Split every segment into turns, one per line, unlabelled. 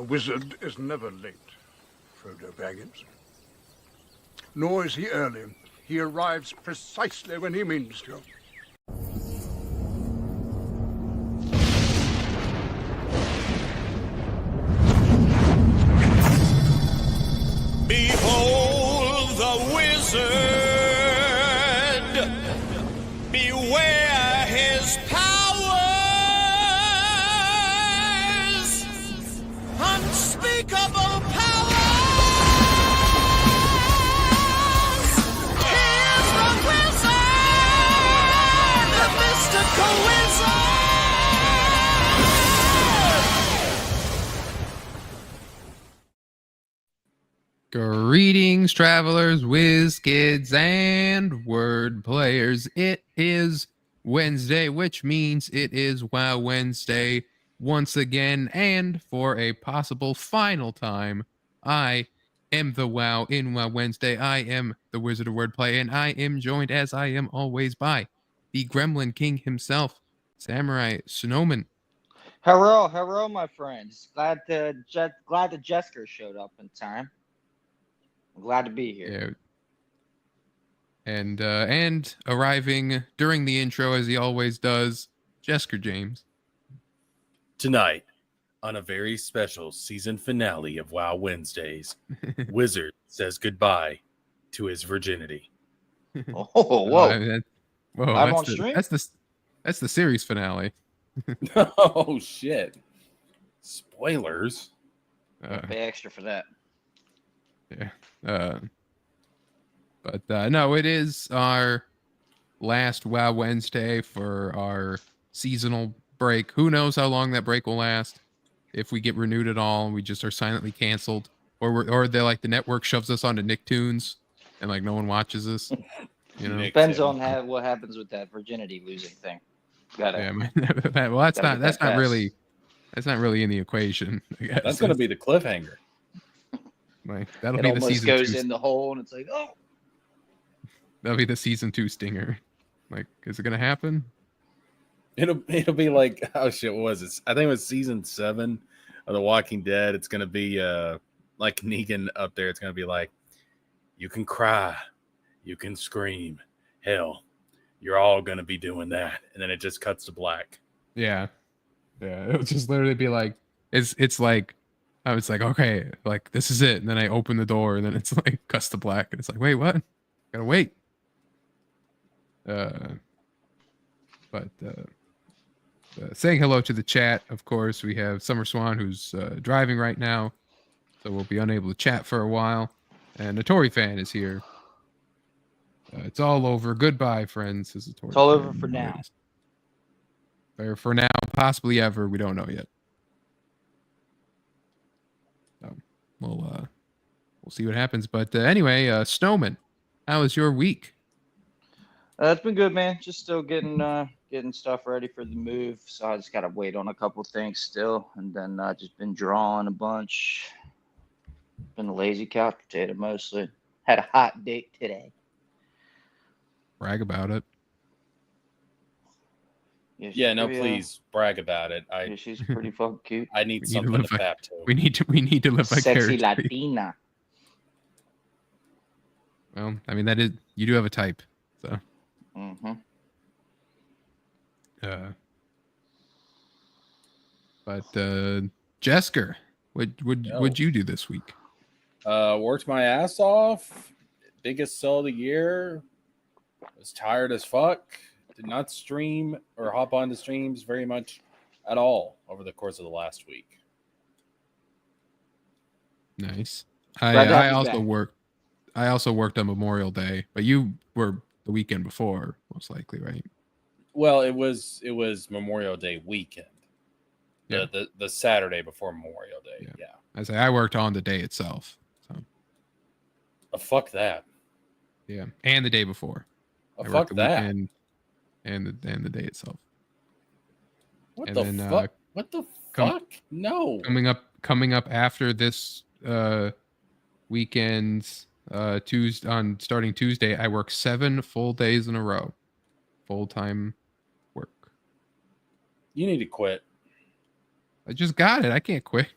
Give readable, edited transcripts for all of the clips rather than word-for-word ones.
wizard is never late, Frodo Baggins. Nor is he early. He arrives precisely when he means to.
Behold the wizard. Beware his powers. Unspeakable powers. Here's the wizard. The mystical wizard.
Greetings, travelers, Wiz Kids, and Word Players. It is Wednesday, which means it is WoW Wednesday once again, and for a possible final time, I am the WoW in WoW Wednesday. I am the Wizard of Wordplay, and I am joined, as I am always, by the Gremlin King himself, Samurai Snowman.
Hello, my friends. Glad the Jesker showed up in time. I'm glad to be here.
Yeah. And arriving during the intro, as he always does, Jesker James.
Tonight, on a very special season finale of WoW Wednesdays, Wizard says goodbye to his virginity.
Oh, whoa! I'm on
the,
stream?
That's the series finale.
Oh shit! Spoilers.
Pay extra for that.
Yeah. But no, it is our last WoW Wednesday for our seasonal break. Who knows how long that break will last? If we get renewed at all, and we just are silently canceled, or they're like the network shoves us onto Nicktoons, and like no one watches us. You know,
Depends on what happens with that virginity losing thing.
Well, that's not really in the equation. I guess.
That's gonna be the cliffhanger.
Like that'll
It
be the
almost
season
goes
2.
in the hole, and it's like, oh.
That'll be the season 2 stinger. Like, is it gonna happen?
It'll be like, oh shit, what was it? I think it was season 7 of The Walking Dead. It's gonna be like Negan up there. It's gonna be like, you can cry, you can scream, hell, you're all gonna be doing that, and then it just cuts to black.
Yeah. It'll just literally be like, it's like, I was like, okay, like this is it, and then I open the door, and then it's like cuts to black, and it's like, wait, what? Gotta wait. But saying hello to the chat, of course, we have Summer Swan, who's driving right now, so we'll be unable to chat for a while. And Notori fan is here. It's all over. Goodbye, friends. Says Notori
It's all
fan.
over for now.
Or for now, possibly ever. We don't know yet. So we'll see what happens. But anyway, Snowman, how was your week?
It's been good, man. Just still getting stuff ready for the move. So I just gotta wait on a couple things still, and then just been drawing a bunch. Been a lazy couch potato mostly. Had a hot date today.
Brag about it.
Yeah, no, please brag about it.
Yeah, she's pretty fucking cute.
I need something to tap to.
We need to live
Sexy
vicariously.
Latina.
Well, I mean you do have a type, so.
Mm-hmm.
But Jesker, what'd you do this week?
Worked my ass off. Biggest sell of the year. Was tired as fuck. Did not stream or hop on the streams very much at all over the course of the last week.
Nice. I also worked on Memorial Day, but you were the weekend before, most likely, right?
Well, it was Memorial Day weekend.
Yeah.
The Saturday before Memorial Day. Yeah.
I worked on the day itself. So.
Fuck that.
Yeah, and the day before.
Fuck that.
And the day itself.
What
and
the
then,
fuck? What the fuck? No.
Coming up after this weekend, starting Tuesday, I work 7 full days in a row, full time work.
You need to quit.
I just got it. I can't quit.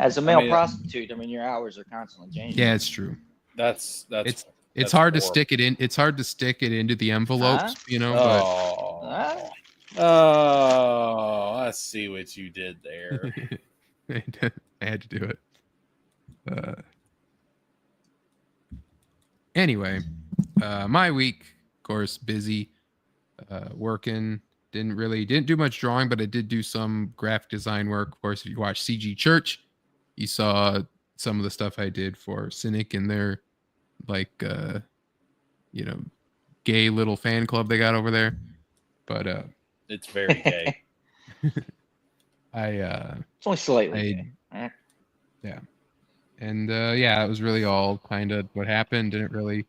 As a male
mean,
prostitute, your hours are constantly changing.
Yeah, it's true.
That's
It's
that's
hard to
horrible.
stick it in. It's hard to stick it into the envelopes,
Oh, oh, I see what you did there.
but I had to do it. Anyway, my week, of course, busy, working. Didn't do much drawing, but I did do some graphic design work. Of course, if you watch CG Church, you saw some of the stuff I did for Cynic and their gay little fan club they got over there. But
It's very gay.
It's only slightly.
Yeah. And it was really all kind of what happened. Didn't really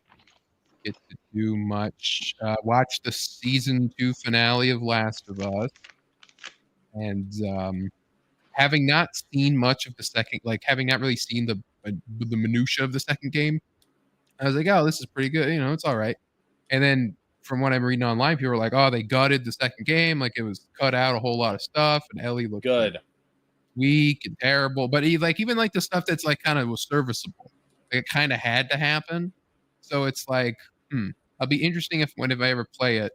get to do much. Watched the season 2 finale of Last of Us, and having not seen much of the second, having not really seen the minutia of the second game, I was like, oh, this is pretty good. It's all right. And then from what I'm reading online, people were like, oh, they gutted the second game, like it was cut out a whole lot of stuff, and Ellie looked
Good.
weak and terrible. But even the stuff that's kind of was serviceable, it kind of had to happen. So it's like, I'll be interesting if I ever play it,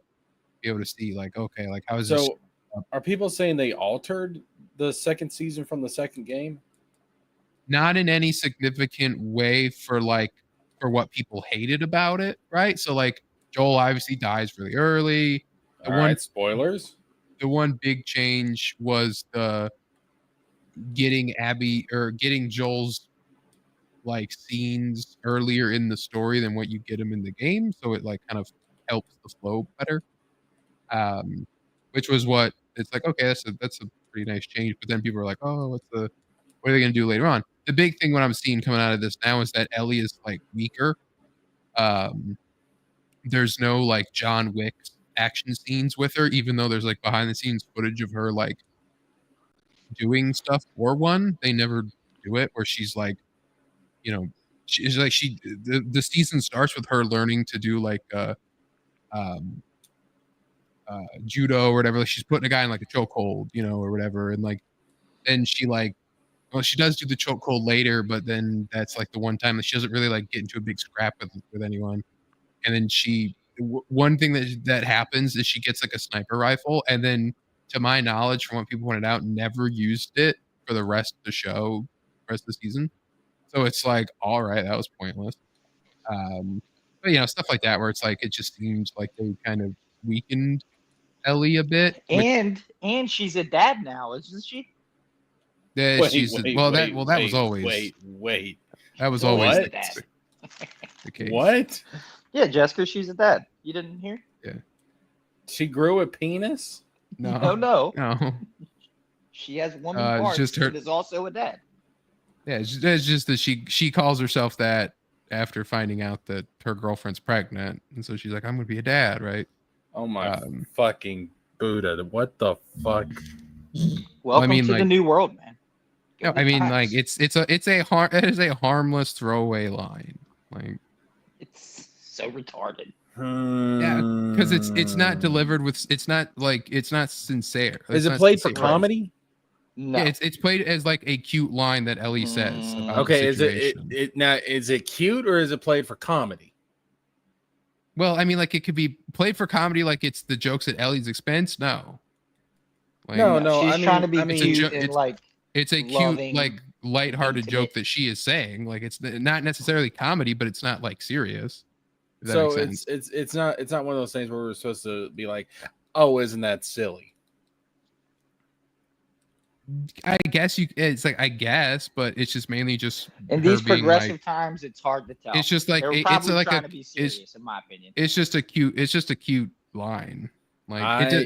be able to see how is this?
So, are people saying they altered the second season from the second game?
Not in any significant way for what people hated about it, right? So Joel obviously dies really early.
All right, spoilers.
The one big change was the getting Joel's scenes earlier in the story than what you get him in the game, so it kind of helps the flow better. Which was what it's okay, that's a pretty nice change. But then people are like, oh, what are they gonna do later on? The big thing what I'm seeing coming out of this now is that Ellie is weaker. There's no John Wick action scenes with her, even though there's behind the scenes footage of her doing stuff for one. They never do it where she's she's the season starts with her learning to do judo or whatever. She's putting a guy in a chokehold, or whatever, and then she she does do the chokehold later, but then that's the one time that she doesn't really get into a big scrap with anyone. And then one thing that happens is she gets a sniper rifle, and then to my knowledge, from what people pointed out, never used it for the rest of the show, rest of the season. So it's all right, that was pointless. But stuff like that where it's it just seems like they kind of weakened Ellie a bit.
And she's a dad now, isn't she?
That was always.
Wait.
That was always
the case. What?
Yeah, Jessica, she's a dad. You didn't hear?
Yeah.
She grew a penis?
No.
No.
She has woman parts,
just her.
but is also a dad.
Yeah, it's just that she calls herself that after finding out that her girlfriend's pregnant, and so she's like, "I'm gonna be a dad," right?
Oh my fucking Buddha! What the fuck?
Welcome to the new world, man.
No, it is a harmless throwaway line.
It's so retarded.
Yeah, because it's not delivered with it's not sincere.
Is it played for comedy?
No,
yeah, it's played as a cute line that Ellie says.
Okay, is it cute or is it played for comedy?
Well, it could be played for comedy, it's the jokes at Ellie's expense. No.
No. She's trying to be cute and
it's a cute, lighthearted joke that she is saying. It's not necessarily comedy, but it's not serious.
So it's not one of those things where we're supposed to be oh, isn't that silly?
I guess I guess, but it's just mainly just
in these progressive times. It's hard to tell.
It's just
trying to be serious, in my opinion.
It's just a cute line, because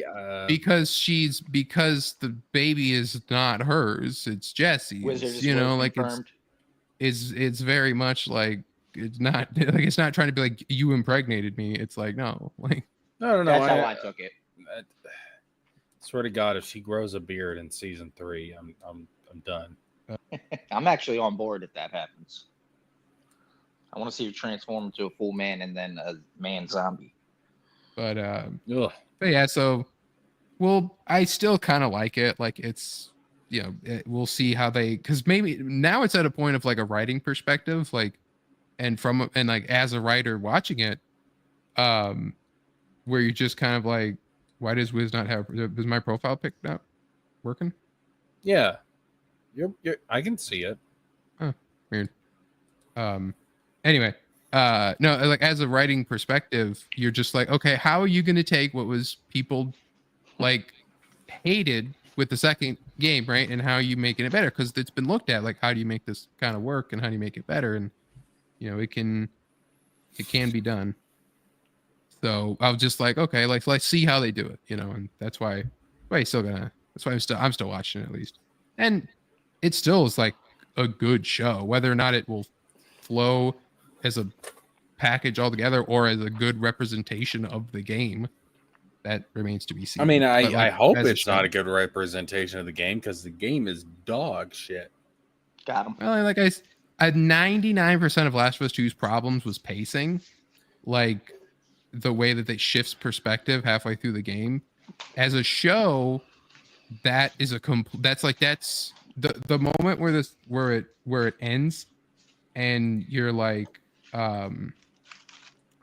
the baby is not hers, it's Jesse's. It's very much it's not it's not trying to be you impregnated me. It's no,
no.
That's how I took it.
Swear to God, if she grows a beard in season 3, I'm done.
I'm actually on board if that happens. I want to see her transform into a full man and then a man zombie.
But yeah, so I still kind of like it. we'll see how they, because maybe now it's at a point of like a writing perspective, like, and like as a writer watching it, where you're just kind of like, why does Wiz not have, is my profile picked up working?
Yeah, you're I can see it.
Oh, weird. Anyway, no, like as a writing perspective, you're just like, okay, how are you going to take what was people like hated with the second game, right? And how are you making it better? Because it's been looked at like, how do you make this kind of work and how do you make it better? And it can be done. So I was just like, okay, like let's see how they do it, and that's why I'm still watching it at least. And it still is like a good show, whether or not it will flow as a package altogether or as a good representation of the game. That remains to be seen.
I mean,
But,
I
like,
hope
as
it's not a good representation of the game because the game is dog shit.
Got him.
Well, like 99% of Last of Us 2's problems was pacing, like the way that they shifts perspective halfway through the game. As a show, that is that's the moment where it ends, and you're like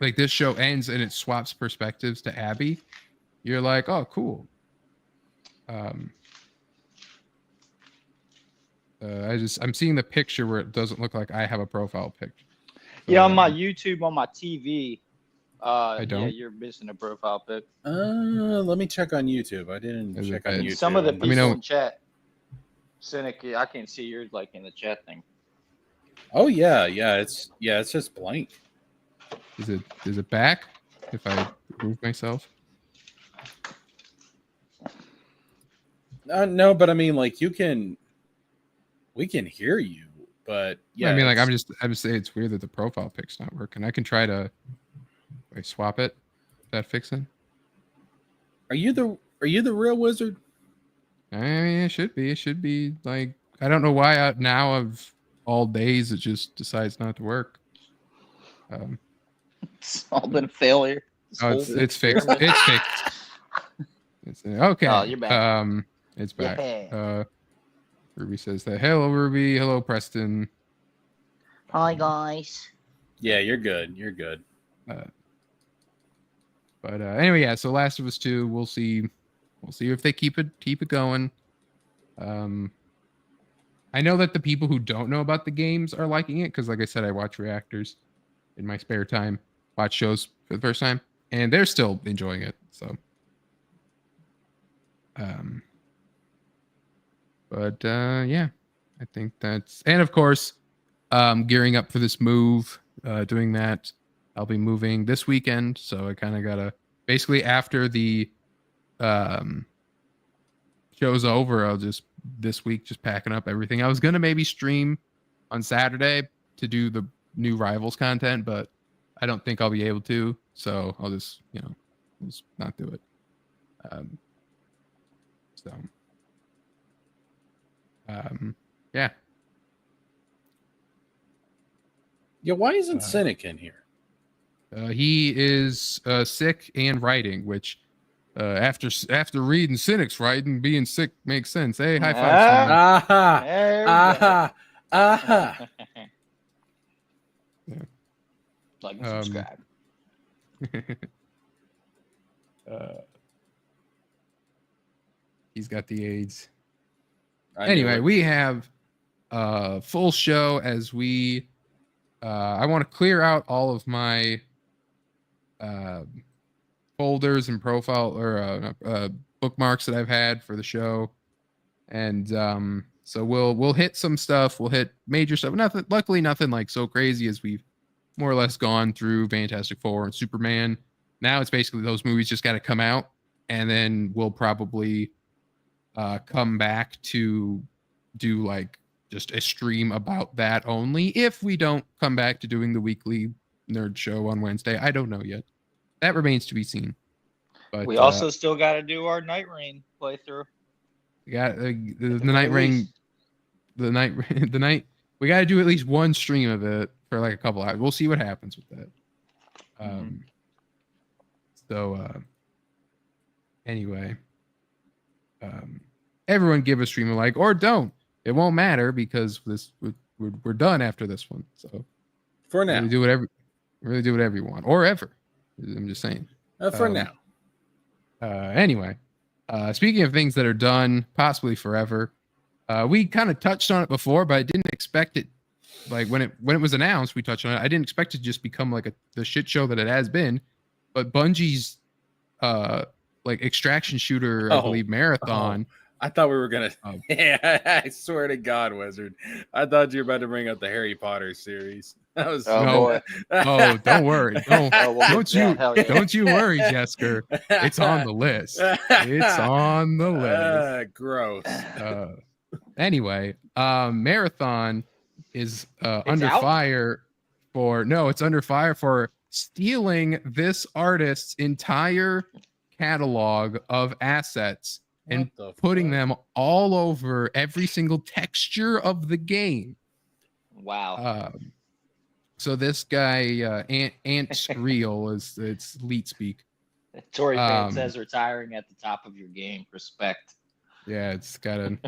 this show ends and it swaps perspectives to Abby. You're like, oh, cool. I'm seeing the picture where it doesn't look like I have a profile picture. So,
Yeah, on my YouTube, on my TV.
I don't.
Yeah, you're missing a profile pic.
Let me check on YouTube. I didn't
Is it
check on
bad?
YouTube.
Some of the
Let me
people
know.
in chat. Cynic, I can't see yours like in the chat thing.
Oh yeah, it's just blank.
Is it back if I remove myself?
No, but I mean, like we can hear you, but yeah,
I mean, like I'm just saying it's weird that the profile pic's not working. I can try to swap it. Is that fixing?
Are you the real wizard?
I mean, it should be. It should be like, I don't know why now of all days it just decides not to work.
It's all been a failure.
It's fixed. It's fixed. It's okay.
Oh, you're back.
It's back.
Yeah.
Ruby says that. Hello, Ruby. Hello, Preston.
Hi, guys.
Yeah, you're good. You're good.
But anyway, yeah. So Last of Us 2, we'll see. We'll see if they keep it going. I know that the people who don't know about the games are liking it because, like I said, I watch reactors in my spare time, watch shows for the first time, and they're still enjoying it. So, but yeah, I think that's, and of course, gearing up for this move, doing that. I'll be moving this weekend, so I kind of gotta basically after the show's over, I'll just this week just packing up everything. I was gonna maybe stream on Saturday to do the new Rivals content, but I don't think I'll be able to, so I'll just just not do it. Yeah.
Yeah, why isn't Cynic in here?
He is sick and writing, which after reading Cynic's writing, being sick makes sense. Hey, high five. Cynic. Yeah.
Like and subscribe.
He's got the AIDS.
Anyway,
We have a full show as we I want to clear out all of my folders and profile or bookmarks that I've had for the show, and so we'll hit some stuff. We'll hit major stuff. Luckily nothing like so crazy, as we've more or less gone through Fantastic Four and Superman. Now it's basically those movies just got to come out, and then we'll probably come back to do like just a stream about that only. If we don't come back to doing the weekly nerd show on Wednesday, I don't know yet. That remains to be seen. But
We also still got to do our Night Rain playthrough.
we got the Night Rain. The night. We got to do at least one stream of it for like a couple hours. We'll see what happens with that. So anyway, everyone give a stream a like, or don't. It won't matter because we're done after this one. So
For now.
Really do whatever you want, or ever. I'm just saying.
For now.
Anyway, speaking of things that are done possibly forever, we kind of touched on it before, but I didn't expect it. Like when it was announced, we touched on it. I didn't expect it to just become like the shit show that it has been. But Bungie's like extraction shooter, I believe, marathon.
I thought we were gonna. Yeah, I swear to God, Wizard. I thought you were about to bring up the Harry Potter series. That was
boy.
Oh, don't worry. Don't you worry, Jesker. It's on the list. It's on the list.
Gross.
Anyway, Marathon is under
out?
fire it's under fire for stealing this artist's entire catalog of assets and putting them all over every single texture of the game.
Wow.
So this guy, Ant Skriel, it's leet speak.
Tory fan says retiring at the top of your game. Respect.
Yeah, it's gotta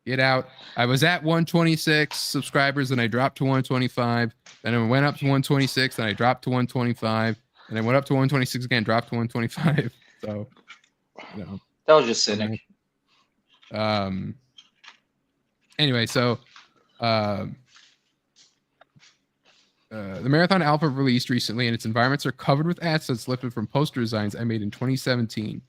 get out. I was at 126 subscribers and I dropped to 125. Then I went up to 126 and I dropped to 125. And I went up to 126 again, dropped to 125. So, you know.
That was just cynic.
Anyway, so the Marathon Alpha released recently, and its environments are covered with assets lifted from poster designs I made in 2017.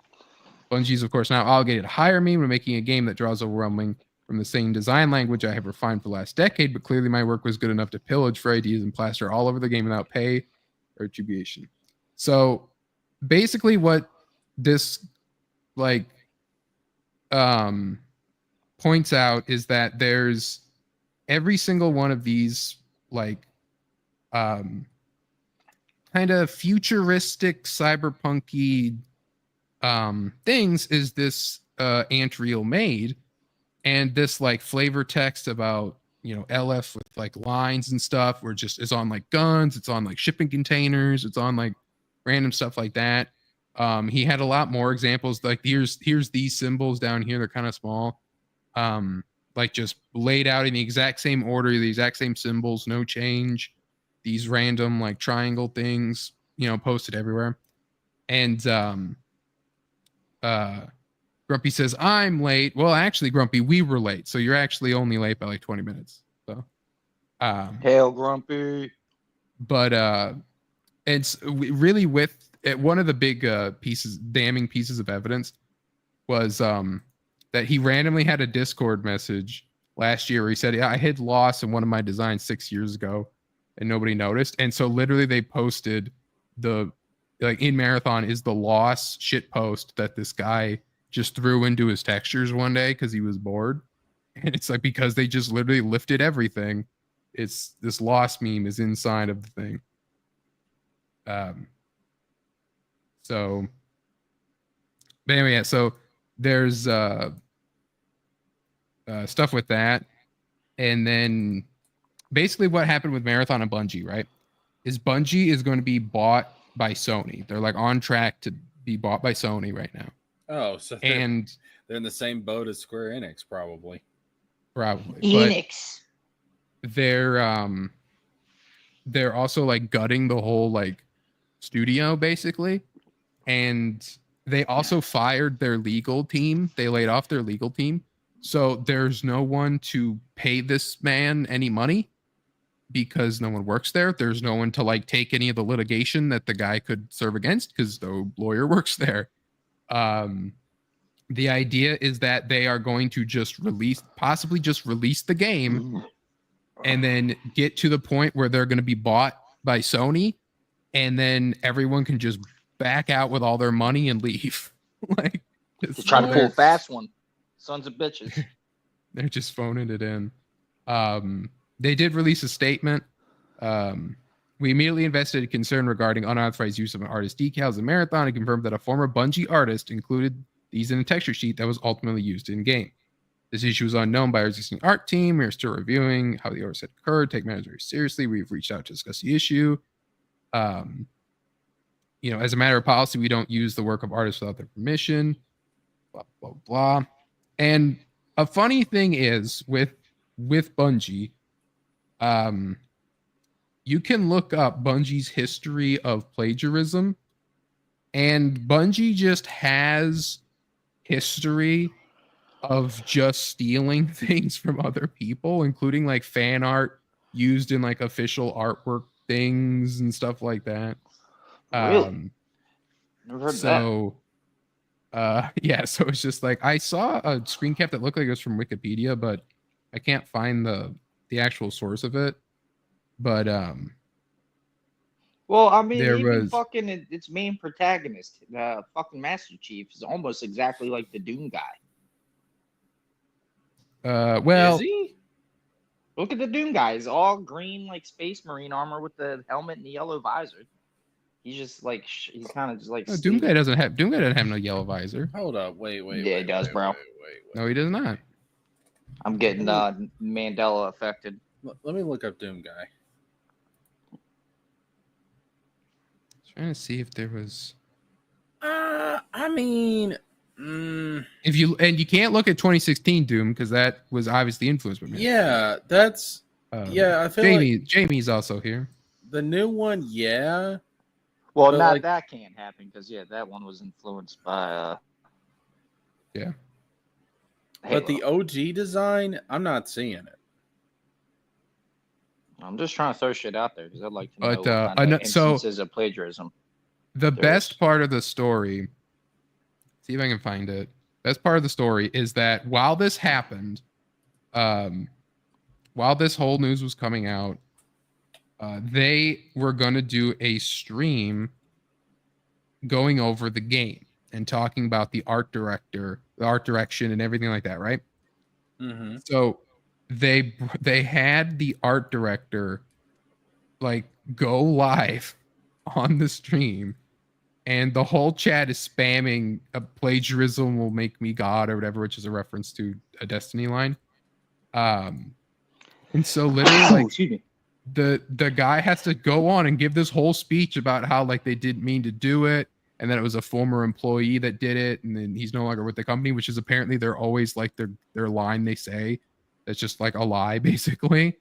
Bungie's, of course, now obligated to hire me when making a game that draws overwhelming from the same design language I have refined for the last decade, but clearly my work was good enough to pillage for ideas and plaster all over the game without pay or attribution. So basically what this points out is that there's every single one of these kind of futuristic cyberpunky things is this Ant Reel made, and this flavor text about LF with lines and stuff where just is on guns, it's on shipping containers, it's on random stuff like that. He had a lot more examples here's these symbols down here, they're kind of small, just laid out in the exact same order, the exact same symbols, no change, these random triangle things posted everywhere. And Grumpy says, I'm late. Well, actually, Grumpy, we were late. So you're actually only late by 20 minutes. So,
Hail, Grumpy.
But it's really with it, one of the big damning pieces of evidence was that he randomly had a Discord message last year where he said, I had loss in one of my designs 6 years ago and nobody noticed. And so literally they posted in Marathon is the loss shit post that this guy just threw into his textures one day because he was bored. And it's because they just literally lifted everything. It's this loss meme is inside of the thing. So, but anyway, yeah, so there's stuff with that. And then basically what happened with Marathon and Bungie, right, is Bungie is going to be bought by Sony. They're on track to be bought by Sony right now.
Oh, so they're in the same boat as Square Enix, probably.
Enix.
But they're also gutting the whole studio basically, and they also fired their legal team. They laid off their legal team, so there's no one to pay this man any money because no one works there. There's no one to take any of the litigation that the guy could serve against because no lawyer works there. The idea is that they are going to possibly just release the game and then get to the point where they're going to be bought by Sony, and then everyone can just back out with all their money and leave.
Just trying to pull a fast one. Sons of bitches.
They're just phoning it in. They did release a statement. We immediately investigated concern regarding unauthorized use of an artist decals in Marathon and confirmed that a former Bungie artist included these in a texture sheet that was ultimately used in game. This issue was unknown by our existing art team. We are still reviewing how the oversight occurred. Take matters very seriously. We've reached out to discuss the issue. As a matter of policy, we don't use the work of artists without their permission. Blah, blah, blah. And a funny thing is with Bungie, you can look up Bungie's history of plagiarism, and Bungie just has history of just stealing things from other people, including like fan art used in like official artwork things and stuff like that.
Really? Never heard that.
So yeah, so it's just like I saw a screen cap that looked like it was from Wikipedia, but I can't find the actual source of it. But
Well, I mean,
there
even
was
fucking its main protagonist, fucking Master Chief, is almost exactly like the Doom guy.
well,
Is he?
Look at the Doom guy. He's all green, like Space Marine armor with the helmet and the yellow visor. He's just like he's kind of just like
no, Doom Guy doesn't have no yellow visor.
Hold up. Wait.
Yeah, he does, bro.
Wait.
No, he does not.
I'm getting Mandela affected.
Let me look up Doom Guy.
Trying to see if there was.
I mean,
If you can't look at 2016 Doom because that was obviously influenced by me.
yeah, that's yeah. I feel like
Jamie's also here.
the new one, yeah.
Well,
But,
not
like-
that can't happen because that one was influenced by
Yeah.
But the
Halo.
OG design, I'm not seeing it.
I'm just trying to throw shit out there because I'd like to know
But,
what kind of
so-
instances of plagiarism.
The
There
best
is.
part of the story, see if I can find it. Best part of the story is that while this happened, while this whole news was coming out, they were going to do a stream going over the game and talking about the art direction and everything like that, right?
Mm-hmm.
So they had the art director like go live on the stream, and the whole chat is spamming a plagiarism will make me god or whatever, which is a reference to a Destiny line. And so literally like
Excuse me.
the guy has to go on and give this whole speech about how like they didn't mean to do it, and that it was a former employee that did it, and then he's no longer with the company, which is apparently they're always like their line they say that's just like a lie basically.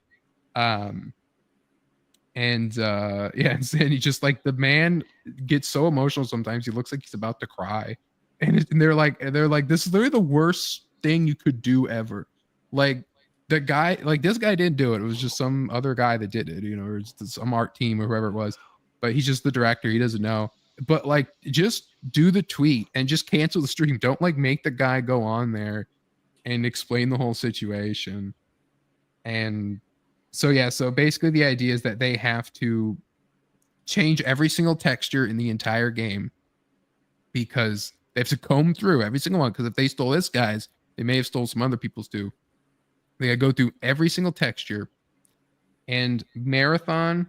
And he just like the man gets so emotional sometimes he looks like he's about to cry, and they're like this is literally the worst thing you could do ever. Like the guy, like this guy didn't do it. It was just some other guy that did it, or it's some art team or whoever it was. But he's just the director. He doesn't know. But like, just do the tweet and just cancel the stream. Don't like make the guy go on there and explain the whole situation. And so yeah, so basically the idea is that they have to change every single texture in the entire game because they have to comb through every single one. Because if they stole this guy's, they may have stole some other people's too. They gotta go through every single texture. And Marathon,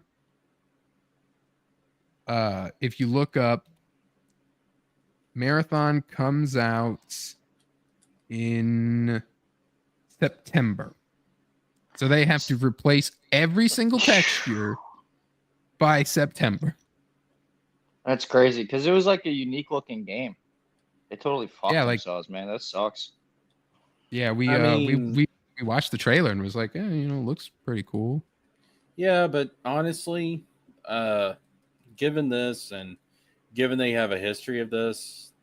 if you look up, Marathon comes out in September. So they have to replace every single texture by September.
That's crazy because it was like a unique looking game. They totally fucked
Yeah, like-
themselves, man. That sucks.
Yeah, we
I mean-
we watched the trailer and was like, yeah, looks pretty cool.
Yeah, but honestly, given this and given they have a history of this,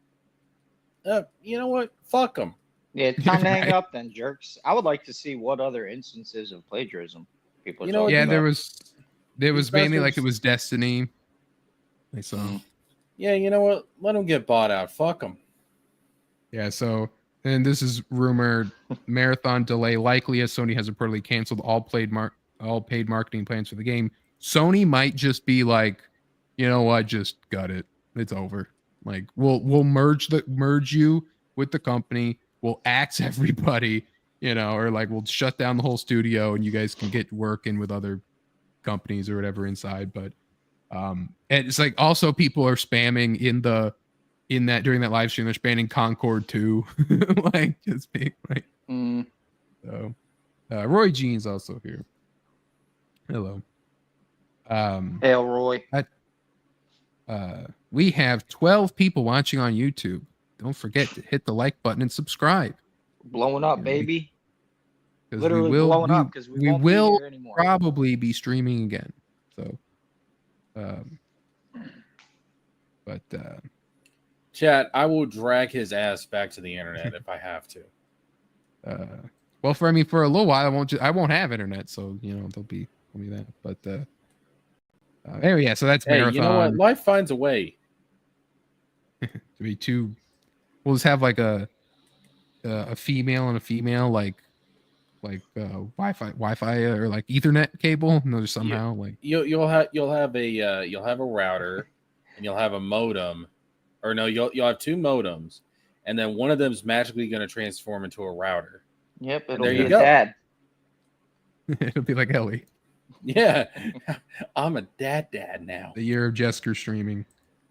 you know what? Fuck them.
Yeah, time to hang
Right.
up then, jerks. I would like to see what other instances of plagiarism people are
You know,
talking
Yeah,
about.
there was
These
mainly like it
bastards-
was Destiny. I saw.
Yeah, you know what? Let them get bought out. Fuck them.
Yeah, so and this is rumored Marathon delay likely as Sony has reportedly canceled all paid marketing plans for the game. Sony might just be like, you know what, just gut it. It's over. Like we'll merge you with the company. We'll axe everybody, or like we'll shut down the whole studio and you guys can get working with other companies or whatever inside. But and it's like also people are spamming during that live stream, they're spamming Concord 2. Like just being like so Roy Jean's also here. Hello.
Elroy.
We have 12 people watching on YouTube. Don't forget to hit the like button and subscribe.
Blowing up,
Yeah,
baby.
'cause
Literally blowing up because we won't
will
be here anymore.
probably be streaming again. So, um, but
Chat, I will drag his ass back to the internet if I have to.
well, for a little while, I won't have internet, so there'll be that. But anyway, yeah. So that's
Hey,
marathon.
you know what? Life finds a way.
To be two. We'll just have like a female and a female, like Wi-Fi or like Ethernet cable. No, just somehow like
You'll have a router, and you'll have a modem, or no, you'll have two modems, and then one of them's magically going to transform into a router.
Yep, it'll
there
be
you
a
go.
dad.
it'll be like Ellie.
Yeah, I'm a dad now.
The year of Jesker streaming.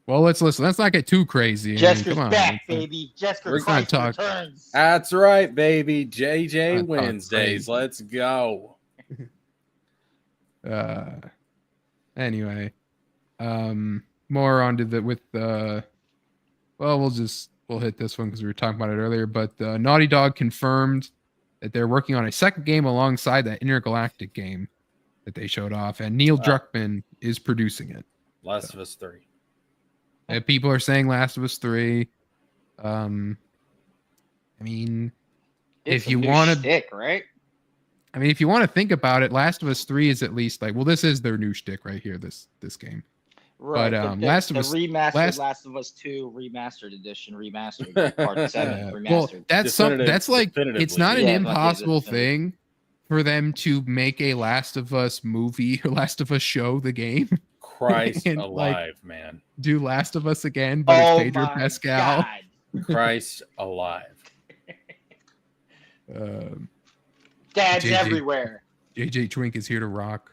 Well, let's listen. Let's not get too crazy.
Jesker's
come on,
back, baby. Jesker
we're gonna
Christ
talk-
returns.
That's right, baby. JJ
Not
Wednesdays.
crazy.
Let's go.
Anyway, more onto we'll hit this one because we were talking about it earlier. But Naughty Dog confirmed that they're working on a second game alongside that intergalactic game that they showed off, and Neil Druckmann is producing it.
Last of Us 3.
And people are saying Last of Us 3. I mean,
It's
if you
a new
want to,
shtick, right?
I mean, if you want to think about it, Last of Us 3 is at least like, well, this is their new shtick right here. This game.
Right.
But,
the
Last of Us-
remastered Last of Us 2 remastered edition, remastered part 7 remastered.
Well, that's like it's not an
Yeah,
impossible
definitive.
thing for them to make a Last of Us movie or Last of Us show the game.
Christ
And,
alive, man.
Do Last of Us again, but it's Pedro
my
Pascal.
God.
Christ alive.
Dad's
JJ.
everywhere.
JJ Twink is here to rock.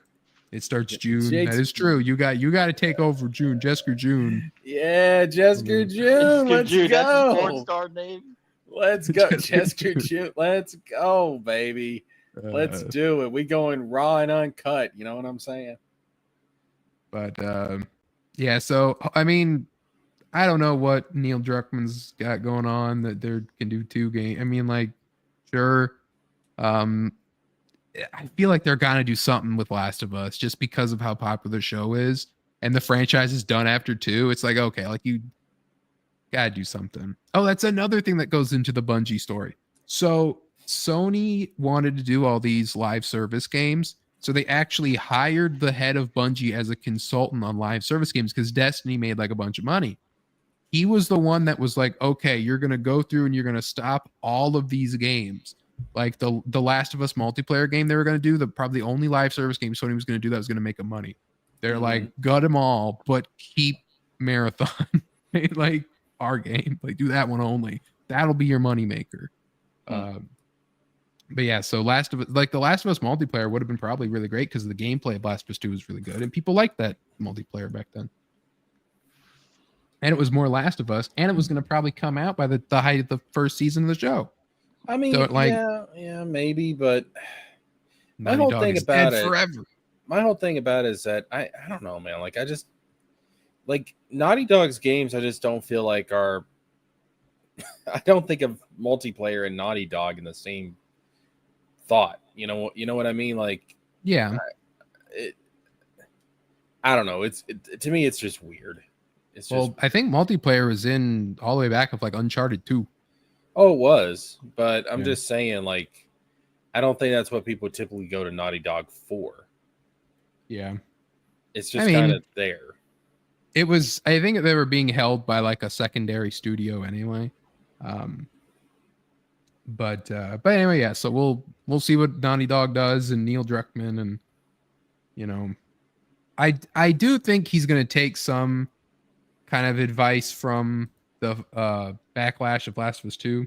It starts June.
Jake's-
That is true. You got to take over June. Jesker June.
Yeah, Jesker June. Let's
Dude, that's his porn
go.
star name.
Let's go,
Jesker
Jesker June. Let's go, baby. Let's do it. We going raw and uncut. You know what I'm saying?
But yeah, so I mean, I don't know what Neil Druckmann's got going on that they can do 2 games. I mean, like, sure. I feel like they're gonna do something with Last of Us just because of how popular the show is, and the franchise is done after 2. It's like, okay, like you gotta do something. Oh, that's another thing that goes into the Bungie story. So Sony wanted to do all these live service games. So they actually hired the head of Bungie as a consultant on live service games because Destiny made like a bunch of money. He was the one that was like, okay, you're going to go through and you're going to stop all of these games. Like the Last of Us multiplayer game they were going to do, probably the only live service game Sony was going to do that was going to make them money. They're like, gut them all, but keep Marathon. Like our game, like do that one only. That'll be your moneymaker. But yeah, so the Last of Us multiplayer would have been probably really great because the gameplay of Last of Us 2 was really good, and people liked that multiplayer back then. And it was more Last of Us, and it was going to probably come out by the height of the first season of the show.
I mean,
So, like-
yeah, maybe, but
Naughty
whole
Dog
thing
is
about
dead
it-
forever.
my whole thing about it is that I don't know, man. Like I just like Naughty Dog's games. I just don't feel like are. I don't think of multiplayer and Naughty Dog in the same thought. You know what I mean? Like
Yeah,
I don't know. To me, it's just weird. It's just
well, I think multiplayer was in all the way back of like Uncharted 2.
oh, it was, but I'm
Yeah.
just saying, like, I don't think that's what people typically go to Naughty Dog for.
Yeah.
It's just
I mean-
kind of there.
It was, I think they were being held by like a secondary studio anyway. But anyway, yeah, so we'll see what Naughty Dog does and Neil Druckmann, and I do think he's going to take some kind of advice from the backlash of Last of Us 2,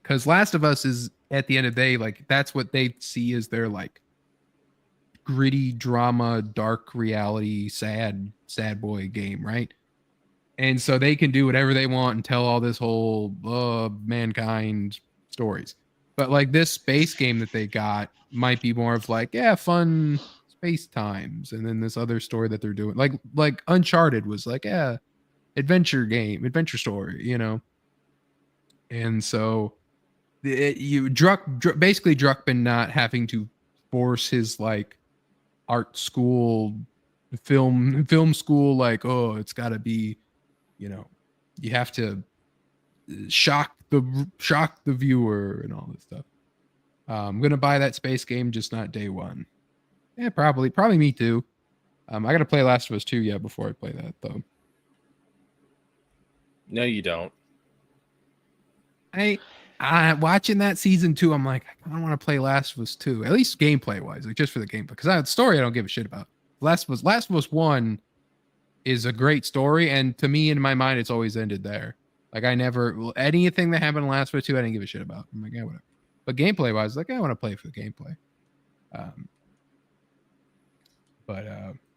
because Last of Us is, at the end of the day, like that's what they see as their like gritty drama, dark reality, sad boy game, right? And so they can do whatever they want and tell all this whole mankind stories. But like this space game that they got might be more of like, yeah, fun space times. And then this other story that they're doing, like Uncharted was like, yeah, adventure game, adventure story, And so basically Druckmann not having to force his like art school, film school, like, oh, it's got to be, you have to shock the viewer and all this stuff. I'm gonna buy that space game, just not day one. Yeah, probably me too. I gotta play Last of Us 2 yet before I play that though.
No, you don't.
I watching that season 2, I'm like, I don't want to play Last of Us 2, at least gameplay wise, like just for the gameplay. Because the story I don't give a shit about. Last of Us 1 is a great story, and to me, in my mind, it's always ended there. Like anything that happened in Last of Us 2, I didn't give a shit about. I'm like, yeah, whatever. But gameplay wise, like I want to play for the gameplay.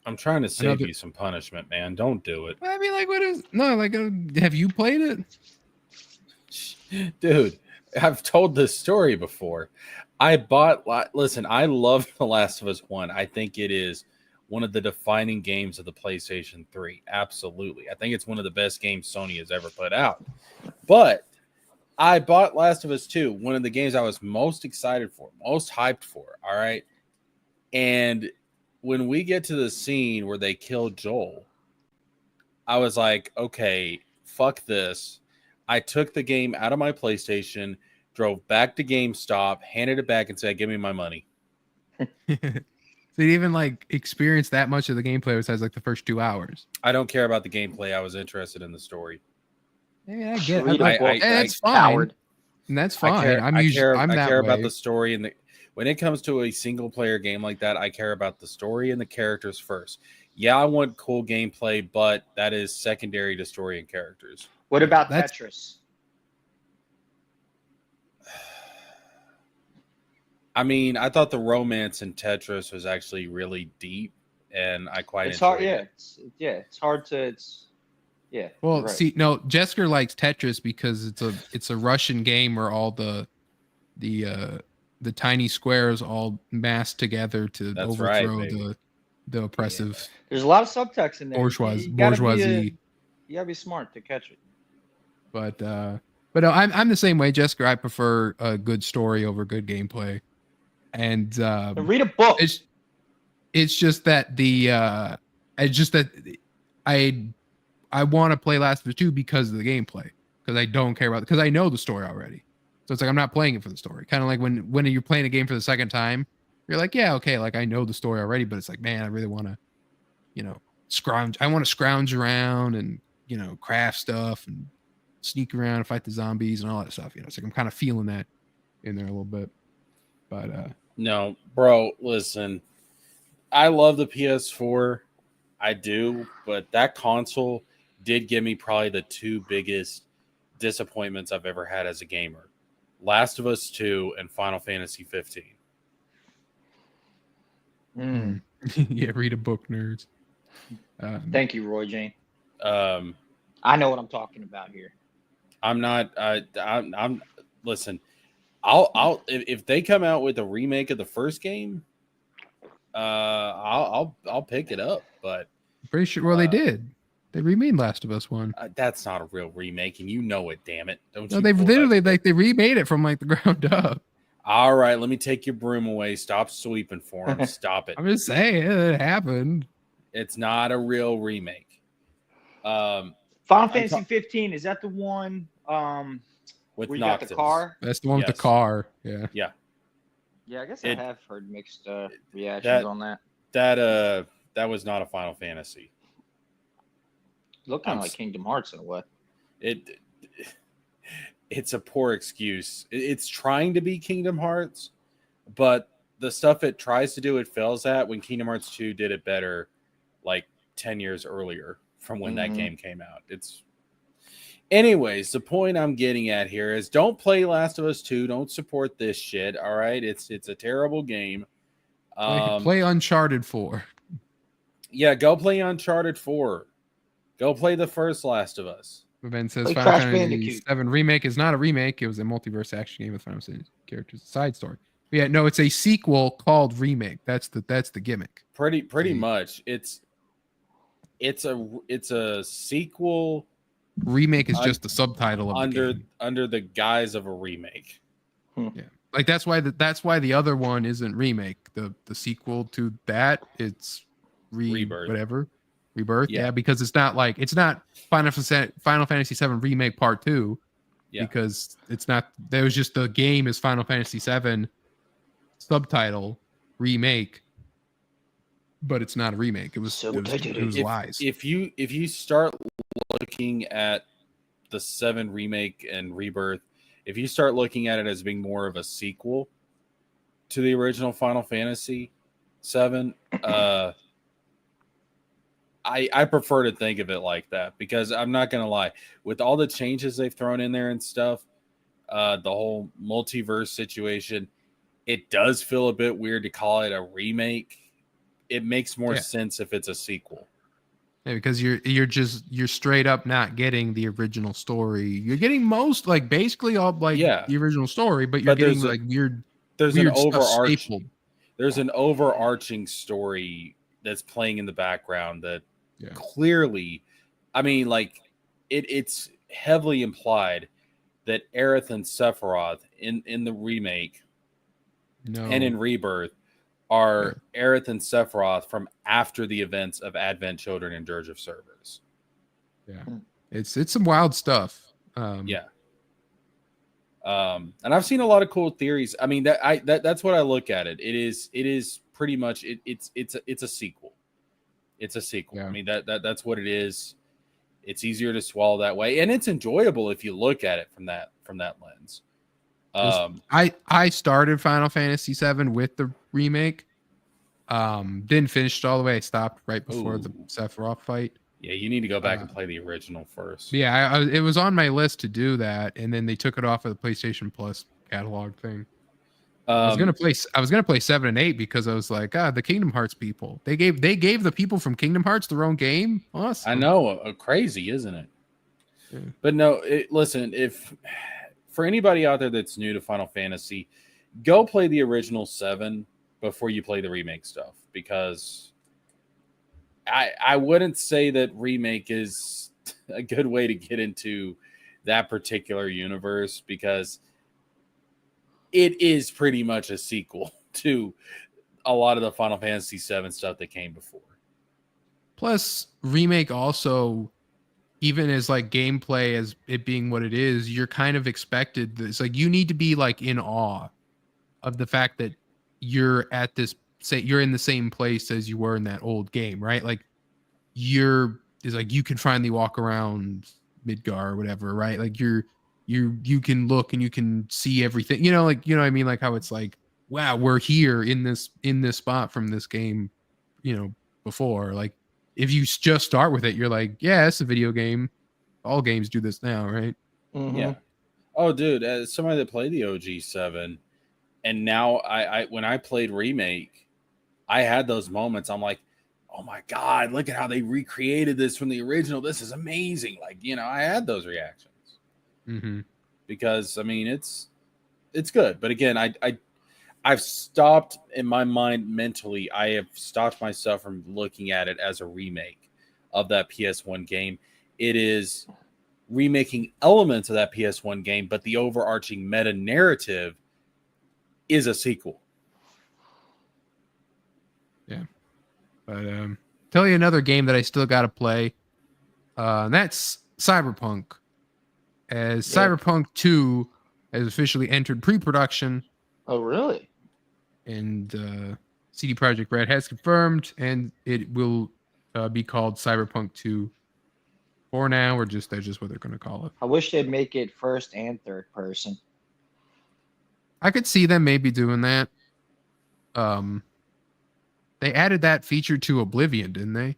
I'm trying to save you some punishment, man. Don't do it.
I mean, like, what is no? Like, have you played it?
Dude, I've told this story before. Listen, I love The Last of Us 1. I think it is one of the defining games of the PlayStation 3. Absolutely. I think it's one of the best games Sony has ever put out. But I bought Last of Us 2, one of the games I was most excited for, most hyped for. All right. And when we get to the scene where they kill Joel, I was like, okay, fuck this. I took the game out of my PlayStation, drove back to GameStop, handed it back, and said, give me my money.
So you even like experience that much of the gameplay besides like the first 2 hours?
I don't care about the gameplay. I was interested in the story.
Yeah, I get
Read
it.
a book,
That's fine.
coward.
And that's fine.
I care
that
about
way.
the story, and when it comes to a single player game like that, I care about the story and the characters first. Yeah, I want cool gameplay, but that is secondary to story and characters.
What about
That's-
Tetris?
I mean, I thought the romance in Tetris was actually really deep, and I quite
It's
enjoyed
hard.
it.
It's hard to. Yeah.
Well,
you're right.
see, no, Jesker likes Tetris because it's a Russian game where all the tiny squares all massed together to
That's right,
overthrow
baby.
the oppressive
There's a lot of subtext in there.
bourgeoisie.
You gotta be smart to catch it.
But no, I'm the same way, Jesker. I prefer a good story over good gameplay, and
And read a book.
it's just that I want to play Last of Us 2 because of the gameplay, because I don't care about it, because I know the story already. So it's like I'm not playing it for the story. Kind of like when you're playing a game for the second time, you're like, yeah, okay, like I know the story already, but it's like, man, I really want to, scrounge. I want to scrounge around and craft stuff and sneak around and fight the zombies and all that stuff. It's like I'm kind of feeling that in there a little bit. But
No, bro, listen. I love the PS4. I do, but that console did give me probably the 2 biggest disappointments I've ever had as a gamer. Last of Us 2 and Final Fantasy 15.
yeah, read a book, nerds.
Thank you, Roy Jane.
Um,
I know what I'm talking about here.
I'm not. I'm. Listen, I'll if they come out with a remake of the first game, I'll pick it up. But
Pretty sure. Well, they did. They remade Last of Us 1.
that's not a real remake, and you know it. Damn it! Don't
No,
you?
they've
pull that-
literally they remade it from like the ground up.
All right, let me take your broom away. Stop sweeping for him. Stop it.
I'm just saying it happened.
It's not a real remake.
Final Fantasy 15, is that the one
With
where you got the
Noctis.
car?
That's the one with
Yes.
the car. Yeah.
Yeah, I guess
It-
I have heard mixed reactions on that.
That was not a Final Fantasy.
Looked kind
I'm
of like
s-
Kingdom Hearts in a way.
It's a poor excuse. It's trying to be Kingdom Hearts, but the stuff it tries to do, it fails at. When Kingdom Hearts 2 did it better, like 10 years earlier from when that
Mhm.
game came out. Anyways, the point I'm getting at here is don't play Last of Us 2. Don't support this shit. All right. It's a terrible game.
Play Uncharted 4.
Yeah, go play Uncharted 4. Go play the first Last of Us.
Ben says
Play
Final
Crash
Fantasy
Bandicoot.
7 remake is not a remake. It was a multiverse action game with Final Fantasy characters. Side story. But yeah, no, it's a sequel called remake. That's the gimmick.
Pretty
Mhm.
much. It's a sequel
Remake is just the subtitle of the game.
under the guise of a remake.
Yeah, like that's why the other one isn't remake. The sequel to that, it's
Rebirth.
Rebirth.
Yeah.
Yeah, because it's not Final Fantasy VII Remake Part 2,
Yeah.
because it's not. There was just the game is Final Fantasy VII subtitle remake, but it's not a remake. It was lies.
If you start looking at the 7 remake and Rebirth, if you start looking at it as being more of a sequel to the original Final Fantasy 7, I prefer to think of it like that, because I'm not gonna lie, with all the changes they've thrown in there and stuff, the whole multiverse situation, it does feel a bit weird to call it a remake. It makes more sense if it's a sequel.
Yeah, because you're straight up not getting the original story. You're getting most, like, basically all, like, the original story, but you're getting like weird.
There's
weird
an
stuff
overarching.
stapled.
There's an overarching story that's playing in the background that
Yeah.
clearly, I mean, like, it's heavily implied that Aerith and Sephiroth in the remake and in Rebirth are Aerith and Sephiroth from after the events of Advent Children and Dirge of Cerberus.
Yeah, it's some wild stuff.
Yeah. And I've seen a lot of cool theories. I mean, that's what I look at it. It is pretty much it's a sequel. It's a sequel.
Yeah.
I mean, that's what it is. It's easier to swallow that way, and it's enjoyable if you look at it from that lens.
I started Final Fantasy VII with the remake. Didn't finish it all the way. I stopped right before the Sephiroth fight.
Yeah, you need to go back and play the original first.
Yeah, it was on my list to do that, and then they took it off of the PlayStation Plus catalog thing. I was gonna play 7 and 8 because I was like, the Kingdom Hearts people. They gave the people from Kingdom Hearts their own game. Awesome.
I know, crazy, isn't it? Yeah. But no, listen, if for anybody out there that's new to Final Fantasy, go play the original 7 before you play the remake stuff, because I wouldn't say that remake is a good way to get into that particular universe, because it is pretty much a sequel to a lot of the Final Fantasy VII stuff that came before.
Plus, remake also, even as like gameplay as it being what it is, you're kind of expected. It's like you need to be like in awe of the fact that you're at this, say you're in the same place as you were in that old game, right? Like you can finally walk around Midgar or whatever, right? Like you can look and you can see everything, like, what I mean? Like how it's like, wow, we're here in this spot from this game, before. Like if you just start with it, you're like, yeah, it's a video game. All games do this now, right?
Mm-hmm.
Yeah. Oh, dude, as somebody that played the OG 7, and now I when I played remake, I had those moments. I'm like, oh my God, look at how they recreated this from the original. This is amazing. Like, I had those reactions.
Mm-hmm.
Because I mean, it's good. But again, I've stopped in my mind mentally. I have stopped myself from looking at it as a remake of that PS1 game. It is remaking elements of that PS1 game, but the overarching meta narrative is a sequel.
Yeah. But tell you another game that I still got to play. And that's Cyberpunk. As Cyberpunk 2 has officially entered pre-production.
Oh, really?
And CD Projekt Red has confirmed, and it will be called Cyberpunk 2 for now, or that's just what they're going to call it.
I wish they'd make it first and third person.
I could see them maybe doing that. They added that feature to Oblivion, didn't they?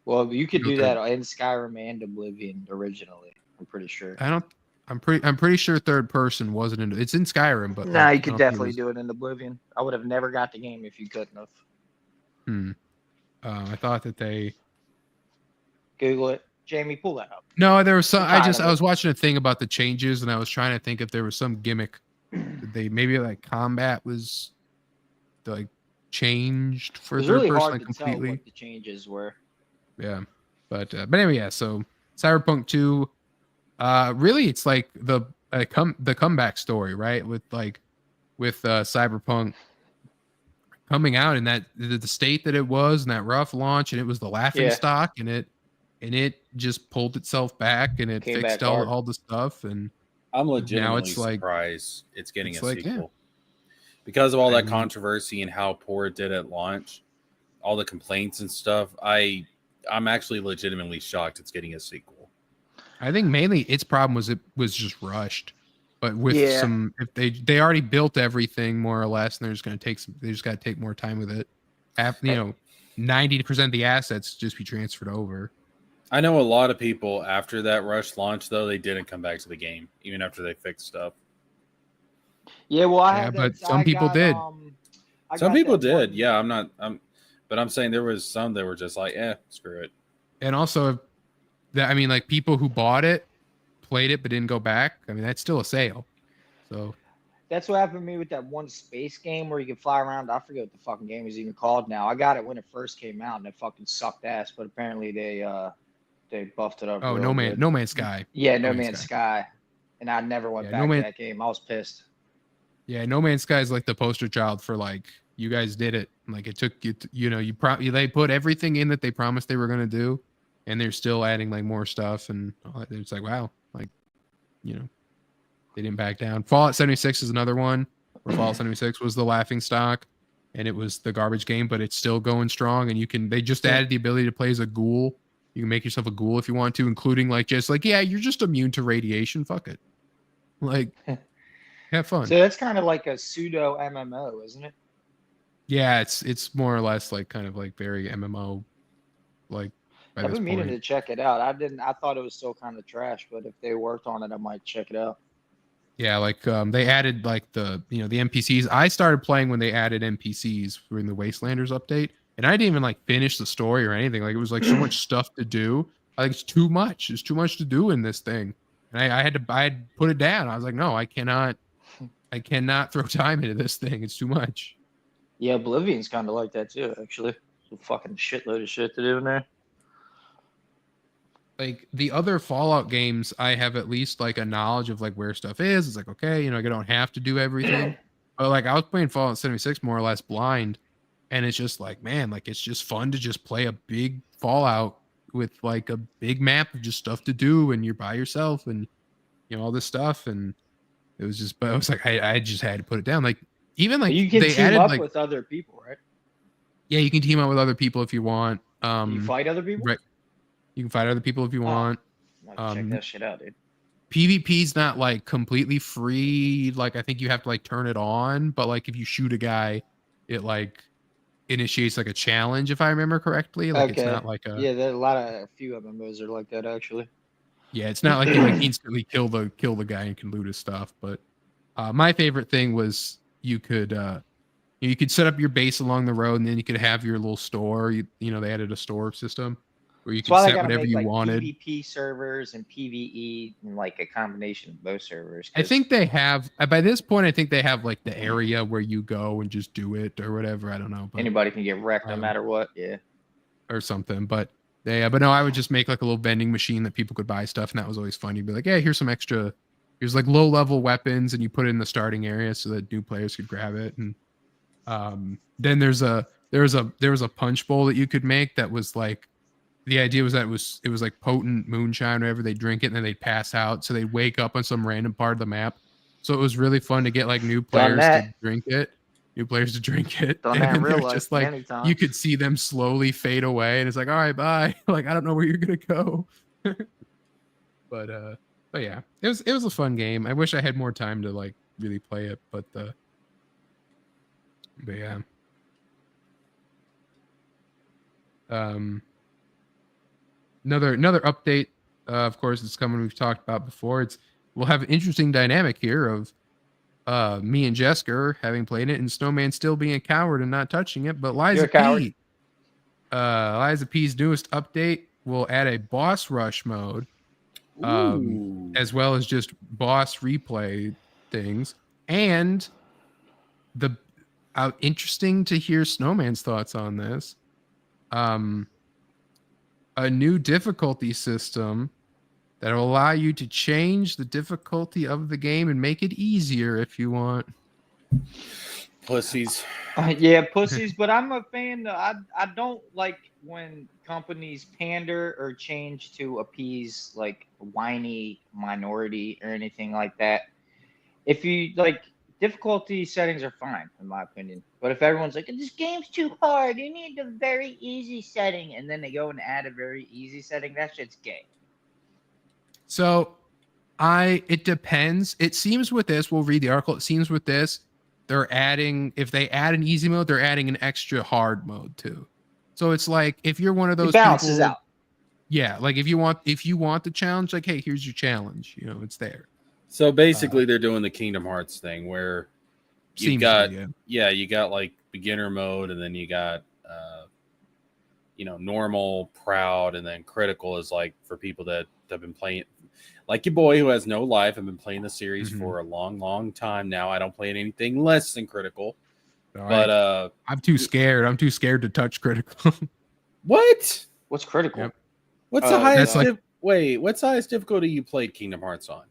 Well, you could do that in Skyrim and Oblivion originally. I'm pretty sure.
I'm pretty sure third person wasn't in. It's in Skyrim, but
nah, you could definitely do it in Oblivion. I would have never got the game if you couldn't have.
I thought that they
Google it. Jamie, pull that up.
No, there was some. I was watching a thing about the changes, and I was trying to think if there was some gimmick. They maybe like combat was like changed for third
really
person
hard
like
to
completely.
Tell what the changes were.
Yeah, but anyway, yeah. So Cyberpunk 2, really, it's like the comeback story, right? With like with Cyberpunk coming out in that the state that it was and that rough launch, and it was the laughing stock, and it just pulled itself back and it
Came
fixed
back hard.
all the stuff, and
I'm legitimately
it's like-
surprised it's getting
it's
a
like,
sequel because of all
I
that
mean-
controversy and how poor it did at launch, all the complaints and stuff. I'm actually legitimately shocked it's getting a sequel.
I think mainly its problem was it was just rushed. But with some, if they already built everything more or less, and they're just going to take some, they just got to take more time with it. 90% of the assets just be transferred over.
I know a lot of people after that rush launch, though, they didn't come back to the game even after they fixed stuff.
Yeah, well,
But some people did.
Some people did. Yeah, but I'm saying there was some that were just like, screw it.
And also, that I mean, like people who bought it, played it, but didn't go back. I mean, that's still a sale. So
that's what happened to me with that one space game where you can fly around. I forget what the fucking game is even called now. I got it when it first came out, and it fucking sucked ass. But apparently they buffed it up.
Oh,
real
No
good.
Man's Sky.
Yeah, No Man's Sky. And I never went back to that game. I was pissed.
Yeah, No Man's Sky is like the poster child for like, you guys did it. Like it took you, they put everything in that they promised they were going to do, and they're still adding like more stuff, and all that. It's like, wow, like, they didn't back down. Fallout 76 is another one where Fallout 76 was the laughing stock, and it was the garbage game, but it's still going strong. And they just added the ability to play as a ghoul. You can make yourself a ghoul if you want to, including like just like, yeah, you're just immune to radiation. Fuck it. Like, have fun.
So that's kind of like a pseudo MMO, isn't it?
Yeah, it's more or less like kind of like very MMO, like.
I've been meaning to check it out. I thought it was still kind of trash, but if they worked on it, I might check it out.
Yeah, like they added like the the NPCs. I started playing when they added NPCs in the Wastelanders update, and I didn't even like finish the story or anything. Like it was like so much stuff to do. I think it's too much. There's too much to do in this thing, and I had to put it down. I was like, no, I cannot throw time into this thing. It's too much.
Yeah, Oblivion's kind of like that too. Actually, a fucking shitload of shit to do in there.
Like the other Fallout games, I have at least like a knowledge of like where stuff is. It's like, okay, I don't have to do everything. But like I was playing Fallout 76 more or less blind, and it's just like, man, like it's just fun to just play a big Fallout with like a big map of just stuff to do, and you're by yourself, and all this stuff. And it was just, but I was like, I just had to put it down. Like even like
you can
they
team
added
up
like
with other people, right?
Yeah, you can team up with other people if you want.
You fight other people,
right? You can fight other people if you want.
Check that shit out, dude.
PvP's not like completely free. Like I think you have to like turn it on, but like if you shoot a guy, it like initiates like a challenge, if I remember correctly. Like it's not like
there's a few MMOs are like that actually.
Yeah, it's not like you like instantly kill the guy and can loot his stuff. But my favorite thing was you could set up your base along the road, and then you could have your little store. They added a store system where you can set whatever you wanted.
PvP servers and PvE and like a combination of both servers.
I think they have by this point. I think they have like the area where you go and just do it or whatever. I don't know. But,
anybody can get wrecked no matter what. Yeah.
Or something. But but no, I would just make like a little vending machine that people could buy stuff, and that was always fun. You'd be like, yeah, here's some extra. Here's like low level weapons, and you put it in the starting area so that new players could grab it. And then there was a punch bowl that you could make that was like. The idea was that it was like potent moonshine, whenever they drink it, and then they'd pass out. So they'd wake up on some random part of the map. So it was really fun to get like new players to drink it.
Done that in real life,
just like you could see them slowly fade away, and it's like, all right, bye. Like I don't know where you're gonna go. But yeah, it was a fun game. I wish I had more time to like really play it, but yeah. Another update, of course, it's coming. We've talked about before. We'll have an interesting dynamic here of me and Jesker having played it, and Snowman still being a coward and not touching it. But Liza P's newest update will add a boss rush mode, as well as just boss replay things. And interesting to hear Snowman's thoughts on this. A new difficulty system that will allow you to change the difficulty of the game and make it easier if you want.
Pussies.
Yeah, pussies. But I'm a fan. I don't like when companies pander or change to appease like whiny minority or anything like that. If you like, difficulty settings are fine in my opinion. But if everyone's like, this game's too hard, you need a very easy setting, and then they go and add a very easy setting, that shit's gay.
So it depends. It seems with this, we'll read the article. It seems with this, they're adding, if they add an easy mode, they're adding an extra hard mode too. So it's like if you're one of those
It balances
people,
out.
yeah, like if you want the challenge, like, hey, here's your challenge, you know, it's there.
So basically, they're doing the Kingdom Hearts thing where you got you got like beginner mode, and then you got normal, proud, and then critical is like for people that have been playing, like your boy who has no life. I've been playing the series for a long time now. I don't play anything less than critical. But
I'm too scared. I'm too scared to touch critical.
What?
What's critical?
Yep.
What's the highest?
Like,
what's the highest difficulty you played Kingdom Hearts on?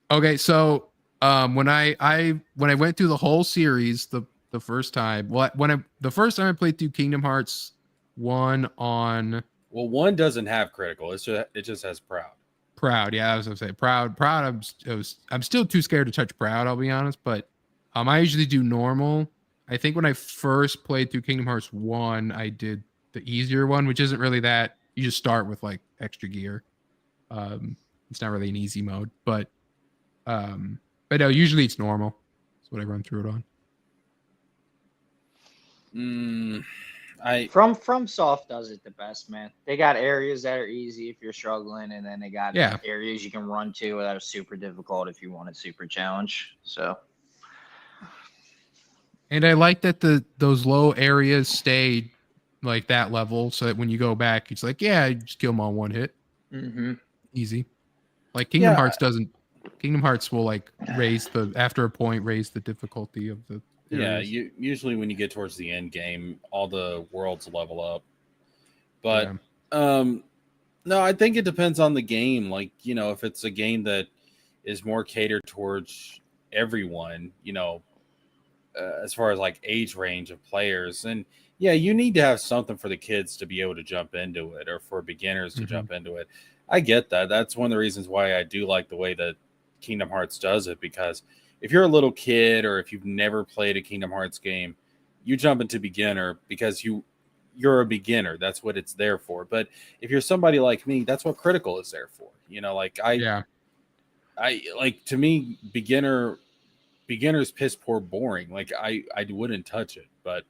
Okay, so when I went through the whole series the first time, the first time I played through Kingdom Hearts 1 on,
well, 1 doesn't have critical. It just has proud.
Proud, yeah, I was gonna say proud. I'm still too scared to touch proud. I'll be honest, but I usually do normal. I think when I first played through Kingdom Hearts 1, I did the easier one, which isn't really that. You just start with like extra gear. It's not really an easy mode, but no, usually it's normal. That's what I run through it on.
FromSoft does it the best, man. They got areas that are easy if you're struggling, and then they got areas you can run to that are super difficult if you want a super challenge. So,
and I like that those low areas stay like that level, so that when you go back, it's like, yeah, you just kill them all one hit. Easy. Like Kingdom Hearts doesn't. Kingdom Hearts will like after a point raise the difficulty of the areas.
Yeah, usually when you get towards the end game, all the worlds level up. But no, I think it depends on the game. Like, if it's a game that is more catered towards everyone, as far as like age range of players, and yeah, you need to have something for the kids to be able to jump into it, or for beginners to jump into it. I get that. That's one of the reasons why I do like the way that Kingdom Hearts does it, because if you're a little kid or if you've never played a Kingdom Hearts game, you jump into beginner because you're a beginner. That's what it's there for. But if you're somebody like me, that's what critical is there for. I like, to me, beginner's piss poor boring. Like I wouldn't touch it. But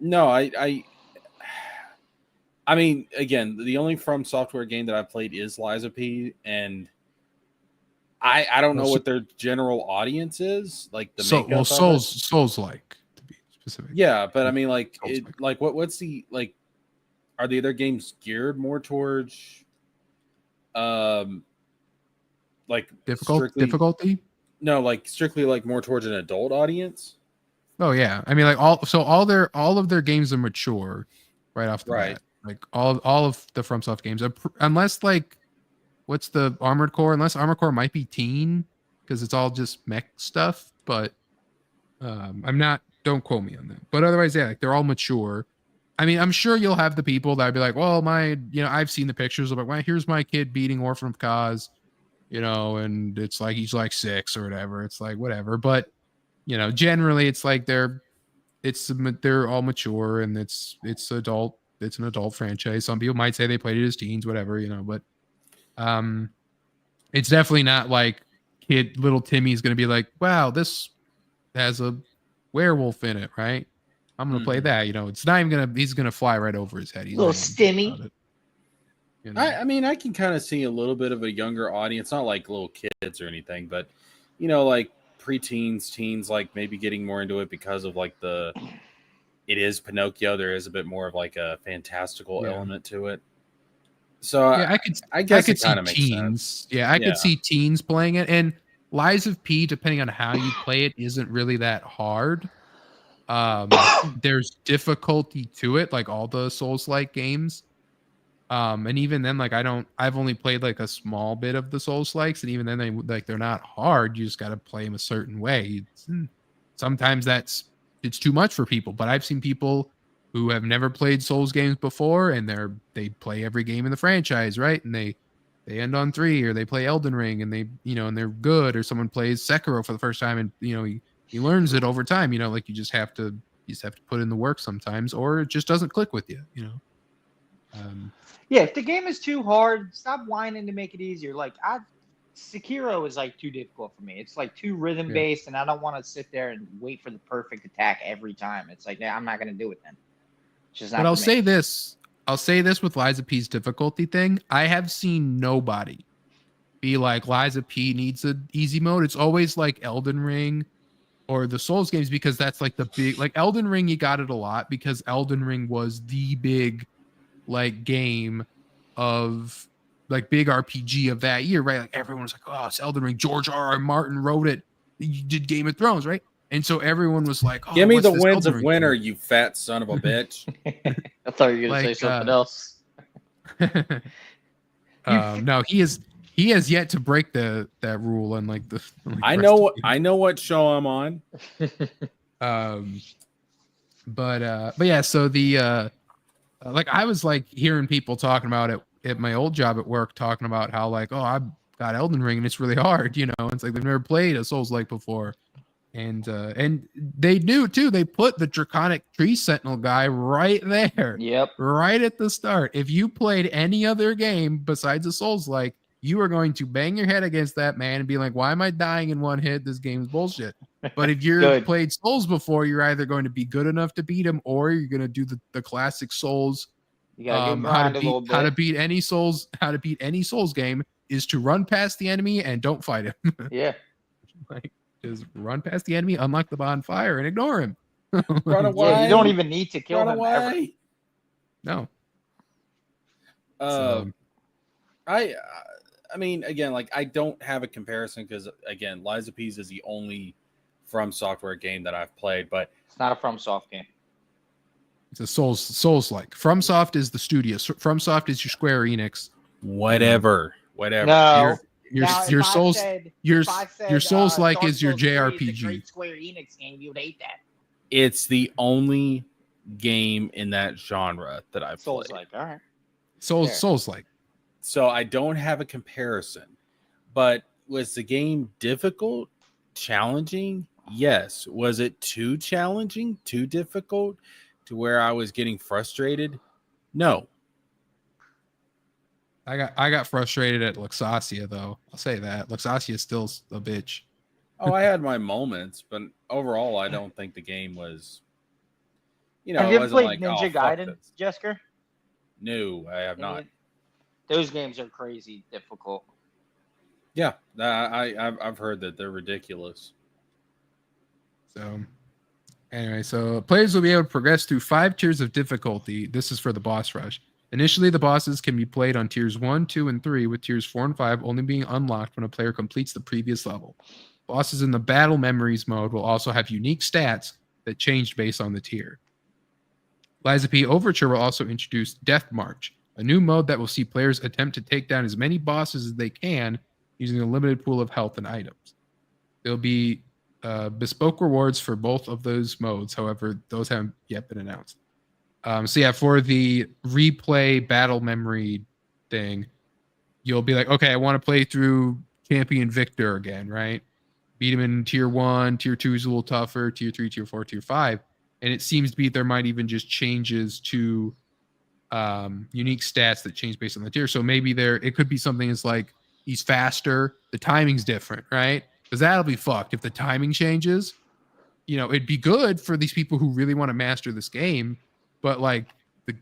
no, I mean, again, the only From Software game that I've played is Liza P, and I don't know what their general audience is. Like the
Souls like, to be specific.
Yeah, but I mean, like, what's the, like, are the other games geared more towards, like
difficulty?
No, like strictly like more towards an adult audience.
Oh yeah, I mean, like all of their games are mature right off the bat. Like all of the FromSoft games, unless like, what's the Armored Core? Unless Armored Core might be teen, because it's all just mech stuff. But don't quote me on that. But otherwise, yeah, like they're all mature. I mean, I'm sure you'll have the people that'd be like, well, I've seen the pictures of like, well, here's my kid beating Orphan of Kaz, and it's like he's like 6 or whatever. It's like whatever, but generally it's like they're all mature, and it's adult. It's an adult franchise. Some people might say they played it as teens, whatever, but it's definitely not like little Timmy's going to be like, wow, this has a werewolf in it, right? I'm going to play that. It's not even he's going to fly right over his head. He's
little Stimmy.
I mean, I can kind of see a little bit of a younger audience, not like little kids or anything, but like preteens, teens, like maybe getting more into it because of like it is Pinocchio. There is a bit more of like a fantastical element to it. So
yeah,
I guess
it
kind
see
of makes
teens.
sense.
Yeah, I could see teens playing it, and Lies of P, depending on how you play it, isn't really that hard. There's difficulty to it, like all the Souls-like games. And even then, like I've only played like a small bit of the Souls likes, and even then they're not hard. You just got to play them a certain way. Sometimes it's too much for people, but I've seen people who have never played Souls games before, and they play every game in the franchise, right? And they end on 3, or they play Elden Ring, and and they're good, or someone plays Sekiro for the first time, and he learns it over time. Like you just have to put in the work sometimes, or it just doesn't click with you.
Yeah, if the game is too hard, stop whining to make it easier. Like Sekiro is like too difficult for me. It's like too rhythm based, and I don't want to sit there and wait for the perfect attack every time. It's like, I'm not going to do it then. It's just not.
But I'll say this with Liza P's difficulty thing. I have seen nobody be like Liza P needs an easy mode. It's always like Elden Ring or the Souls games, because that's like the big, like Elden Ring, you got it a lot because Elden Ring was the big like game of like big RPG of that year, right? Like everyone was like, oh, it's Elden Ring. George R.R. Martin wrote it. You did Game of Thrones, right? And so everyone was like, oh,
give me the winds
Elden
of
Ring
winter,
thing?
You fat son of a bitch.
I thought you were going to say something else.
No, he has yet to break that rule, and like the
I know what show I'm on.
But yeah, so the like I was like hearing people talking about it at my old job at work, talking about how like, oh, I've got Elden Ring and it's really hard, It's like they've never played a Souls like before, and they knew too. They put the Draconic Tree Sentinel guy right there, right at the start. If you played any other game besides a Souls like, you are going to bang your head against that man and be like, why am I dying in one hit? This game's bullshit. But if you've played Souls before, you're either going to be good enough to beat him, or you're going to do the classic Souls.
How to
beat any Souls game is to run past the enemy and don't fight him.
Yeah.
Like, just run past the enemy, unlock the bonfire, and ignore him.
Run away.
Yeah, you don't even need to kill
Run
him
away.
Ever. No.
I mean, again, like I don't have a comparison because again, Liza P's is the only From Software game that I've played, but
it's not a FromSoft game.
It's a Souls like. FromSoft is the studio. FromSoft is your Square Enix.
Whatever.
No.
Your Souls like is your JRPG.
Great Square Enix game, you'd hate that.
It's the only game in that genre that I've played.
Souls like, all right.
Souls like.
So I don't have a comparison, but was the game difficult, challenging? Yes. Was it too challenging, too difficult to where I was getting frustrated? No.
I got frustrated at Luxasia though. I'll say that. Luxasia is still a bitch.
Oh, I had my moments, but overall I don't think the game was,
have you ever played Ninja Gaiden, Jesker?
No, I have not.
Those games are crazy difficult.
Yeah, I've heard that they're ridiculous.
So, anyway, so players will be able to progress through 5 tiers of difficulty. This is for the boss rush. Initially, the bosses can be played on tiers 1, 2, and 3, with tiers 4 and 5 only being unlocked when a player completes the previous level. Bosses in the Battle Memories mode will also have unique stats that change based on the tier. Liza P Overture will also introduce Death March, a new mode that will see players attempt to take down as many bosses as they can using a limited pool of health and items. There'll be bespoke rewards for both of those modes. However, those haven't yet been announced. So yeah, for the replay battle memory thing, you'll be like, okay, I want to play through Champion Victor again, right? Beat him in tier 1, tier 2 is a little tougher, tier 3, tier 4, tier 5. And it seems to be there might even just changes to unique stats that change based on the tier. So maybe it could be something that's like he's faster, the timing's different, right? Because that'll be fucked if the timing changes. It'd be good for these people who really want to master this game, but like the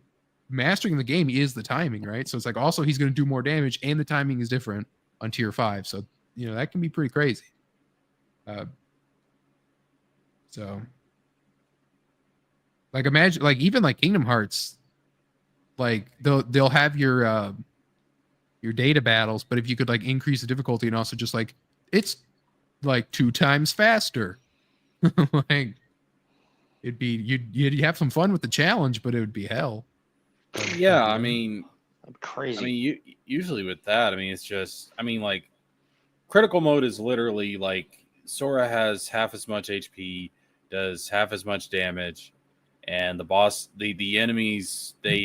mastering the game is the timing, right? So it's like also he's going to do more damage and the timing is different on tier 5. So that can be pretty crazy. So like imagine like even like Kingdom Hearts, like they'll have your data battles, but if you could like increase the difficulty and also just like it's like 2 times faster, like it'd be you'd have some fun with the challenge, but it would be hell.
Yeah, I mean,
Crazy.
I mean, usually with that, I mean, it's just, I mean, like, critical mode is literally like Sora has half as much HP, does half as much damage, and the boss, the enemies, they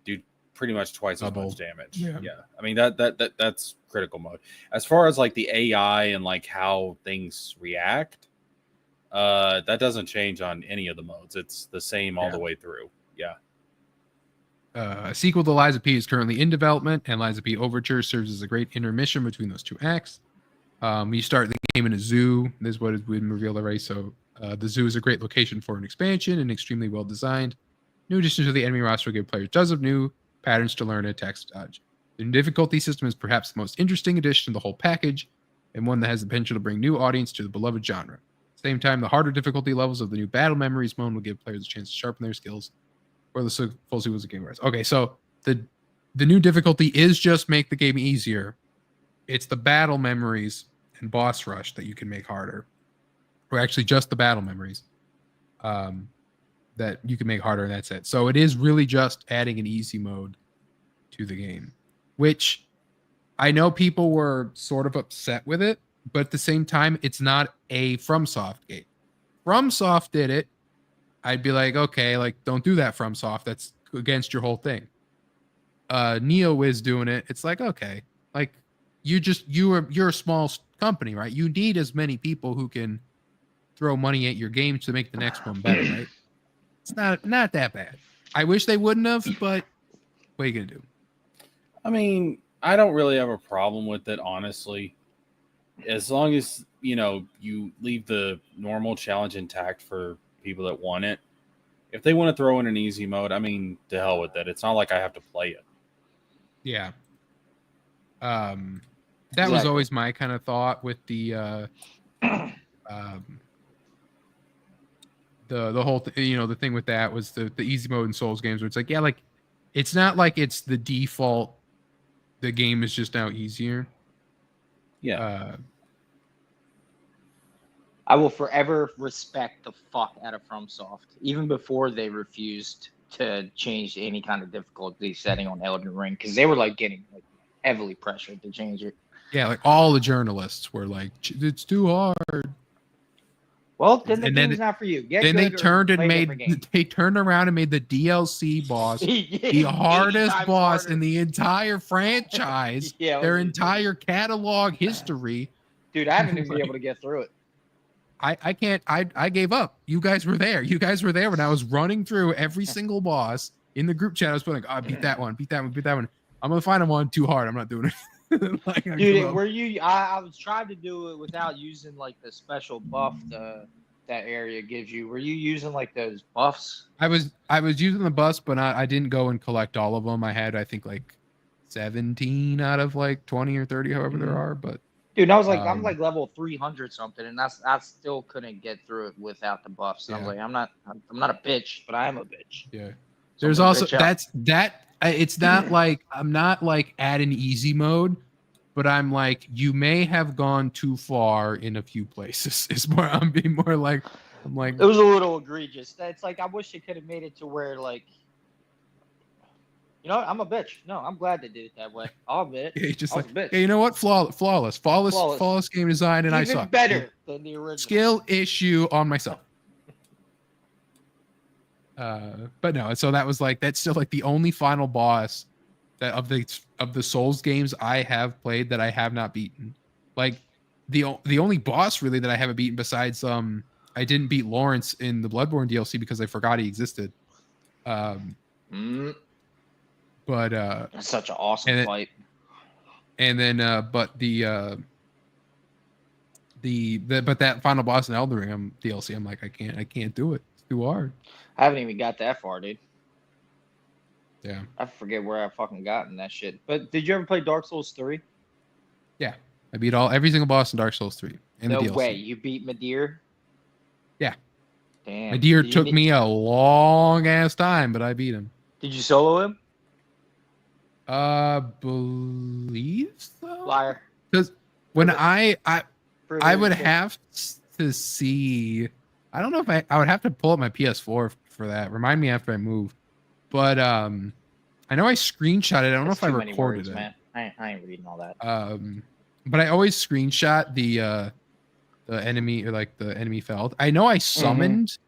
do pretty much twice as
Double.
much damage.
Yeah.
I mean that's critical mode. As far as like the AI and like how things react, that doesn't change on any of the modes. It's the same all the way through. Yeah.
A sequel to Lies of P is currently in development, and Lies of P Overture serves as a great intermission between those two acts. You start the game in a zoo. This is what has been revealed already. So the zoo is a great location for an expansion and extremely well designed. New addition to the enemy roster will give players dozens of new patterns to learn and attacks to dodge. The difficulty system is perhaps the most interesting addition to the whole package, and one that has the potential to bring new audience to the beloved genre. At the same time, the harder difficulty levels of the new Battle Memories mode will give players a chance to sharpen their skills. Or the full sequels of Game Wars. Okay, so the new difficulty is just make the game easier. It's the battle memories and boss rush that you can make harder, or actually just the battle memories that you can make harder, and that's it. So it is really just adding an easy mode to the game, which I know people were sort of upset with it, but at the same time, it's not a FromSoft game. FromSoft did it. I'd be like, okay, like don't do that FromSoft. That's against your whole thing. Neo is doing it. It's like, okay, like you're a small company, right? You need as many people who can throw money at your game to make the next one better, right? It's not that bad. I wish they wouldn't have, but what are you gonna do?
I mean, I don't really have a problem with it, honestly. As long as, you know, you leave the normal challenge intact for people that want it. If they want to throw in an easy mode, I mean, to hell with it. It's not like I have to play it.
Yeah. That was always my kind of thought with the whole you know, the thing with that was the easy mode in Souls games where it's like, yeah, like it's not like it's the default. The game is just now easier.
Yeah.
I will forever respect the fuck out of FromSoft, even before they refused to change any kind of difficulty setting on Elden Ring, because they were like getting like heavily pressured to change it.
Yeah, like all the journalists were like, it's too hard.
Well, then the game's not for you.
Then they turned and turned around and made the DLC boss the hardest boss in the entire franchise.
Yeah,
their entire catalog history.
Dude, I haven't even been able to get through it.
I can't. I gave up. You guys were there. You guys were there when I was running through every single boss in the group chat. I was putting like, oh, beat that one, beat that one, beat that one. I'm gonna find one too hard. I'm not doing it.
Like, dude, were you? I was trying to do it without using like the special buff that area gives you. Were you using like those buffs?
I was using the buffs, but I didn't go and collect all of them. I had, I think, like 17 out of like 20 or 30, however there are. But
dude, I was like, I'm like level 300 something, and I still couldn't get through it without the buffs. And I was like, I'm not a bitch, but I am a bitch.
Yeah. There's also it's not like I'm not like at an easy mode, but I'm like, you may have gone too far in a few places. It's more, I'm like, it
was a little egregious. It's like, I wish it could have made it to where like, you know, I'm a bitch. No, I'm glad they did it that way. I'll admit it.
Yeah, just like, hey, you know what? Flawless game design, and
even
I suck.
Better than the original.
Skill issue on myself. But no, so that was like, that's still like the only final boss that of the Souls games I have played that I have not beaten. Like the only boss really that I haven't beaten besides I didn't beat Lawrence in the Bloodborne DLC because I forgot he existed. But
that's such an awesome fight.
And then but but that final boss in Elden Ring DLC, I'm like, I can't do it. It's too hard.
I haven't even got that far, dude.
Yeah.
I forget where I fucking got in that shit. But did you ever play Dark Souls 3?
Yeah. I beat every single boss in Dark Souls 3.
No way. You beat Midir?
Yeah.
Damn.
Midir took me a long ass time, but I beat him.
Did you solo him?
Believe so.
Liar.
Because when I would have to see, I don't know if I would have to pull up my PS4 for that. Remind me after I move. But I I know I screenshot it. I don't
That's
know if
too
I
many
recorded
words,
it.
man. I ain't reading all that.
But I always screenshot the enemy or like the enemy felt. I know I summoned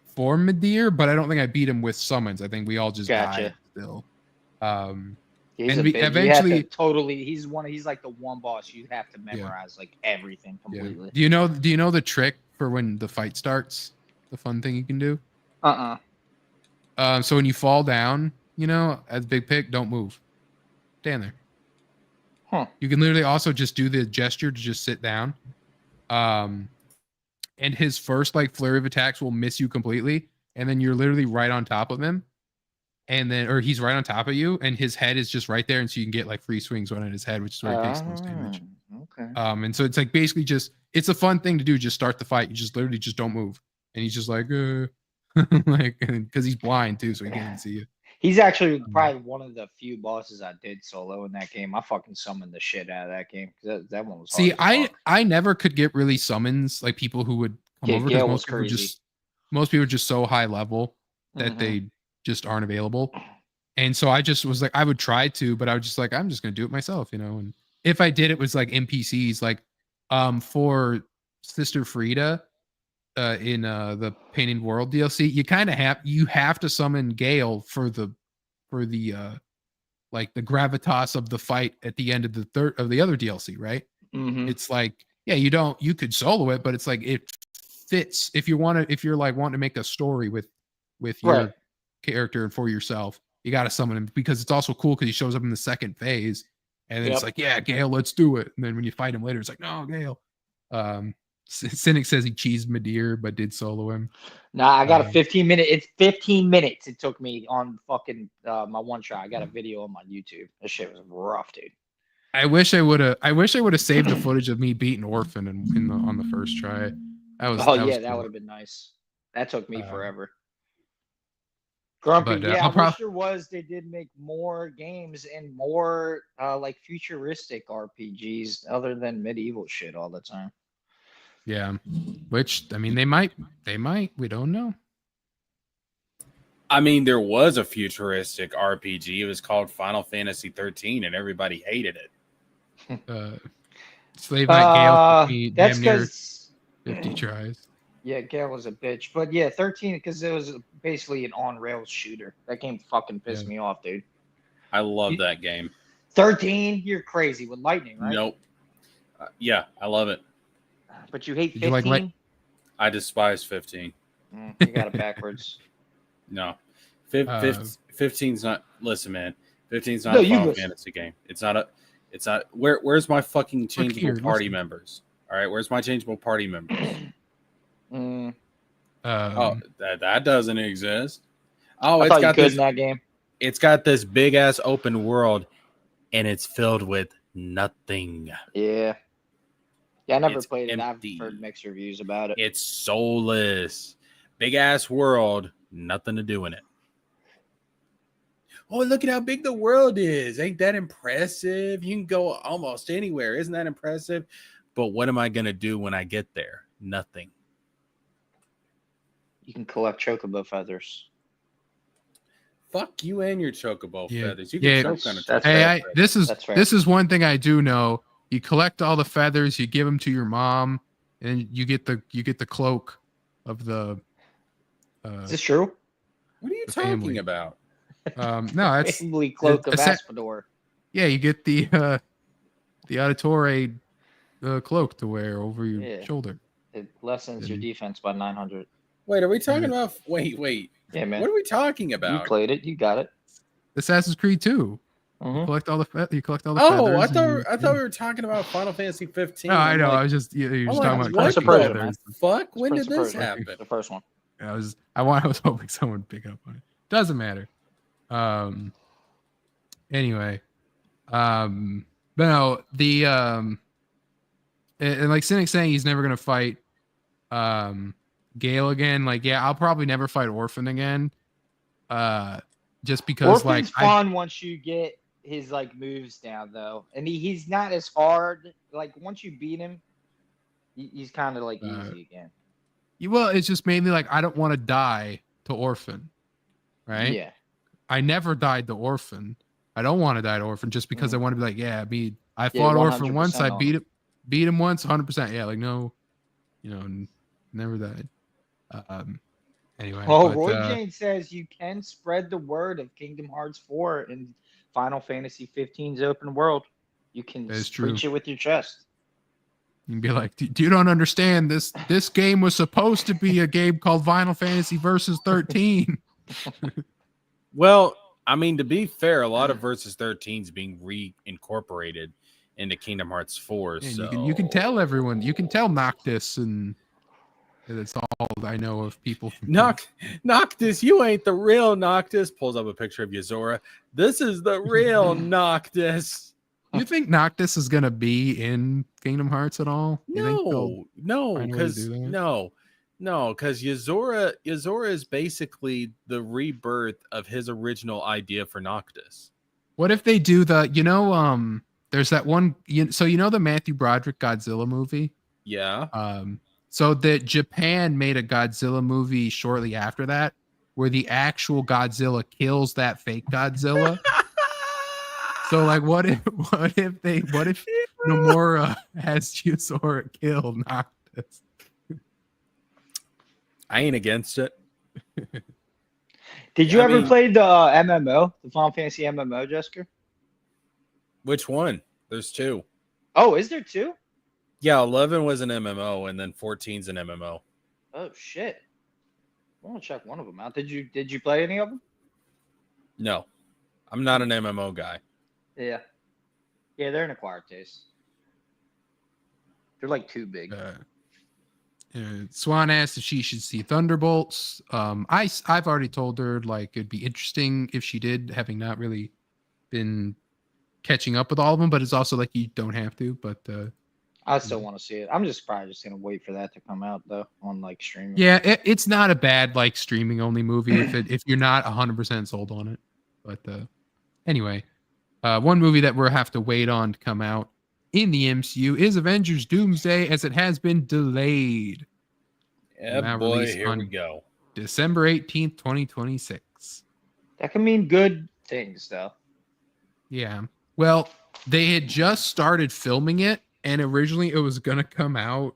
for Midir, but I don't think I beat him with summons. I think we all just died still.
He's
and
a bit.
eventually,
you have to totally. He's like the one boss you have to memorize like everything completely.
Do you know the trick for when the fight starts? The fun thing you can do. So when you fall down, as Big Pick, don't move. Stand there. You can literally also just do the gesture to just sit down. And his first like flurry of attacks will miss you completely, and then you're literally right on top of him. And then, or he's right on top of you, and his head is just right there, and so you can get like free swings on his head, which is where he takes the most damage.
Okay.
And so it's like basically it's a fun thing to do. Just start the fight. You just literally just don't move, and he's just like, like, because he's blind too, so he can't even see you.
He's actually probably one of the few bosses I did solo in that game. I fucking summoned the shit out of that game. That one was hard.
See, I never could get really summons like people who would come over because most people are just so high level that they just aren't available. And so I just was like, I would try to, but I was just like, I'm just gonna do it myself, And if I did, it was like NPCs, like for Sister Frida in the Painted World DLC, you have to summon Gale for the like the gravitas of the fight at the end of the other DLC, right? It's like, yeah, you could solo it, but it's like it fits if you're like wanting to make a story with your character and for yourself, you got to summon him because it's also cool because he shows up in the second phase, and then it's like, yeah, Gale, let's do it. And then when you fight him later, it's like, no, Gale. Cynic says he cheesed Midir but did solo him.
Nah, I got a 15-minute. It's 15 minutes it took me on fucking my one shot. I got a video on my YouTube. This shit was rough, dude.
I wish I would have saved the footage of me beating Orphan on the first try. That would
have been nice. That took me forever. Grumpy, I wish there was. They did make more games and more like futuristic RPGs other than medieval shit all the time.
Yeah, which I mean, they might. We don't know.
I mean, there was a futuristic RPG. It was called Final Fantasy 13, and everybody hated it.
Slave Knight Gale took me
that's
damn near 50
because
tries.
Yeah, Gale was a bitch, but yeah, 13 because it was basically an on-rails shooter. That game fucking pissed me off, dude.
I love that game.
13, you're crazy with lightning, right?
Nope. Yeah, I love it.
But you hate 15?
You like
I despise 15.
You got it backwards.
No. 15's not. Listen, man. 15's not a Final Fantasy game. It's not. Where's my fucking changeable party members? All right, where's my changeable party members? That doesn't exist. Oh,
it's got this in that game.
It's got this big ass open world, and it's filled with nothing.
Yeah, I never played it. I've heard mixed reviews about it.
It's soulless, big ass world, nothing to do in it. Oh, look at how big the world is! Ain't that impressive? You can go almost anywhere. Isn't that impressive? But what am I gonna do when I get there? Nothing.
You can collect chocobo feathers.
Fuck you and your chocobo feathers. You can choke on a chocobo.
Hey, this is one thing I do know. You collect all the feathers, you give them to your mom, and you get the cloak of the.
Is this true?
What are you talking about?
No, it's
family cloak of Asphodor.
Yeah, you get the auditory cloak to wear over your shoulder.
It lessens your defense by 900.
Wait, are we talking about? Wait.
Yeah, man.
What are we talking about?
You played it. You got it.
Assassin's Creed 2. You collect all the feathers.
Oh, I thought we were talking about Final Fantasy 15.
No, I know. I was just you're just talking about
what
feathers.
The fuck? When did this happen?
The first one.
I was hoping someone would pick up on it. Doesn't matter. Anyway, but no, the and like Cynic's saying he's never gonna fight Gale again. Like, yeah, I'll probably never fight Orphan again. Just because
Orphan's fun once you get his like moves down though, and he's not as hard. Like once you beat him, he's kind of like easy again.
Well, it's just mainly like I don't want to die to Orphan, right?
Yeah.
I never died the orphan. I don't want to die the orphan just because I want to be like, I fought orphan once, I beat him once, 100%. Yeah, like no, never died. Anyway.
Oh,
but,
Roy Jane says you can spread the word of Kingdom Hearts 4 in Final Fantasy 15's open world. You can preach it with your chest.
You can be like, you don't understand this. This game was supposed to be a game called Final Fantasy Versus 13.
Well, I mean, to be fair, a lot of Versus 13's being reincorporated into Kingdom Hearts 4.
And
so
you can tell everyone. You can tell Noctis, and that's all I know of people.
Noctis, you ain't the real Noctis. Pulls up a picture of Yuzora. This is the real Noctis.
You think Noctis is gonna be in Kingdom Hearts at all?
No, because Yuzora is basically the rebirth of his original idea for Noctis.
What if they do there's that one, the Matthew Broderick Godzilla movie?
Yeah.
So that Japan made a Godzilla movie shortly after that, where the actual Godzilla kills that fake Godzilla. So like, what if Nomura has Yuzora kill Noctis?
I ain't against it.
Did you ever play the MMO, the Final Fantasy MMO, Jessica?
Which one? There's 2.
Oh, is there 2?
Yeah, 11 was an MMO, and then 14's an MMO.
Oh shit! I want to check one of them out. Did you play any of them?
No, I'm not an MMO guy.
Yeah, they're an acquired taste. They're like too big.
Swan asked if she should see Thunderbolts. I've already told her like it'd be interesting if she did, having not really been catching up with all of them. But it's also like you don't have to. But
I still want to see it. I'm probably just gonna wait for that to come out though on like streaming.
Yeah, it's not a bad like streaming only movie if you're not 100% sold on it. But anyway, one movie that we'll have to wait on to come out in the MCU is Avengers Doomsday, as it has been delayed.
Yeah, boy, here we go.
December 18th, 2026.
That can mean good things though.
Yeah. Well, they had just started filming it, and originally it was gonna come out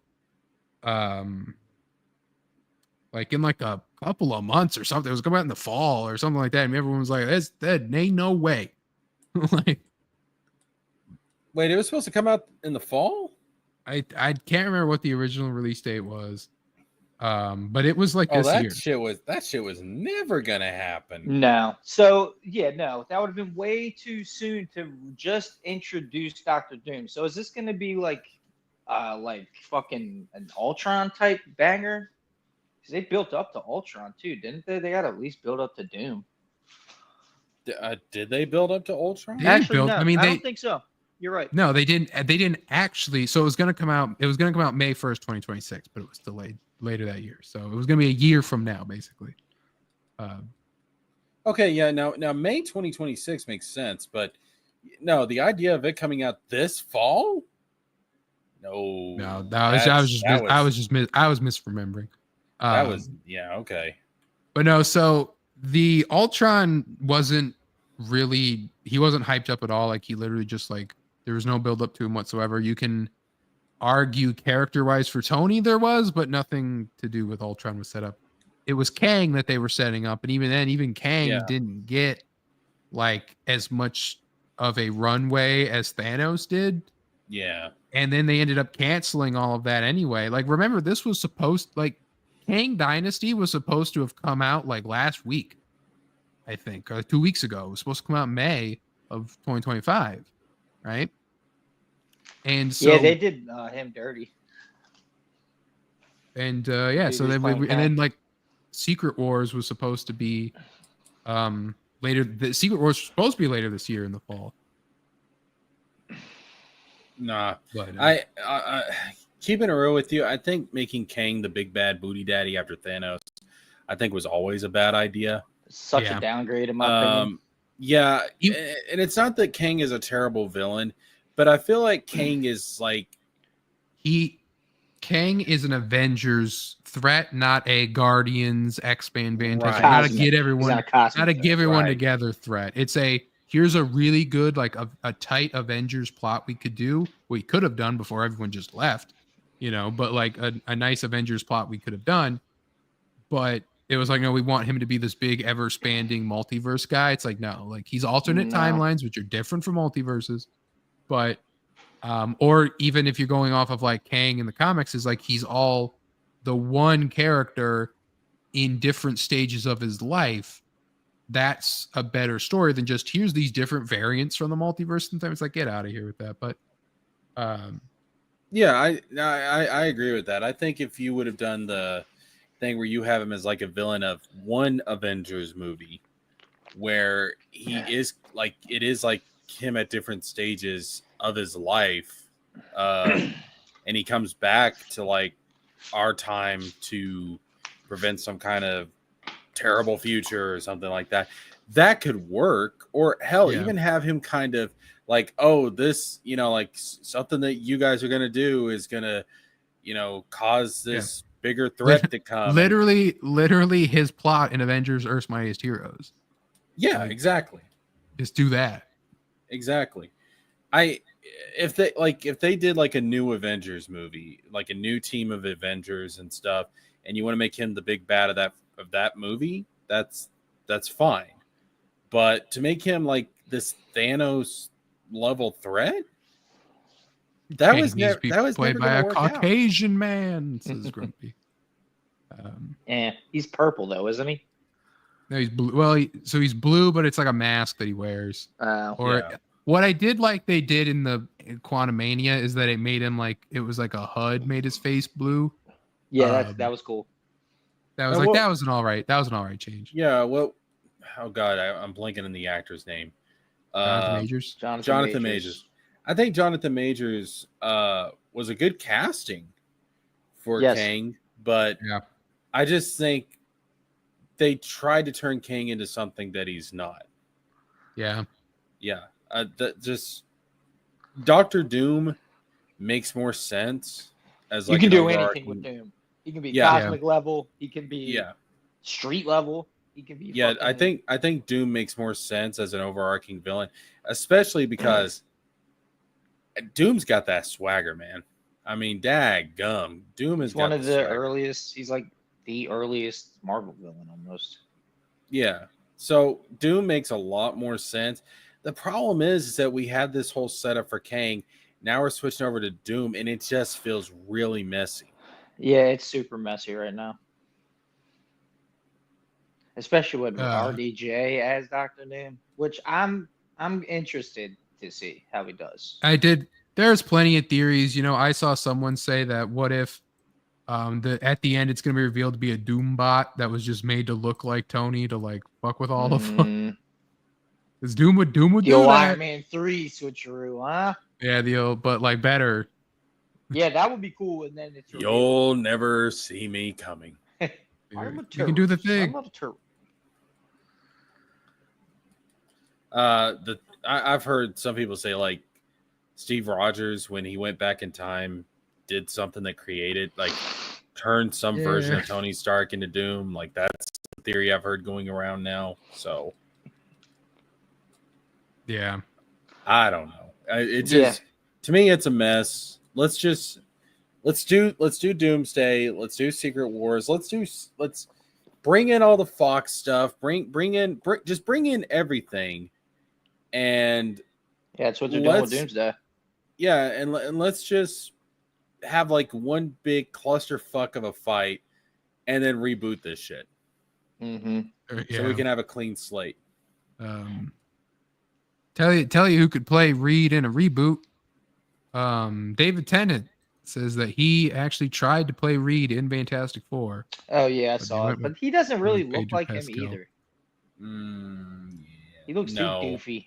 like in like a couple of months or something. It was coming out in the fall or something like that. And everyone was like, that ain't no way. Like,
wait, it was supposed to come out in the fall?
I can't remember what the original release date was. But it was like this year.
That shit was never gonna happen.
No. So no, that would have been way too soon to just introduce Doctor Doom. So is this gonna be like fucking an Ultron type banger? Because they built up to Ultron too, didn't they? They got to at least build up to Doom.
Did they build up to Ultron?
Actually, no. I don't think so. You're right.
No, they didn't. They didn't actually. So it was gonna come out. It was gonna come out May 1st, 2026, but it was delayed later that year. So it was gonna be a year from now, basically.
Okay, yeah. Now May 2026 makes sense, but no, the idea of it coming out this fall. No,
I was misremembering.
Okay.
But no, so the Ultron wasn't hyped up at all. Like he literally just like there was no build up to him whatsoever. You can argue character wise for Tony there was, but nothing to do with Ultron was set up. It was Kang that they were setting up, and even then, Kang didn't get like as much of a runway as Thanos did.
Yeah.
And then they ended up canceling all of that anyway. Like, remember, this was Kang Dynasty was supposed to have come out like last week, I think, or 2 weeks ago. It was supposed to come out in May of 2025, right? And so
they did him dirty.
And so then like Secret Wars was supposed to be later. The Secret Wars was supposed to be later this year in the fall.
Nah, but, I keeping it real with you, I think making Kang the big bad booty daddy after Thanos, I think was always a bad idea.
Such a downgrade in my opinion.
Yeah, and it's not that Kang is a terrible villain, but I feel like Kang is like
Kang is an Avengers threat, not a Guardians, X-Band, Fantastic.
Right.
Not to
Cosmic.
get
He's
everyone,
not a cosmic
not to
threat.
give everyone
Right.
together threat. It's here's a really good, like a tight Avengers plot we could do. We could have done before everyone just left, but like a nice Avengers plot we could have done. But it was like, no, we want him to be this big, ever-spanning multiverse guy. It's like, no, like he's alternate
No.
timelines, which are different from multiverses. But or even if you're going off of like Kang in the comics, is like he's all the one character in different stages of his life. That's a better story than just here's these different variants from the multiverse. Sometimes it's like, get out of here with that. But
Yeah, I agree with that. I think if you would have done the thing where you have him as like a villain of one Avengers movie, where he is like it is like him at different stages of his life, and he comes back to like our time to prevent some kind of terrible future or something like that. That could work, or hell,
Yeah.
even have him kind of like, oh, this, like something that you guys are gonna do is gonna, cause this bigger threat to come.
literally his plot in Avengers Earth's Mightiest Heroes.
Yeah, exactly.
Just do that.
Exactly. If they did like a new Avengers movie, like a new team of Avengers and stuff, and you want to make him the big bad of that movie, that's fine. But to make him like this Thanos level threat, that
Kang
was
needs
never
to be
that was
played
never
by
gonna
a
work out.
Caucasian man, says Grumpy.
He's purple though, isn't he?
No, he's blue. Well, he's blue, but it's like a mask that he wears. Or
Yeah.
what I did like they did in the Quantumania is that it made him like it was like a HUD made his face blue.
Yeah, that was cool.
That was
well-
that was an all right change.
Yeah, well, oh god, I'm blanking on the actor's name.
Jonathan Majors.
Jonathan Majors. I think Jonathan Majors was a good casting for
Yes.
Kang, but
Yeah.
I just think they tried to turn Kang into something that he's not.
Yeah.
Yeah, just Doctor Doom makes more sense as like
You can
an
do anything
overarching-
with Doom. He can be
Yeah.
cosmic level. He can be
Yeah,
street level. He can be
yeah.
fucking-
I think Doom makes more sense as an overarching villain, especially because Doom's got that swagger, man. I mean, daggum, Doom is
he's one of the
swagger.
earliest. He's like the earliest Marvel villain almost.
Yeah. So Doom makes a lot more sense. The problem is that we had this whole setup for Kang. Now we're switching over to Doom, and it just feels really messy.
Yeah, it's super messy right now. Especially with RDJ as Doctor Doom, which I'm interested to see how he does.
I did. There's plenty of theories. I saw someone say that what if at the end it's going to be revealed to be a Doom bot that was just made to look like Tony to like fuck with all of them. Because Doom would
The
do
old
that.
Iron Man 3 switcheroo, huh?
Yeah, the old, but like better.
Yeah, that would be cool. And then it's revealed.
You'll never see me coming.
I'm a
You can do the
terrorist.
thing.
I'm a terrorist.
I've heard some people say like Steve Rogers, when he went back in time, did something that created like turned some version of Tony Stark into Doom. Like that's the theory I've heard going around now. So
Yeah.
I don't know. It just to me it's a mess. Let's do Doomsday. Let's do Secret Wars. Let's bring in all the Fox stuff. Bring in everything. And
Yeah, that's what they're doing with Doomsday.
yeah, and let's just have like one big clusterfuck of a fight, and then reboot this shit
Mm-hmm.
so we can have a clean slate.
Tell you who could play Reed in a reboot. David Tennant says that he actually tried to play Reed in Fantastic Four.
Oh yeah, I
But
saw
he
it,
went
but
with-
he doesn't really
with
look
Pedro
like
Pascal.
him either.
Yeah.
He looks
No.
too doofy.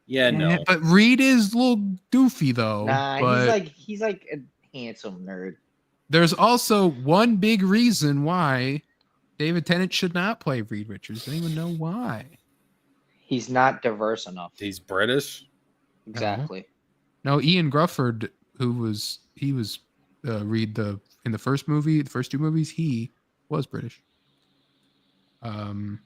Yeah, no.
But Reed is a little doofy though.
Nah,
but
he's like a handsome nerd.
there's also one big reason why David Tennant should not play Reed Richards. I don't even know why.
He's not diverse enough.
He's British.
Exactly.
No, Ian Grufford, he was read in the first movie, the first two movies, he was British. No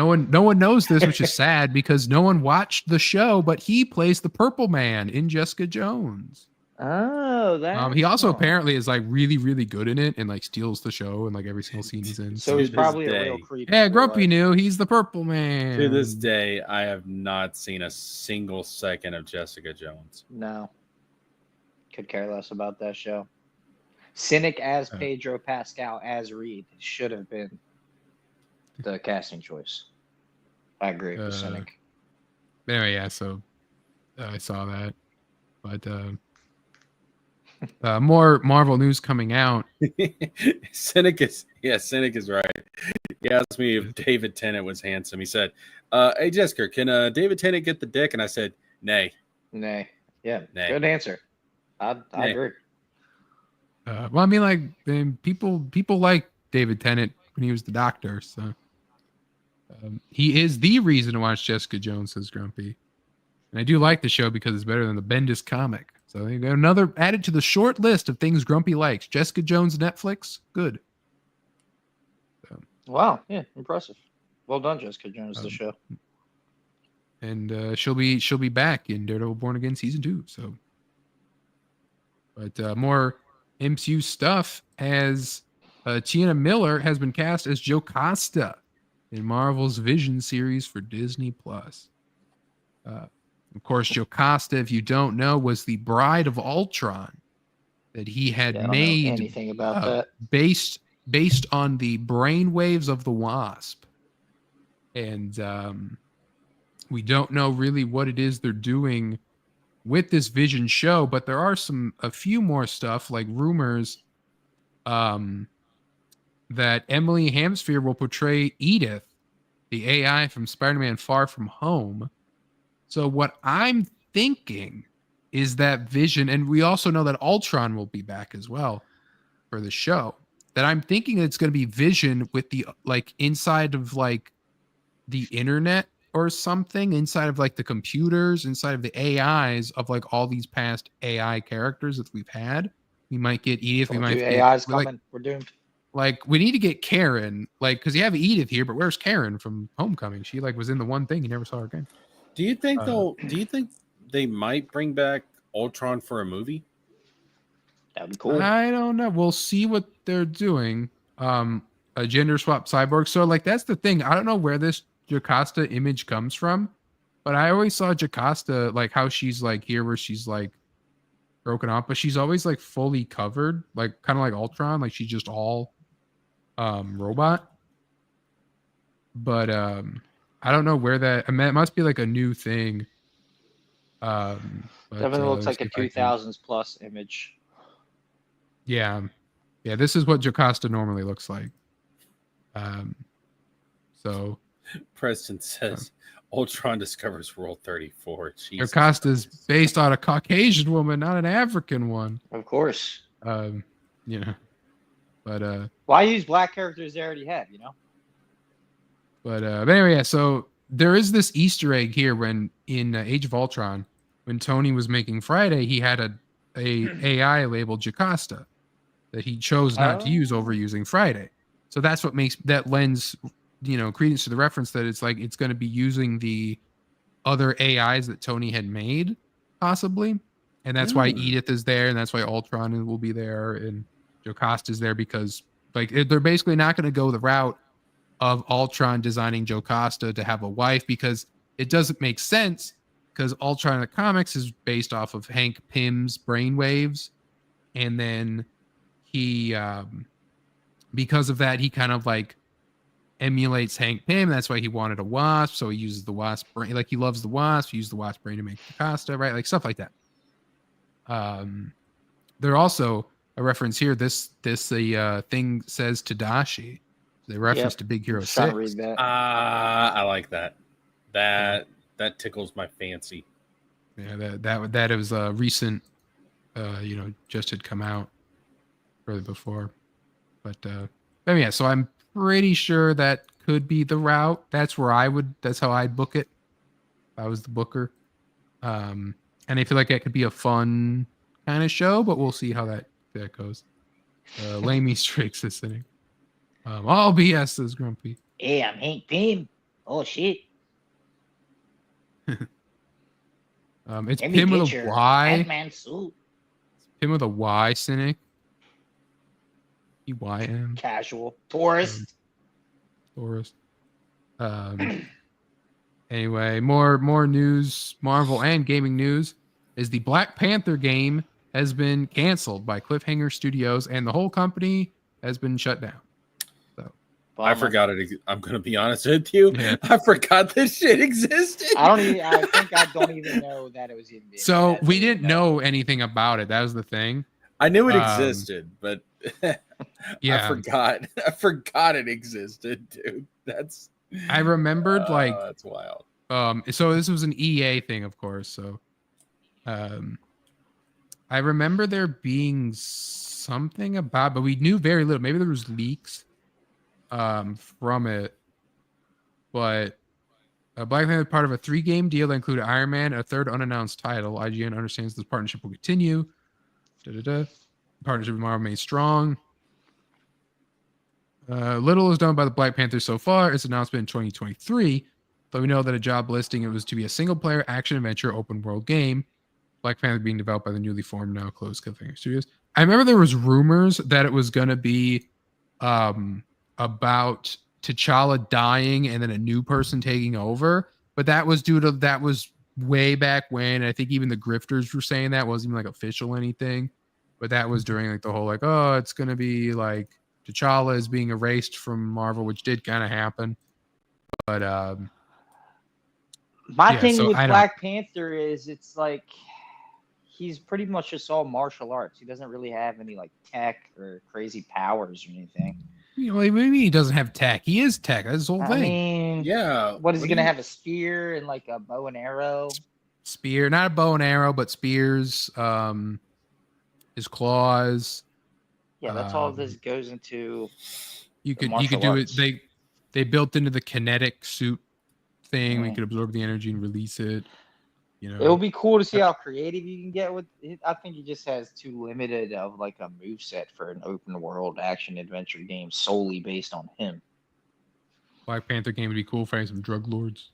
one knows this, which is sad because no one watched the show, but he plays the Purple Man in Jessica Jones.
Oh, that.
He also apparently is like really, really good in it and like steals the show and like every single scene he's in.
So he's
To
probably
this
a real
day.
creep.
Yeah,
in real
Grumpy
life.
knew he's the Purple Man.
To this day, I have not seen a single second of Jessica Jones.
No. Could care less about that show. Cynic as Pedro Pascal as Reed should have been the casting choice. I agree with Cynic.
Anyway, yeah, so I saw that. But more Marvel news coming out.
Cynic is right. He asked me if David Tennant was handsome. He said, "Hey Jessica, can David Tennant get the dick?" And I said, "Nay."
Nay. Yeah,
Nay.
good answer. I agree.
Well, I mean, like people like David Tennant when he was the Doctor, so he is the reason to watch Jessica Jones, says Grumpy. And I do like the show because it's better than the Bendis comic. So you got another added to the short list of things Grumpy likes. Jessica Jones, Netflix, good. So,
Wow, yeah, impressive. Well done, Jessica Jones, the show.
and she'll be back in Daredevil Born Again season 2. So, but more MCU stuff as Tiana Miller has been cast as Jocasta in Marvel's Vision series for Disney Plus. Of course, Jocasta, if you don't know, was the bride of Ultron that he had
I don't know
made
anything about that.
based on the brainwaves of the Wasp. And we don't know really what it is they're doing with this Vision show, but there are a few more stuff like rumors that Emily Hampshire will portray Edith, the AI from Spider-Man Far From Home. So what I'm thinking is that Vision, and we also know that Ultron will be back as well for the show, that I'm thinking it's going to be Vision with the like inside of like the internet or something, inside of like the computers, inside of the AIs of like all these past AI characters that we've had. We might get Edith. We might get
AI's
like,
coming. We're doomed.
like we need to get Karen, like because you have Edith here, but where's Karen from Homecoming? She like was in the one thing, you never saw her again.
Do you think they might bring back Ultron for a movie?
That'd be cool.
I don't know. We'll see what they're doing. A gender swap cyborg. So like that's the thing. I don't know where this Jocasta image comes from, but I always saw Jocasta like how she's like here where she's like broken up, but she's always like fully covered, like kind of like Ultron, like she's just all robot. But I don't know where that. I mean, it must be like a new thing. But,
Definitely looks like a
if I can-
2000s plus image.
Yeah, this is what Jocasta normally looks like. So
Preston says Ultron discovers World 34. Jesus
Jocasta is
Christ.
based on a Caucasian woman, not an African one.
Of course.
You know, but
Why use black characters they already have, you know?
But anyway, yeah, so there is this Easter egg here when in Age of Ultron, when Tony was making Friday, he had a AI labeled Jocasta that he chose not to use over using Friday. So that's what lends, credence to the reference that it's like it's going to be using the other AIs that Tony had made, possibly. And that's why Edith is there, and that's why Ultron will be there, and Jocasta is there because like they're basically not going to go the route of Ultron designing Jocasta to have a wife because it doesn't make sense because Ultron in the comics is based off of Hank Pym's brainwaves. And then he, because of that, he kind of like emulates Hank Pym. That's why he wanted a wasp. So he uses the wasp brain. Like he loves the wasp. He used the wasp brain to make Jocasta, right? Like stuff like that. There also a reference here. This thing says Tadashi. They reference to Big Hero 6.
Trying to read that.
I like that. That tickles my fancy.
Yeah, that was a recent, just had come out further before. But yeah, so I'm pretty sure that could be the route. That's how I'd book it if I was the booker. And I feel like that could be a fun kind of show, but we'll see how that goes. Lamy Strix this inning. All BS, says Grumpy.
Hey, I'm Hank Pym. Oh shit.
It's
Let me
Pim with
get
a
your
Y.
Batman suit.
Pim with a Y, Cynic. EYM.
Casual. Tourist.
Taurus. Anyway, more news, Marvel and gaming news, is the Black Panther game has been canceled by Cliffhanger Studios, and the whole company has been shut down. So
I forgot it. I'm gonna be honest with you. Yeah. I forgot this shit existed.
I think I don't even know that it was even.
So we didn't know anything about it. That was the thing.
I knew it existed, but
yeah,
I forgot it existed, dude.
I remembered
that's wild.
So this was an EA thing, of course. So I remember there being something about, but we knew very little. Maybe there was leaks from it. But Black Panther is part of a 3-game deal that included Iron Man and a third unannounced title. IGN understands this partnership will continue. Partnership with Marvel remains strong. Little is done by the Black Panther so far. Its announcement in 2023. Though we know that a job listing it was to be a single-player action-adventure open-world game. Black Panther being developed by the newly formed, now closed Cliffhanger Studios. I remember there was rumors that it was going to be about T'Challa dying and then a new person taking over. But that was way back when. I think even the grifters were saying that. It wasn't even like official anything. But that was during like the whole like, oh, it's going to be like T'Challa is being erased from Marvel, which did kind of happen. But
my thing with Black Panther is it's like he's pretty much just all martial arts. He doesn't really have any like tech or crazy powers or anything.
You know, maybe he doesn't have tech. He is tech. That's his whole thing.
I mean,
yeah.
What is he gonna have? A spear and like a bow and arrow?
Spear, not a bow and arrow, but spears. His claws.
Yeah, that's all this goes into.
You could do it. They built into the kinetic suit thing. We could absorb the energy and release it. You know,
it would be cool to see how creative you can get with it. I think he just has too limited of like a move set for an open world action adventure game solely based on him.
Black Panther game would be cool for some drug lords.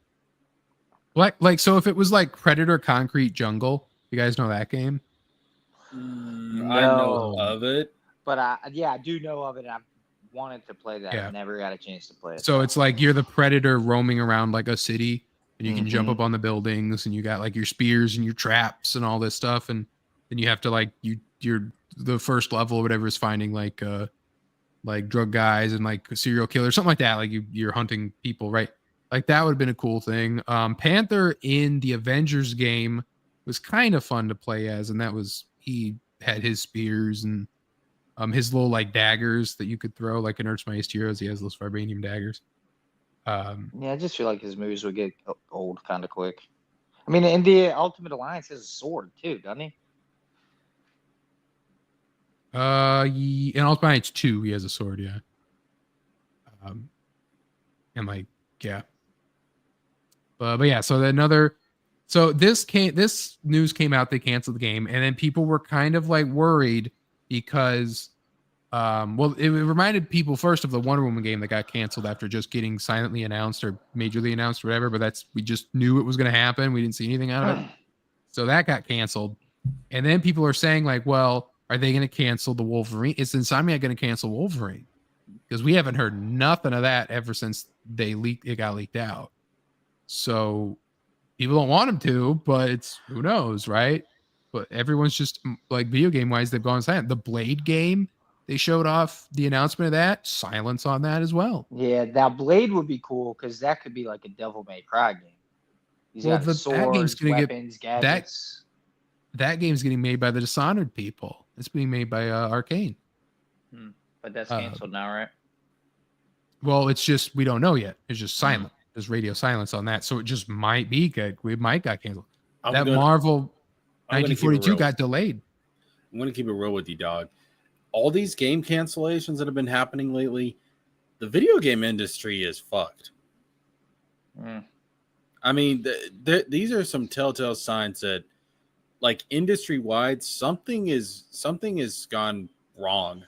So if it was like Predator Concrete Jungle, you guys know that game?
No. I know of it,
but I do know of it. I've wanted to play that. I never got a chance to play it.
So it's like you're the Predator roaming around like a city, and you can jump up on the buildings, and you got like your spears and your traps and all this stuff, and then you have to like you're the first level or whatever is finding like drug guys and like serial killers, something like that. Like you're hunting people, right? Like that would have been a cool thing. Panther in the Avengers game was kind of fun to play as, and that was he had his spears and his little like daggers that you could throw like in Earth's Mightiest Heroes. He has those vibranium daggers.
I just feel like his moves would get old kind of quick. I mean, in the Ultimate Alliance, he has a sword too, doesn't he?
In Ultimate Alliance 2, he has a sword, yeah. And like, yeah. But yeah, so this news came out, they canceled the game, and then people were kind of like worried because it reminded people first of the Wonder Woman game that got canceled after just getting silently announced or majorly announced or whatever, but we just knew it was going to happen. We didn't see anything out of it. So that got canceled. And then people are saying like, well, are they going to cancel the Wolverine? Is Insomniac going to cancel Wolverine? Because we haven't heard nothing of that ever since it got leaked out. So people don't want them to, but who knows, right? But everyone's just like video game wise, they've gone silent. The Blade game, they showed off the announcement of that. Silence on that as well.
Yeah, now Blade would be cool because that could be like a Devil May Cry game. He's got swords, that game's gonna weapons, gadgets.
That game's getting made by the Dishonored people. It's being made by Arcane.
But that's canceled now, right?
Well, it's just we don't know yet. It's just silent. There's radio silence on that, so it just might be good. We might got canceled. Marvel 1942 got delayed.
I'm going to keep it real with you, dog. All these game cancellations that have been happening lately, the video game industry is fucked. I mean, these are some telltale signs that like industry wide, something has gone wrong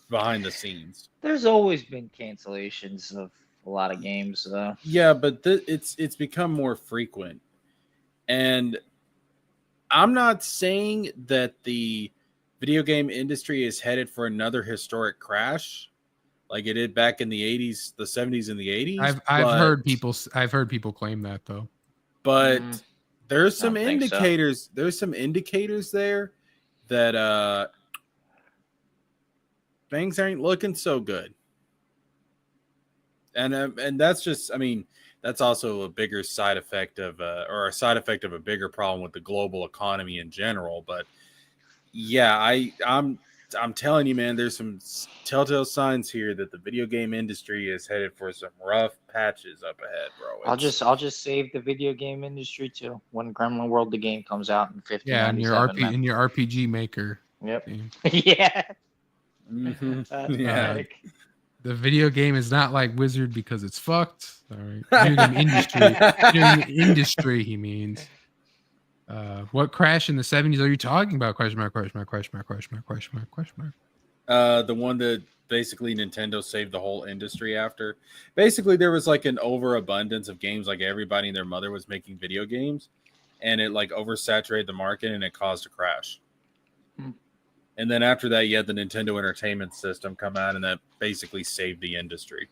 behind the scenes.
There's always been cancellations of a lot of games.
Yeah, but it's become more frequent, and I'm not saying that the video game industry is headed for another historic crash like it did back in the 80s, the 70s, and the 80s.
I've heard people claim that though.
But
Mm,
there's some
I don't think so.
indicators. There's some indicators there that things ain't looking so good. And that's just, I mean, that's also a bigger side effect of or a side effect of a bigger problem with the global economy in general. But yeah, I'm telling you, man, there's some telltale signs here that the video game industry is headed for some rough patches up ahead, bro.
I'll just save the video game industry too when Gremlin World the game comes out in 50.
Yeah, in your RPG maker.
Yep.
Game.
Yeah.
Mhm. Yeah.
The video game is not like Wizard because it's fucked. All right. Video game industry. Video game industry, he means. What crash in the 70s are you talking about? Question mark, question mark, question mark, question mark, question mark, question mark.
The one that basically Nintendo saved the whole industry after. Basically, there was like an overabundance of games, like everybody and their mother was making video games, and it like oversaturated the market and it caused a crash. And then after that, you had the Nintendo Entertainment System come out, and that basically saved the industry.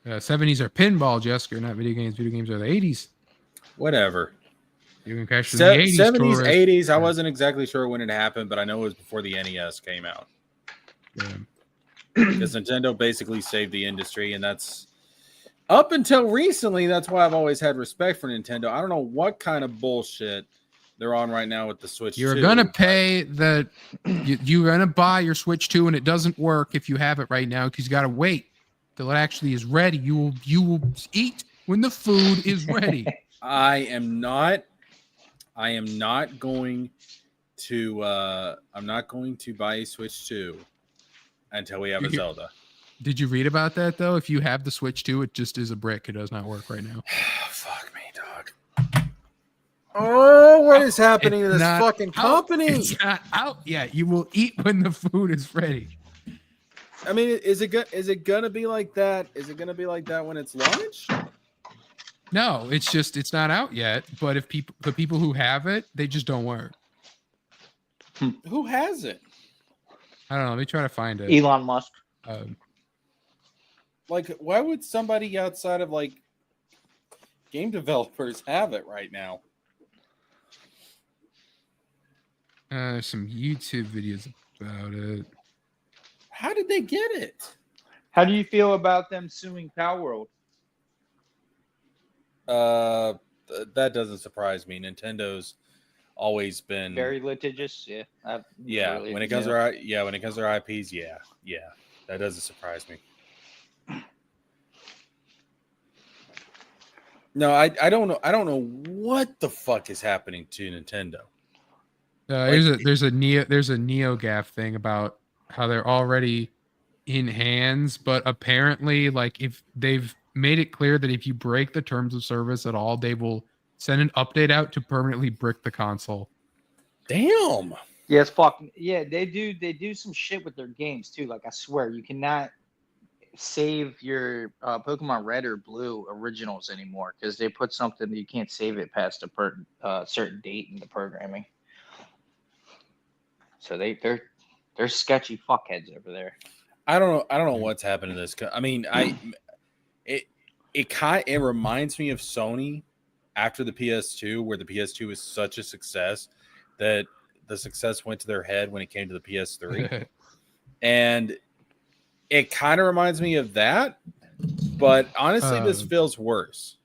70s are pinball, Jessica, not video games. Video games are the 80s.
Whatever.
You can crash in the 80s.
70s,
Torres.
80s. I wasn't exactly sure when it happened, but I know it was before the NES came out.
Yeah.
Because Nintendo basically saved the industry, and that's up until recently. That's why I've always had respect for Nintendo. I don't know what kind of bullshit they're on right now with the Switch.
You're
2.
gonna pay you're gonna buy your Switch 2 and it doesn't work if you have it right now because you gotta wait till it actually is ready. You will eat when the food is ready.
I am not going to buy a Switch 2 until we have a Zelda.
Did you read about that though? If you have the Switch 2, it just is a brick. It does not work right now.
Fuck me, dog. Oh, what is happening to this fucking company?
It's not out yet. You will eat when the food is ready.
I mean, is it gonna be like that? Is it gonna be like that when it's launched?
No, it's not out yet. But if the people who have it, they just don't work.
Who has it?
I don't know. Let me try to find it.
Elon Musk.
Like, why would somebody outside of like game developers have it right now?
There's some YouTube videos about it.
How did they get it?
How do you feel about them suing Palworld?
That doesn't surprise me. Nintendo's always been
Very litigious. Yeah.
when it comes to their IPs, yeah, that doesn't surprise me. No, I don't know. I don't know what the fuck is happening to Nintendo.
There's a NeoGAF thing about how they're already in hands, but apparently, like if they've made it clear that if you break the terms of service at all, they will send an update out to permanently brick the console.
Damn.
Yeah, it's fucking They do some shit with their games too. Like I swear, you cannot save your Pokemon Red or Blue originals anymore because they put something that you can't save it past a certain date in the programming. So they're sketchy fuckheads over there.
I don't know what's happened to this. I mean, it reminds me of Sony after the PS2, where the PS2 was such a success that the success went to their head when it came to the PS3. And it kind of reminds me of that, but honestly, this feels worse.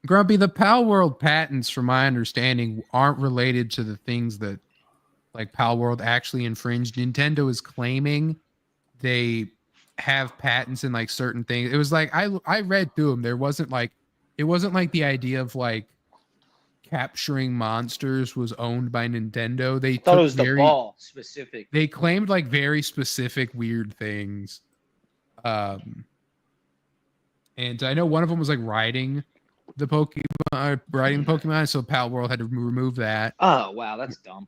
Grumpy, the Palworld patents, from my understanding, aren't related to the things that like Palworld actually infringed. Nintendo is claiming they have patents in like certain things. It was like I read through them. It wasn't like the idea of like capturing monsters was owned by Nintendo. They
thought it was the ball specific.
They claimed like very specific weird things. And I know one of them was like riding the Pokemon, writing the Pokemon, so Pal World had to remove that.
Oh wow, that's dumb.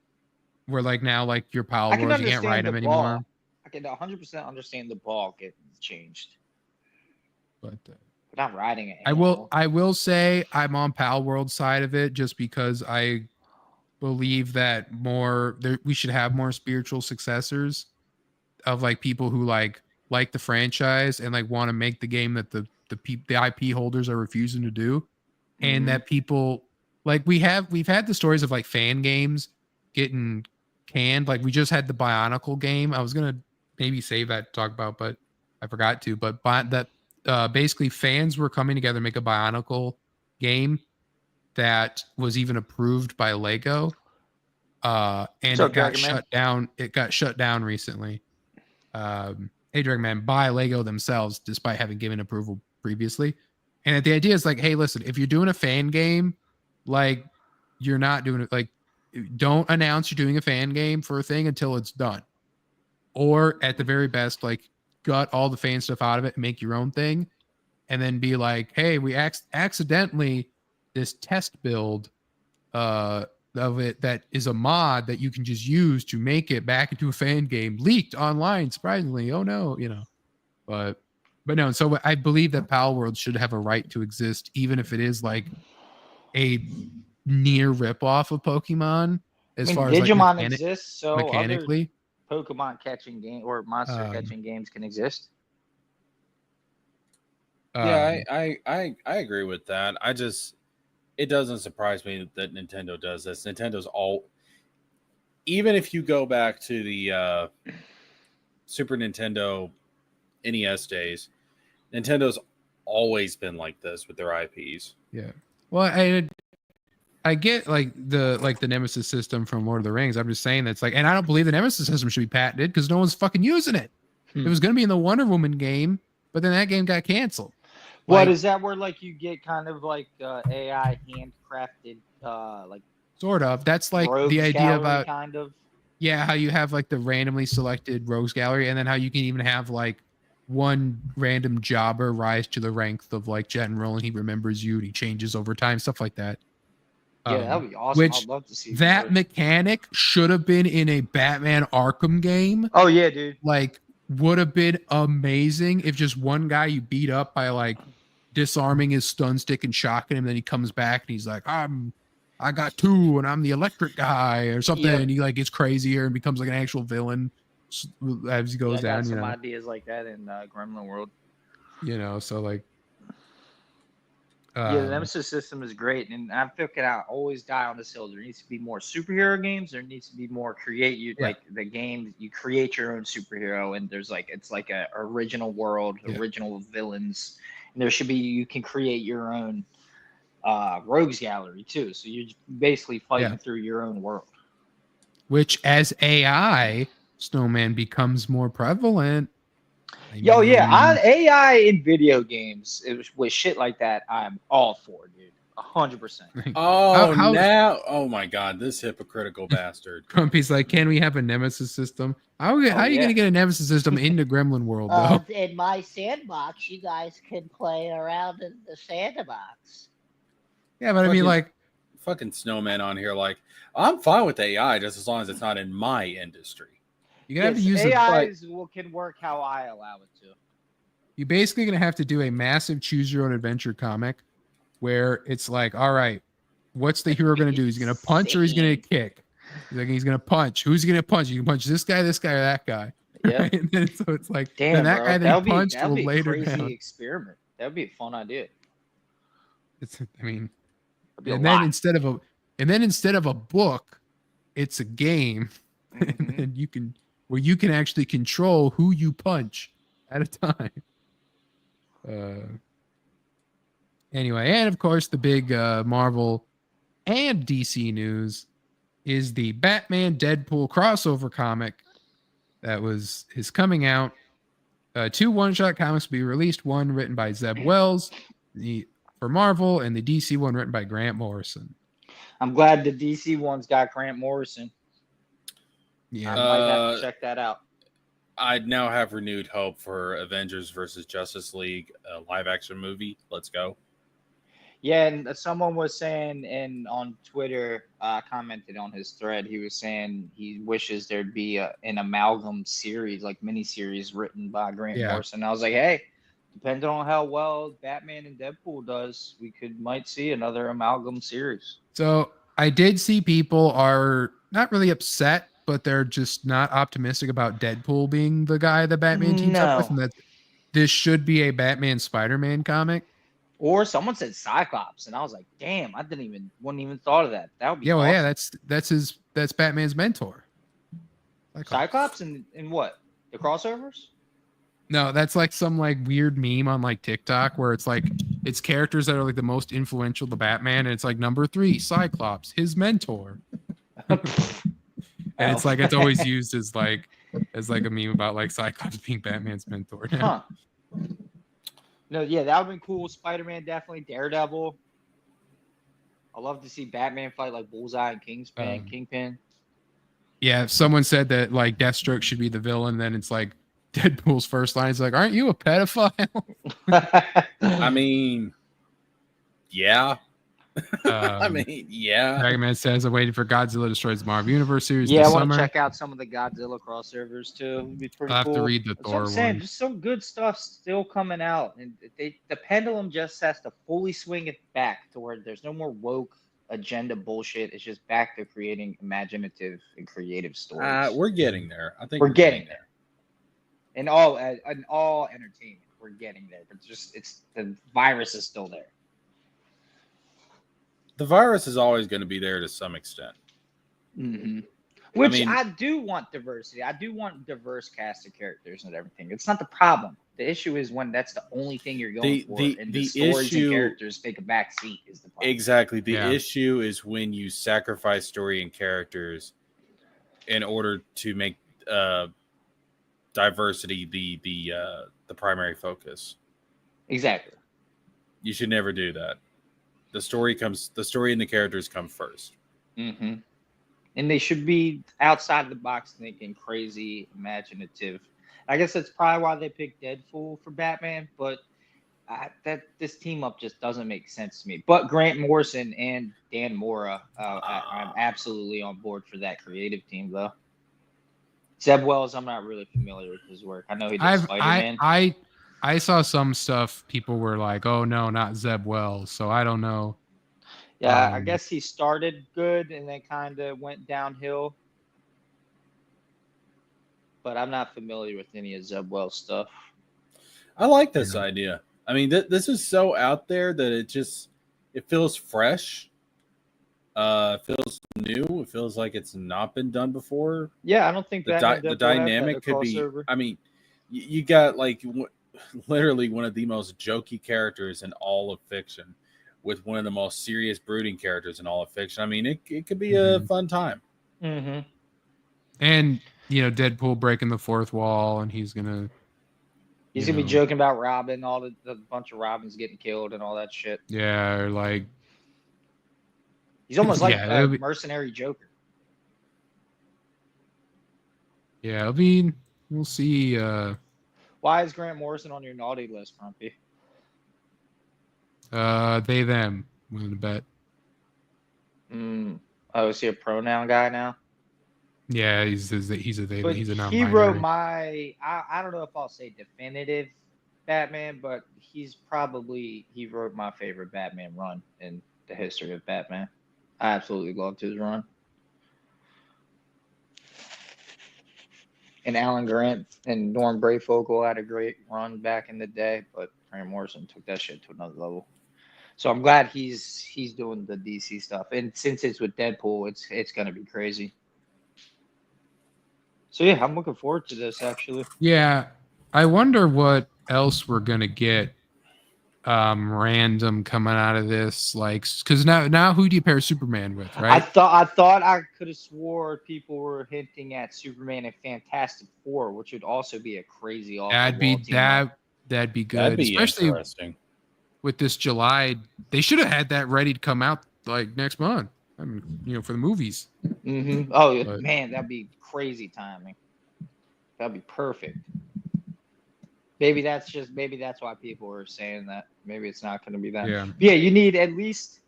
Where like now, like your Pal
I can
Worlds, you can't write
understand the
them
ball.
anymore.
I can 100% understand the ball getting changed,
But
but not riding it.
I will say I'm on Pal World side of it just because I believe that we should have more spiritual successors of like people who like the franchise and like want to make the game that the IP holders are refusing to do, and that people like we've had the stories of like fan games getting canned. Like we just had the Bionicle game. I was gonna maybe save that to talk about, but I forgot to. But basically fans were coming together to make a Bionicle game that was even approved by Lego. And it got shut down. It got shut down recently. Hey Dragon Man by Lego themselves, despite having given approval previously. And the idea is like, hey, listen, if you're doing a fan game, like you're not doing it, like don't announce you're doing a fan game for a thing until it's done. Or at the very best, like gut all the fan stuff out of it and make your own thing. And then be like, hey, we accidentally this test build of it that is a mod that you can just use to make it back into a fan game leaked online, surprisingly. Oh no, but no. So I believe that Pal World should have a right to exist, even if it is like a near ripoff of Pokemon. As far as
Digimon
like
exists, so
mechanically,
other Pokemon catching game or monster catching games can exist.
Yeah, I agree with that. It doesn't surprise me that Nintendo does this. Nintendo's even if you go back to the Super Nintendo NES days, Nintendo's always been like this with their IPs.
Yeah. Well, I get like the Nemesis system from Lord of the Rings. I'm just saying that's like, and I don't believe the Nemesis system should be patented because no one's fucking using it. It was going to be in the Wonder Woman game, but then that game got canceled.
What is that where like you get kind of like AI handcrafted like
sort of. That's like the idea about kind of how you have like the randomly selected rogues gallery, and then how you can even have like one random jobber rise to the rank of like general, and he remembers you and he changes over time, stuff like that.
Yeah, that'd be awesome. I'd love to see
that mechanic should have been in a Batman Arkham game.
Oh yeah, dude.
Like would have been amazing if just one guy you beat up by like disarming his stun stick and shocking him, then he comes back and he's like, I got two and I'm the electric guy or something, and he like gets crazier and becomes like an actual villain as he goes down.
I got some ideas like that in Gremlin World.
So like
the Nemesis system is great, and I'm thinking I always die on this hill. There needs to be more superhero games. There needs to be more like the game. You create your own superhero, and there's like it's like a original world, original villains, and there should be you can create your own rogues gallery too. So you're basically fighting through your own world.
Which, as AI Snowman becomes more prevalent.
AI in video games with shit like that, I'm all for, dude. 100%.
Oh my god, this hypocritical bastard.
Grumpy's like, can we have a Nemesis system? How are you going to get a Nemesis system into Gremlin World, though?
In my sandbox, you guys can play around in the sandbox.
Yeah, but I mean, like,
fucking Snowman on here, like, I'm fine with AI just as long as it's not in my industry.
You're gonna have to use
AIs can work how I allow it to.
You're basically gonna have to do a massive choose your own adventure comic where it's like, all right, what's the hero gonna do? He's gonna punch or he's gonna kick. He's gonna punch. Who's he gonna punch? You can punch this guy, or that guy.
Yeah.
Right? And then, so it's like,
damn,
that guy that punched will
be
later
a crazy
down.
experiment. That would be a fun idea.
And then instead of a book, it's a game, and you can. Where you can actually control who you punch at a time. Anyway, and of course, the big Marvel and DC news is the Batman Deadpool crossover comic that is coming out. 2 one-shot comics will be released. One written by Zeb Wells for Marvel, and the DC one written by Grant Morrison.
I'm glad the DC one's got Grant Morrison.
Yeah,
I might have to check that out.
I now have renewed hope for Avengers versus Justice League live action movie. Let's go.
Yeah, and someone was saying, and on Twitter, commented on his thread, he was saying he wishes there'd be an amalgam series, like miniseries, written by Grant
Yeah.
Morrison. I was like, hey, depending on how well Batman and Deadpool does, might see another amalgam series.
So I did see people are not really upset, but they're just not optimistic about Deadpool being the guy that Batman teams up with,
No.
and that this should be a Batman Spider-Man comic.
Or someone said Cyclops, and I was like, damn, wouldn't even thought of that. That would be
Yeah, well,
awesome.
yeah, that's Batman's mentor.
Cyclops and what? The crossovers?
No, that's like some like weird meme on like TikTok where it's like it's characters that are like the most influential to Batman, and it's like number 3, Cyclops, his mentor. And it's like it's always used as like a meme about like Cyclops being Batman's mentor.
Huh. No, yeah, that would have been cool. Spider-Man, definitely. Daredevil. I love to see Batman fight like Bullseye and Kingpin.
Yeah, someone said that like Deathstroke should be the villain. Then it's like Deadpool's first line is like, "Aren't you a pedophile?"
I mean, yeah. I mean, yeah.
Dragon Man says, "I'm waiting for Godzilla Destroys the Marvel Universe series."
Yeah, I
this
want
summer.
to check out some of the Godzilla crossovers too. It'd be pretty
I'll
cool.
have to read the
That's what
Thor
I'm saying.
one.
Just some good stuff still coming out, and the pendulum just has to fully swing it back to where there's no more woke agenda bullshit. It's just back to creating imaginative and creative stories.
We're getting there. I think
we're getting there. In all entertainment, we're getting there. But it's the virus is still there.
The virus is always going to be there to some extent.
Mm-hmm. Which I do want diversity. I do want diverse cast of characters and everything. It's not the problem. The issue is when that's the only thing you're going for, and the stories and characters take a back seat is the problem.
Exactly. The issue is when you sacrifice story and characters in order to make diversity the primary focus.
Exactly.
You should never do that. The story and the characters come first.
Mm-hmm. And they should be outside the box thinking, crazy, imaginative. I guess that's probably why they picked Deadpool for Batman, but this team up just doesn't make sense to me. But Grant Morrison and Dan Mora, I'm absolutely on board for that creative team, though. Zeb Wells, I'm not really familiar with his work. I know he did Spider-Man.
I saw some stuff. People were like, "Oh no, not Zeb Wells." So I don't know.
Yeah, I guess he started good and then kind of went downhill. But I'm not familiar with any of Zeb Wells' stuff.
I like this idea. I mean, this is so out there that it feels fresh. It feels new. It feels like it's not been done before.
Yeah, I don't think
the dynamic could be. I mean, you got like literally one of the most jokey characters in all of fiction, with one of the most serious, brooding characters in all of fiction. I mean, it could be a fun time.
Mm-hmm.
And Deadpool breaking the fourth wall, and he's gonna
be joking about Robin, all the bunch of Robins getting killed and all that shit.
Yeah, or like
he's almost like a mercenary Joker.
Yeah, I mean, we'll see.
Why is Grant Morrison on your naughty list, Grumpy?
They, them. Willing to bet.
Oh, is he a pronoun guy now?
Yeah, he's a they.
But
he's a non-binary.
He wrote I don't know if I'll say definitive Batman, but he wrote my favorite Batman run in the history of Batman. I absolutely loved his run. And Alan Grant and Norm Brayfogle had a great run back in the day, but Grant Morrison took that shit to another level. So I'm glad he's doing the DC stuff, and since it's with Deadpool, it's gonna be crazy. So yeah, I'm looking forward to this actually.
Yeah, I wonder what else we're gonna get random coming out of this, like, because now who do you pair Superman with, right?
I thought I could have swore people were hinting at Superman and Fantastic Four, which would also be a crazy
that'd be good.
That'd be
especially
interesting.
With this July. They should have had that ready to come out like next month. I mean, for the movies.
Mm-hmm. Oh man, that'd be crazy timing. That'd be perfect. Maybe that's why people are saying that. Maybe it's not going to be that.
Yeah.
Yeah, you need at least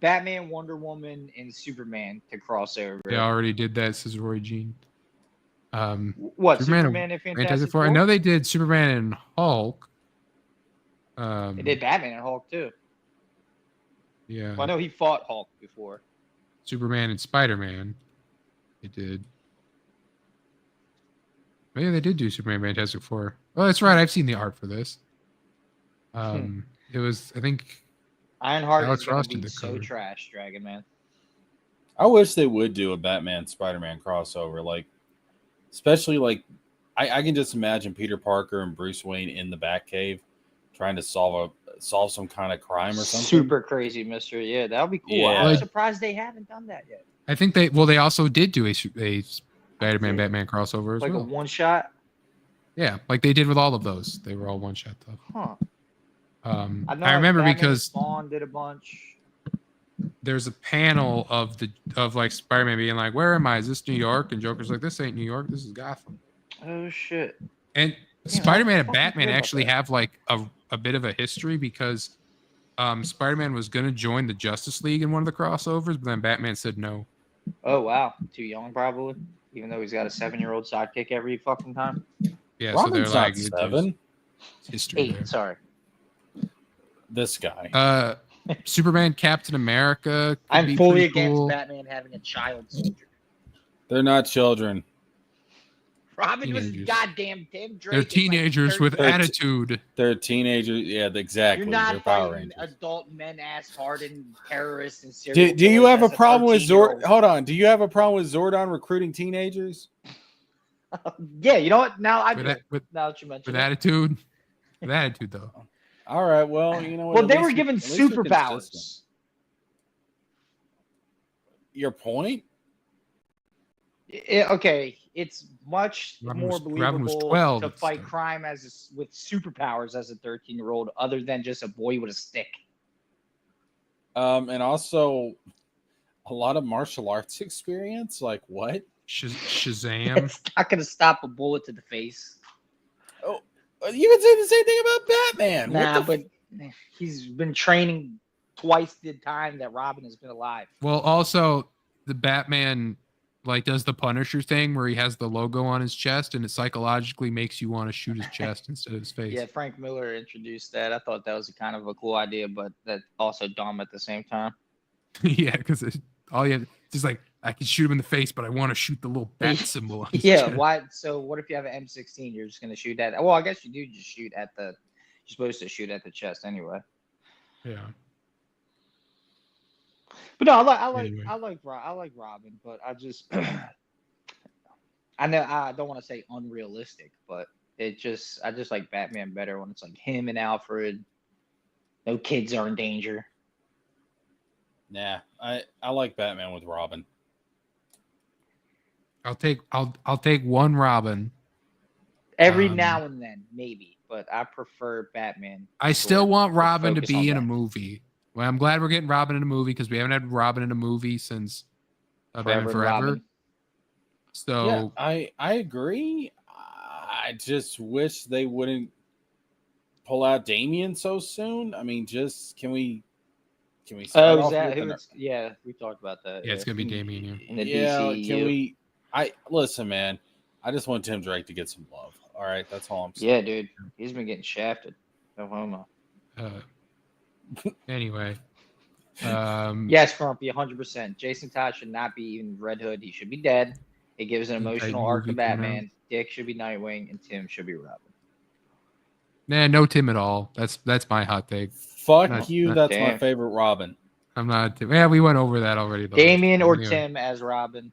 Batman, Wonder Woman, and Superman to cross over.
They already did that, says Roy Jean.
What Superman and Fantastic Four?
I know they did Superman and Hulk.
They did Batman and Hulk too.
Yeah.
Well, I know he fought Hulk before.
Superman and Spider-Man. They did. Maybe they did do Superman and Fantastic Four. Oh, that's right. I've seen the art for this. It was, I think,
Ironheart
Alex
is going
Ross
to be
did the
so
cover.
trash, Dragon Man.
I wish they would do a Batman Spider-Man crossover, like especially like I can just imagine Peter Parker and Bruce Wayne in the Batcave trying to solve some kind of crime or something.
Super crazy mystery. Yeah, that would be cool.
Yeah.
I'm surprised they haven't done that yet.
I think they also did do a Spider-Man Batman crossover as
Like
well.
a one shot.
Yeah, like they did with all of those. They were all one shot though.
Huh.
I remember
Batman
because
Spawn did a bunch.
there's a panel of like Spider-Man being like, "Where am I? Is this New York?" And Joker's like, "This ain't New York. This is Gotham."
Oh shit.
And
Damn,
Spider-Man
I
and
fucking
Batman
forgot about
actually
that.
have like a bit of a history because Spider-Man was gonna join the Justice League in one of the crossovers, but then Batman said no.
Oh wow, too young probably. Even though he's got a 7-year-old sidekick every fucking time.
Yeah,
Robin's
so they're like,
not 7.
"There's history
8, sorry.
This guy.
there." Superman, Captain America. could
I'm
be
fully
pretty
against
cool.
Batman having a child soldier.
They're not children.
Robin was
Teenagers.
goddamn Tim Drake.
They're
is like
teenagers with
13.
attitude.
They're teenagers. Yeah, exactly.
You're
They're
not
Power
fighting
Rangers.
adult men ass hardened terrorists and serial
Do you
killers
have a
as
problem with
13-year-old.
Hold on. Do you have a problem with Zordon recruiting teenagers?
Yeah, you know what? Now I
With,
do.
that, with,
Now that you mention
with
it.
attitude. With attitude, though.
All right. Well, you know what?
Well,
at
they
least
were
you-
given
at least you're consistent.
superpowers.
Your point?
Okay, it's much
Robin
more
was- Robin was
believable
12
to
at the
fight
time.
crime with superpowers as a 13-year-old, other than just a boy with a stick.
And also a lot of martial arts experience. Like what?
Shazam.
It's not going to stop a bullet to the face.
You would say the same thing about Batman.
Nah,
What the
but he's been training twice the time that Robin has been alive.
Well, also, the Batman like does the Punisher thing where he has the logo on his chest and it psychologically makes you want to shoot his chest instead of his face.
Yeah, Frank Miller introduced that. I thought that was kind of a cool idea, but that also dumb at the same time.
Yeah, because all you have, it's just like I can shoot him in the face, but I want to shoot the little bat symbol. On his
Yeah,
chest.
why? So what if you have an M16? You're just gonna shoot at? Well, I guess you do just shoot at the. You're supposed to shoot at the chest anyway.
Yeah.
But no,
Anyway.
I like Robin, but I just I know I don't want to say unrealistic, but I just like Batman better when it's like him and Alfred. No kids are in danger.
Nah, I like Batman with Robin.
I'll take one Robin.
Every
Um,
now and then, maybe, but I prefer Batman.
I still want
Let's
Robin to
focus on
be in a
that.
movie. Well, I'm glad we're getting Robin in a movie because we haven't had Robin in a movie since Batman
Forever
Forever.
Robin.
So
Yeah, I agree. I just wish they wouldn't pull out Damien so soon. I mean, just can we start
Oh, is
off
that
with
who
an-
it's? Yeah, we talked about that.
yeah, it's gonna be Damien. Yeah.
in the
yeah,
DCU.
can we? I listen, man. I just want Tim Drake to get some love. All right, that's all I'm saying.
Yeah, dude, he's been getting shafted. No homo.
Anyway.
Yes, Frumpy, 100%. Jason Todd should not be in Red Hood. He should be dead. It gives an emotional arc to
movie coming out.
Batman. Dick should be Nightwing, and Tim should be Robin.
Nah, no Tim at all. That's my hot take.
Fuck
Not-
you.
not-
That's my
Damn.
favorite Robin.
I'm not. Yeah, we went over that already. Though.
Damien or
Anyway.
Tim as Robin.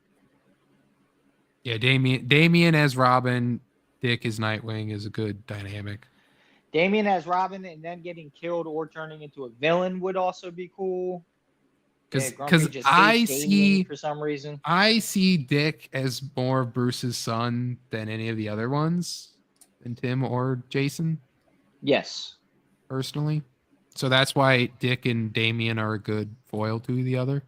Yeah, Damien as Robin, Dick as Nightwing is a good dynamic.
Damien as Robin, and then getting killed or turning into a villain would also be cool. Yeah, Grumpy
Because
just
I
hates Damien
see
for some reason.
I see Dick as more of Bruce's son than any of the other ones, than Tim or Jason
Yes.
personally. So that's why Dick and Damien are a good foil to the other.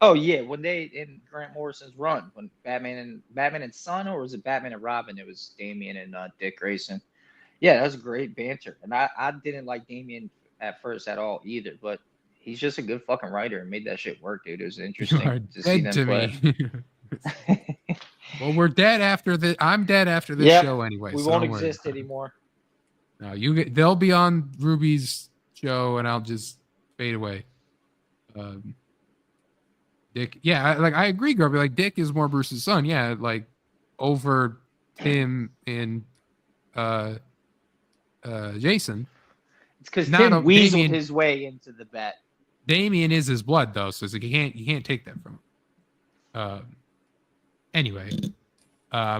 Oh yeah, when they in Grant Morrison's run, when Batman and Son, or was it Batman and Robin? It was Damian and Dick Grayson. Yeah, that was great banter, and I didn't like Damian at first at all either, but he's just a good fucking writer and made that shit work, dude. It was
You are
interesting to see
dead
them
to
play.
me. Well, we're dead after the. I'm dead after this
Yep,
show anyway.
we
so
won't
don't worry
exist
about it.
anymore.
No, they'll be on Ruby's show, and I'll just fade away. Dick, yeah, I agree, Garby. Like Dick is more Bruce's son, yeah, like over Tim and Jason.
It's because
Not
Tim
a-
weaseled
Damian-
his way into the bet.
Damien is his blood though, so it's like you can't take that from him. Anyway,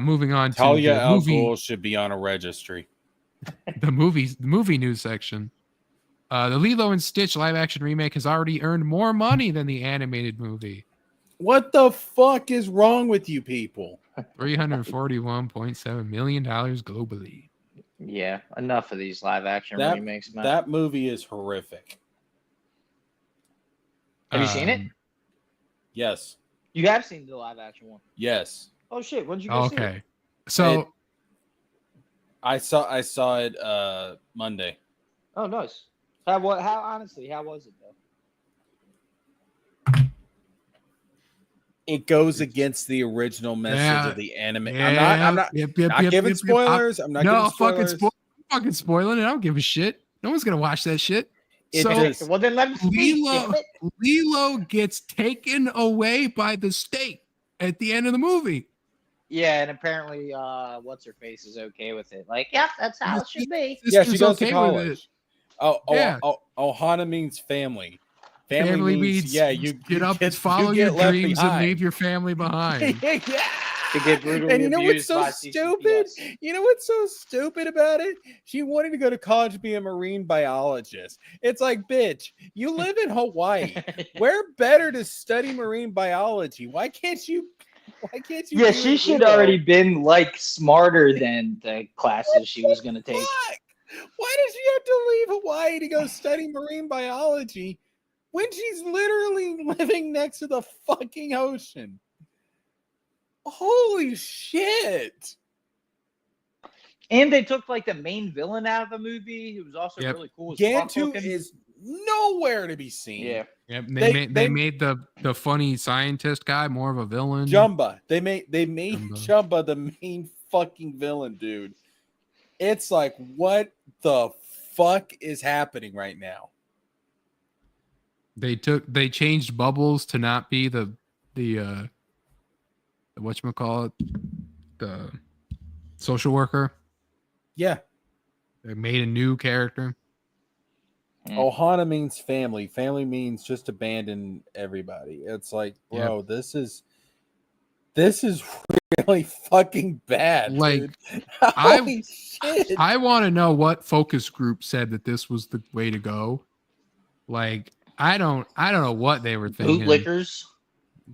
moving on
Talia
to the
al
movie.
Ghul should be on a registry.
The movie news section. The Lilo and Stitch live action remake has already earned more money than the animated movie.
What the fuck is wrong with you people?
$341.7 million globally.
Yeah, enough of these live action
That-
remakes, man.
That movie is horrific.
Have you seen it?
Yes.
You have seen the live action one.
Yes.
Oh shit! When did you go see it?
Okay. So
I saw it Monday.
Oh, nice. How honestly? How was it though?
It goes against the original message
Yeah.
of the anime.
yeah,
I'm not
yep,
giving spoilers. I'm not giving spoilers.
Fucking spoiling it. I don't give a shit. No one's gonna watch that shit.
It
So
just-
Well, then let him speak. damn it.
Lilo gets taken away by the state at the end of the movie.
Yeah, and apparently, what's her face is okay with it. Like, yeah, that's how it should be.
Yeah, she
Sister's
goes to
with it.
college.
Yeah.
Ohana means family.
Family means
you
get up,
you
follow
get
your
left
dreams, and
behind.
leave your family behind.
Yeah.
To get brutally
And you know what's
abused
so
by
stupid?
CCPS.
You know what's so stupid about it? She wanted to go to college to be a marine biologist. It's like, bitch, you live in Hawaii. Where better to study marine biology? Why can't you?
Yeah,
do
she
it
should
legal?
already been like smarter than the classes she was gonna take.
Fuck! Why does she have to leave Hawaii to go study marine biology when she's literally living next to the fucking ocean? Holy shit!
And they took like the main villain out of the movie, who was also
Yep.
really cool. As fuck
Gantu
looking.
is nowhere to be seen.
Yeah.
Yep,
They-
they made the funny scientist guy more of a villain.
Jumba. They made
Jumba.
Jumba the main fucking villain, dude. It's like, what the fuck is happening right now?
They changed Bubbles to not be the whatchamacallit, the social worker.
Yeah.
They made a new character.
Ohana means family. Family means just abandon everybody. It's like, bro, this is really fucking bad.
Like,
dude. Holy shit.
I want to know what focus group said that this was the way to go. Like, I don't know what they were thinking.
Bootlickers.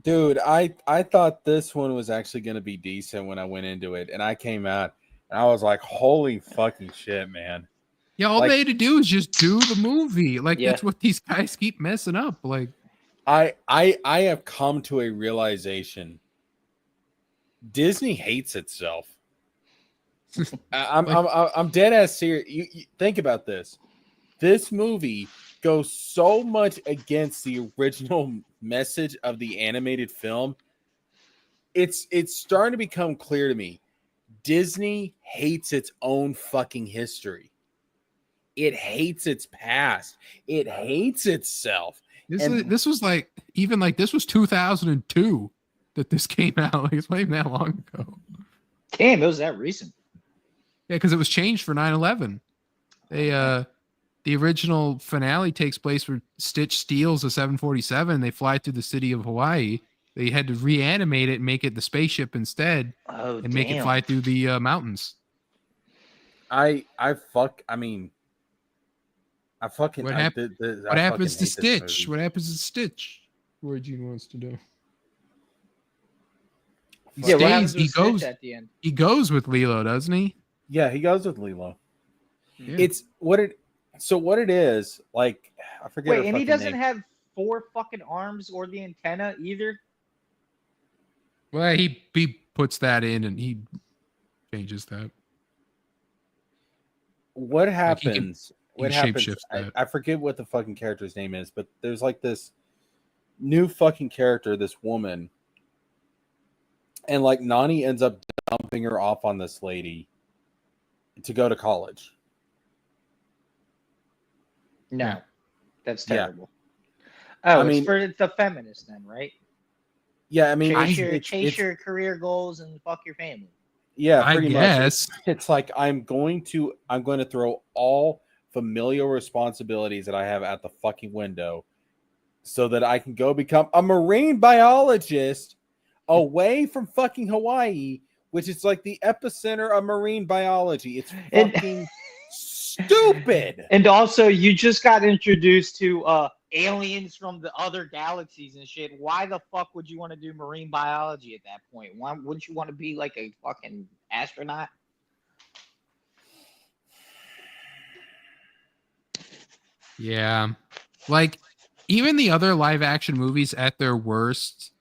Dude, I thought this one was actually going to be decent when I went into it, and I came out and I was like, holy fucking shit, man.
Yeah, all
like-
they had to do is just do the movie. Like,
Yeah.
that's what these guys keep messing up. Like,
I have come to a realization. Disney hates itself. I'm dead ass serious. You think about this. This movie goes so much against the original message of the animated film. It's starting to become clear to me. Disney hates its own fucking history. It hates its past. It hates itself.
this was like, even like, this was 2002 that this came out. Like, it's not even that long ago.
Damn, it was that recent.
Yeah, because it was changed for 9/11. The original finale takes place where Stitch steals a 747. They fly through the city of Hawaii. They had to reanimate it and make it the spaceship instead,
Oh,
and make it fly through the mountains.
I fucking.
What
I
happens to
fucking hate this
Stitch?
movie.
What happens to Stitch? Roy Jean wants to do.
Yeah, what happens
He
with Stitch
goes.
at the end?
He goes with Lilo, doesn't he?
Yeah, he goes with Lilo.
Yeah.
It's what it. So what it is like? I forget.
Wait,
her
and he
fucking
doesn't
name.
have 4 fucking arms or the antenna either.
Well, he puts that in and he changes that.
What
Like, he can-
happens?
he
What
can
happens?
shapeshift that.
I forget what the fucking character's name is, but there's like this new fucking character, this woman, and like Nani ends up dumping her off on this lady to go to college.
No,
Yeah.
that's
Yeah.
terrible. Oh,
I mean-
it's the feminist then, right?
Yeah, I mean,
Chase your career goals and fuck your family.
yeah,
I
pretty much.
guess.
It's like I'm going to throw all familial responsibilities that I have at the fucking window so that I can go become a marine biologist away from fucking Hawaii, which is like the epicenter of marine biology. It's
And-
fucking stupid.
And also, you just got introduced to aliens from the other galaxies and shit. Why the fuck would you want to do marine biology at that point? Why wouldn't you want to be like a fucking astronaut?
Yeah. Like, even the other live action movies at their worst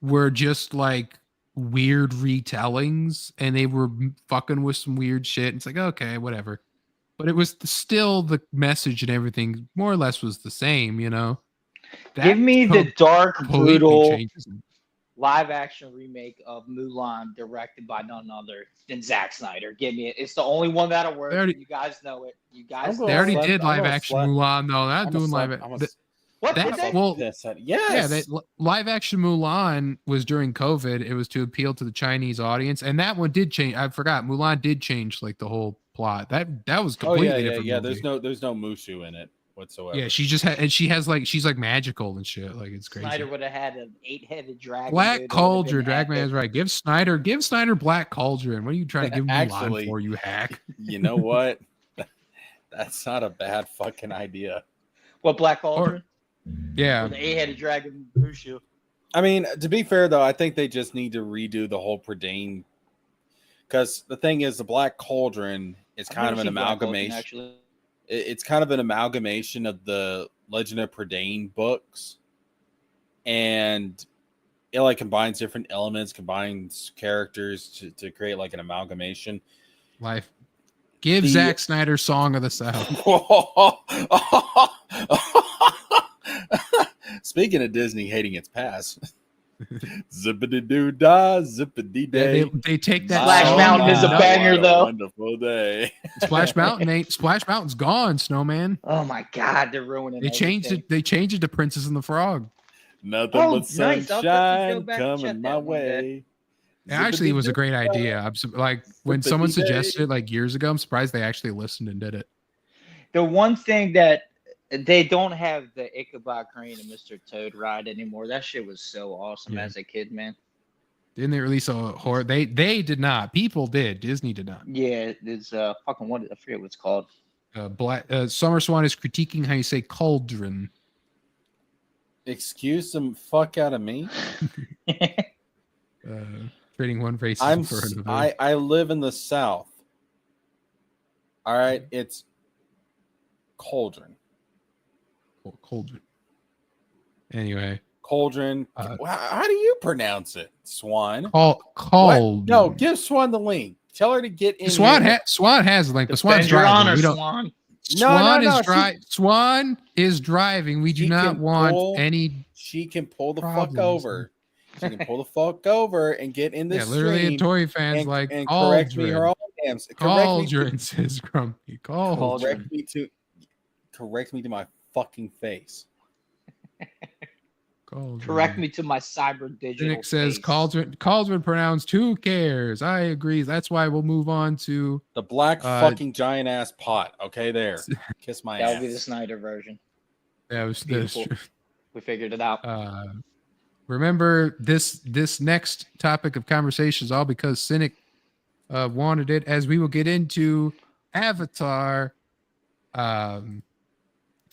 were just like weird retellings and they were fucking with some weird shit. It's like, okay, whatever. But it was still the message and everything more or less was the same, you know?
Give me the dark,
completely
brutal
changes it.
live action remake of Mulan directed by none other than Zack Snyder. Give me it. It's the only one that'll work.
They already-
You guys know it. You guys
I'm
They
know
already
slap-
did
I'm
live
gonna
action
slap-
Mulan, though. They're not doing live.
What
that-
did they?
well,
Yes.
live action Mulan was during COVID. It was to appeal to the Chinese audience, and that one did change. I forgot Mulan did change like the whole plot. That was
Oh
completely
yeah.
different. Movie.
There's no Mushu in it whatsoever.
Yeah, she just had, and she's like magical and shit. Like it's crazy.
Snyder would have had an 8-headed dragon.
Black
dude. It would've been
Cauldron, Dragman
epic.
is right. Give Snyder Black Cauldron. What are you trying to give him
Actually-
Mulan for, you hack?
You know what? That's not a bad fucking idea.
What Black Cauldron?
Yeah,
Or the 8-headed dragon Mushu.
I mean, to be fair though, I think they just need to redo the whole Prydain, because the thing is, the Black Cauldron is
I've
kind
never
of an
seen Black Cauldron,
amalgamation.
actually.
It's kind of an amalgamation of the Legend of Prydain books, and it like combines different elements, combines characters to create like an amalgamation.
life. Give
The-
Zack Snyder Song of the South.
Speaking of Disney hating its past, zippity doo dah, zippity day.
They take that
Splash
song
Mountain is a
and-
banger, though.
Wonderful day.
Splash Mountain's gone. Snowman.
Oh my God, they're ruining
They changed
everything.
it. They changed it to Princess and the Frog.
Nothing
Oh,
but
nice. I'll definitely go
sunshine
back and check
coming
that
my
one day.
way.
It actually was a
Zippity-doo.
great idea. Like when someone
Zippity-day.
suggested it like years ago, I'm surprised they actually listened and did it.
The one thing that they don't have the Ichabod Crane and Mr. Toad ride anymore. That shit was so awesome
Yeah.
as a kid, man.
Didn't they release a horror? They did not. People did. Disney did not.
Yeah, it's fucking what I forget what it's called.
Summer Swan is critiquing how you say cauldron.
Excuse the fuck out of me.
Trading one racism for another.
I live in the South. All right, it's cauldron.
Cauldron. Anyway,
Cauldron. How do you pronounce it, Swan?
called.
What? No, give Swan the link. Tell her to get in.
Swan
here.
has the link, but Swan's
Defend your
driving.
honor,
We don't-
Swan.
Swan is driving. We do
She
not
can
want
pull
any.
She can pull the fuck
Problems.
over. She can pull the fuck over and get in
Yeah,
this
literally, a
stream
Tory fans
and,
like
and correct me her
cauldron.
own damn.
Cauldron says grumpy. Cauldron.
Correct me to my fucking face.
Cauldron.
Correct me to my cyber digital.
Cynic says
face.
cauldron pronounced. Who cares? I agree. That's why we'll move on to
The black fucking giant ass pot. Okay, there. Kiss my
That
ass.
would be the Snyder version.
that was
Beautiful. We figured it out.
remember this next topic of conversation is all because Cynic wanted it, as we will get into Avatar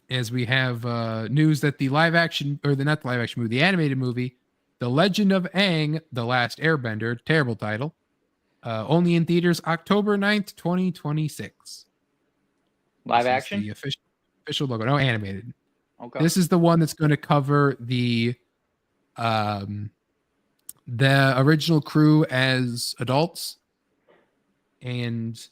as we have news that the live action, or the not the live action movie, the animated movie, The Legend of Aang, The Last Airbender, terrible title, only in theaters October 9th, 2026.
Live
This is
action?
the official logo. No, animated.
Okay.
This is the one that's going to cover the original crew as adults, and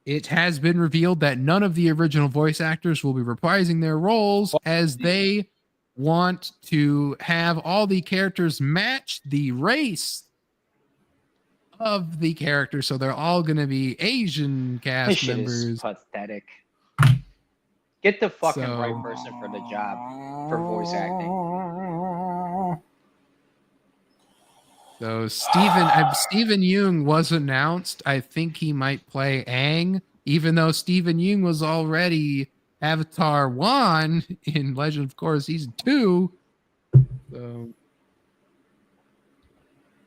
it has been revealed that none of the original voice actors will be reprising their roles, as they want to have all the characters match the race of the characters, so they're all going to be Asian
This
cast
shit is
members.
pathetic. Get the fucking
So-
right person for the job for voice acting.
So Stephen Yeun was announced. I think he might play Aang, even though Stephen Yeun was already Avatar 1 in Legend of Korra Season 2. So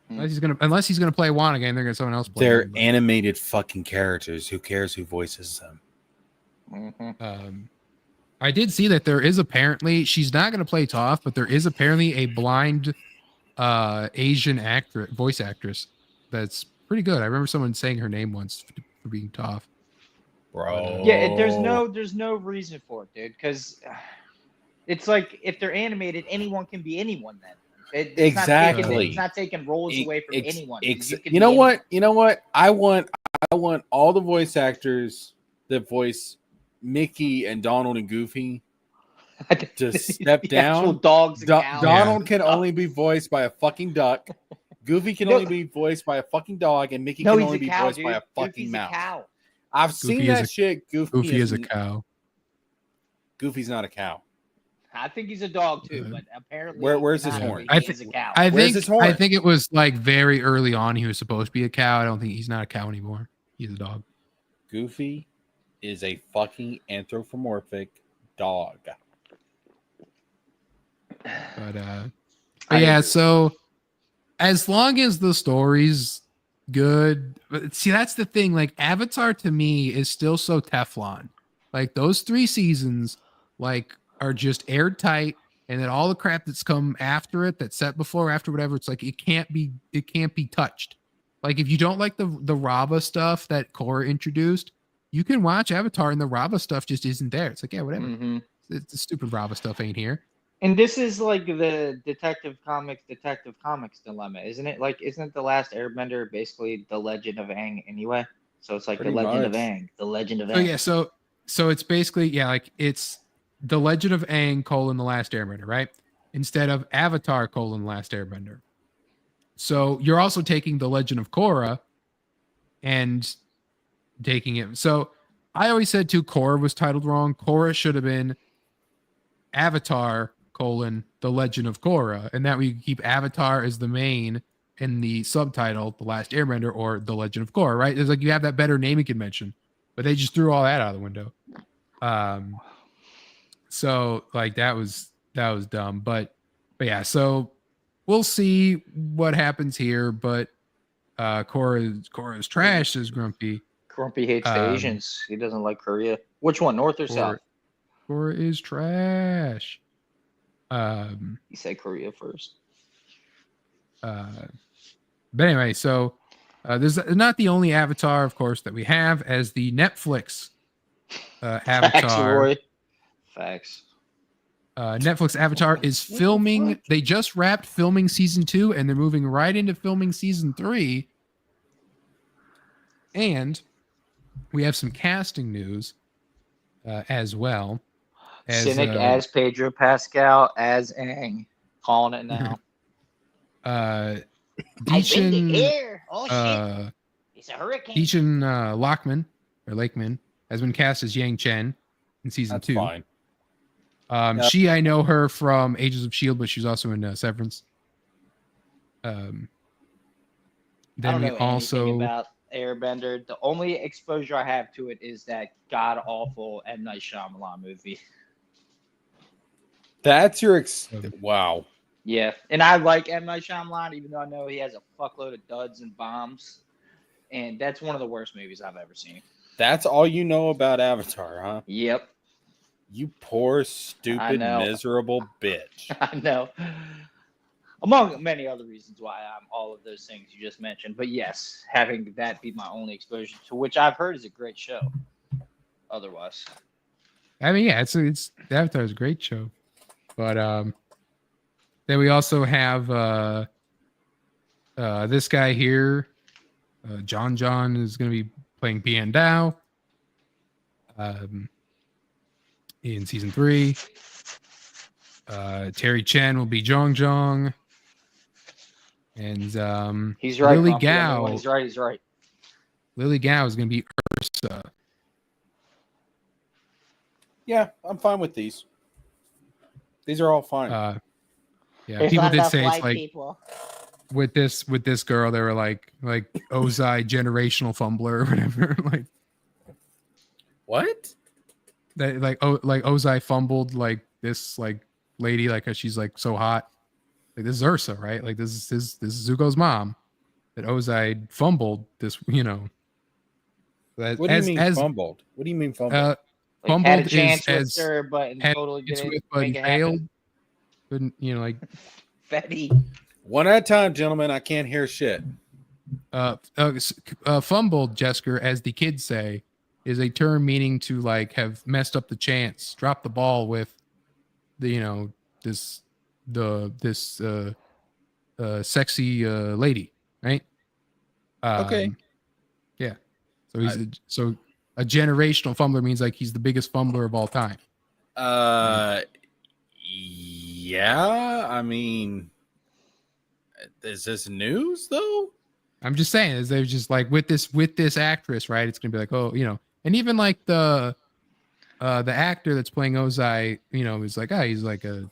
unless he's gonna play Wan again, they're gonna someone else play
They're
him.
animated fucking characters. Who cares who voices them?
Mm-hmm.
I did see that there is apparently, she's not gonna play Toph, but there is apparently a blind Asian voice actress that's pretty good. I remember someone saying her name once for being Toph.
Bro.
Yeah, there's no reason for it, dude. Because it's like if they're animated, anyone can be anyone. Then
Exactly.
It's not taking roles away from anyone.
You know what? You know what? I want all the voice actors that voice Mickey and Donald and Goofy to step
The actual
down.
dogs and cows.
Donald can only be voiced by a fucking duck. Goofy can only be voiced by a fucking dog, and Mickey can
he's
only
a
be
cow,
voiced
dude.
by a fucking
Goofy's
mouse.
A cow.
I've seen
Goofy is
that
a-
shit.
Goofy is a cow.
Goofy's not a cow.
I think he's a dog too, but apparently
Where's
he's
his
not.
horn?
He is a cow.
I
Where's
think
his horn?
I think it was like very early on he was supposed to be a cow. I don't think he's not a cow anymore. He's a dog.
Goofy is a fucking anthropomorphic dog.
But yeah, so as long as the story's good, but see, that's the thing. Like Avatar to me is still so Teflon. Like those 3 seasons, like are just airtight, and then all the crap that's come after it, that's set before, after, whatever, it's like it can't be touched. Like if you don't like the Rava stuff that Korra introduced, you can watch Avatar and the Rava stuff just isn't there. It's like, yeah, whatever.
Mm-hmm.
It's the stupid Rava stuff ain't here.
And this is like the Detective Comics dilemma, isn't it? Like, isn't the last Airbender basically the Legend of Aang anyway? So it's like
Pretty
the Legend of
much.
Aang, the Legend of Aang.
Oh yeah, so it's basically, yeah, like it's the Legend of Aang: The Last Airbender, right? Instead of Avatar: The Last Airbender. So you're also taking the Legend of Korra and taking it. So I always said too, Korra was titled wrong. Korra should have been Avatar: The Legend of Korra, and that we keep Avatar as the main in the subtitle, The Last Airbender or The Legend of Korra, right? It's like you have that better naming convention, but they just threw all that out of the window. So like that was dumb, but yeah, so we'll see what happens here, but Korra is trash, says Grumpy.
Grumpy hates the Asians. He doesn't like Korea. Which one, north or south?
Korra is trash.
You say Korea first.
But anyway, so there's not the only Avatar, of course, that we have as the Netflix Avatar.
Facts, Roy. Facts.
Netflix Avatar is filming. They just wrapped filming season 2, and they're moving right into filming season 3. And we have some casting news as well.
Cynic as Pedro Pascal as Aang. Calling it now.
I've been to
Deechan,
here. Oh shit! It's a hurricane.
Deechan Lakeman has been cast as Yang Chen in season
That's
2.
fine.
I know her from Agents of S.H.I.E.L.D., but she's also in Severance.
I
Then
don't
we
know
also
anything about Airbender. The only exposure I have to it is that god awful M. Night Shyamalan movie.
That's your wow.
Yeah, and I like M. Night Shyamalan, even though I know he has a fuckload of duds and bombs. And that's one of the worst movies I've ever seen.
That's all you know about Avatar, huh?
Yep,
You poor, stupid,
know.
miserable bitch.
I know. Among many other reasons why I'm all of those things you just mentioned. But yes, having that be my only exposure to which I've heard is a great show. Otherwise.
I mean, yeah, it's Avatar is a great show. But then we also have this guy here. John is going to be playing Bian Dao in season 3. Terry Chen will be Zhong. And
He's right.
Lily
Grumpy. I mean, when
Gao.
he's right. He's right.
Lily Gao is going to be Ursa.
Yeah, I'm fine with these. These are all fine.
Yeah,
There's
people
not
did
enough
say it's
white
like
people.
with this girl, they were like Ozai generational fumbler or whatever. Like
What?
that, like Ozai fumbled like this like lady, like 'cause she's like so hot. Like this is Ursa, right? Like this is Zuko's mom. That Ozai fumbled this, you know.
What do you mean fumbled? What do you mean fumbled?
Like,
Fumbled
had a chance
is
with her, but
had
totally
it's
didn't
with but
make it
failed.
happen.
Couldn't, you know, like
Betty.
One at a time, gentlemen. I can't hear shit.
fumbled, Jesker, as the kids say, is a term meaning to like have messed up the chance, drop the ball with the, you know, this sexy lady, right?
Okay.
Yeah. So he's a generational fumbler means like he's the biggest fumbler of all time.
Yeah. I mean, is this news though?
I'm just saying, is they're just like with this actress, right? It's gonna be like, oh, you know, and even like the actor that's playing Ozai, you know, is like, he's like a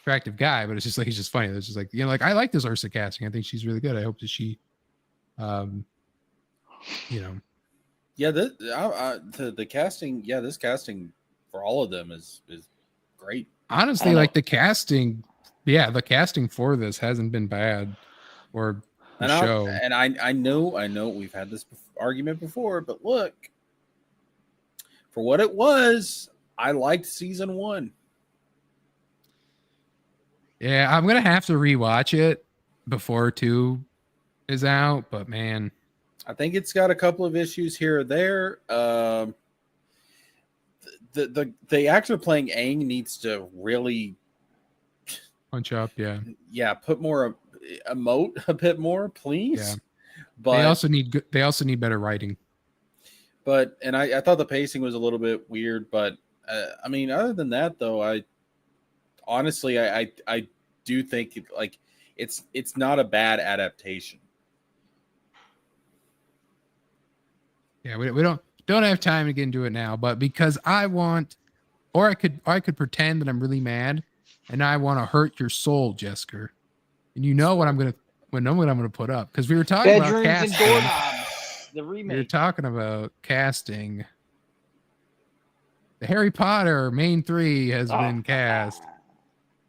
attractive guy, but it's just like he's just funny. It's just like, you know, like I like this Ursa casting. I think she's really good. I hope that she, you know,
Yeah, the casting. Yeah, this casting for all of them is great.
honestly, like the casting, the casting for this hasn't been bad, or the show.
I know we've had this argument before, but look, for what it was, I liked season 1.
Yeah, I'm gonna have to rewatch it before 2 is out, but man,
I think it's got a couple of issues here or there. The actor playing Aang needs to really
punch up. Yeah,
put more emote a bit more, please.
Yeah.
But
they also need better writing.
But I thought the pacing was a little bit weird, but I mean, other than that, though, I honestly do think it's not a bad adaptation.
Yeah, we don't have time to get into it now, but because I want, or I could pretend that I'm really mad, and I want to hurt your soul, Jesker, and you know what I'm gonna put up, because we were talking about
Bedrooms
casting.
and doorknobs. The remake.
We were talking about casting. The Harry Potter main 3 has been cast.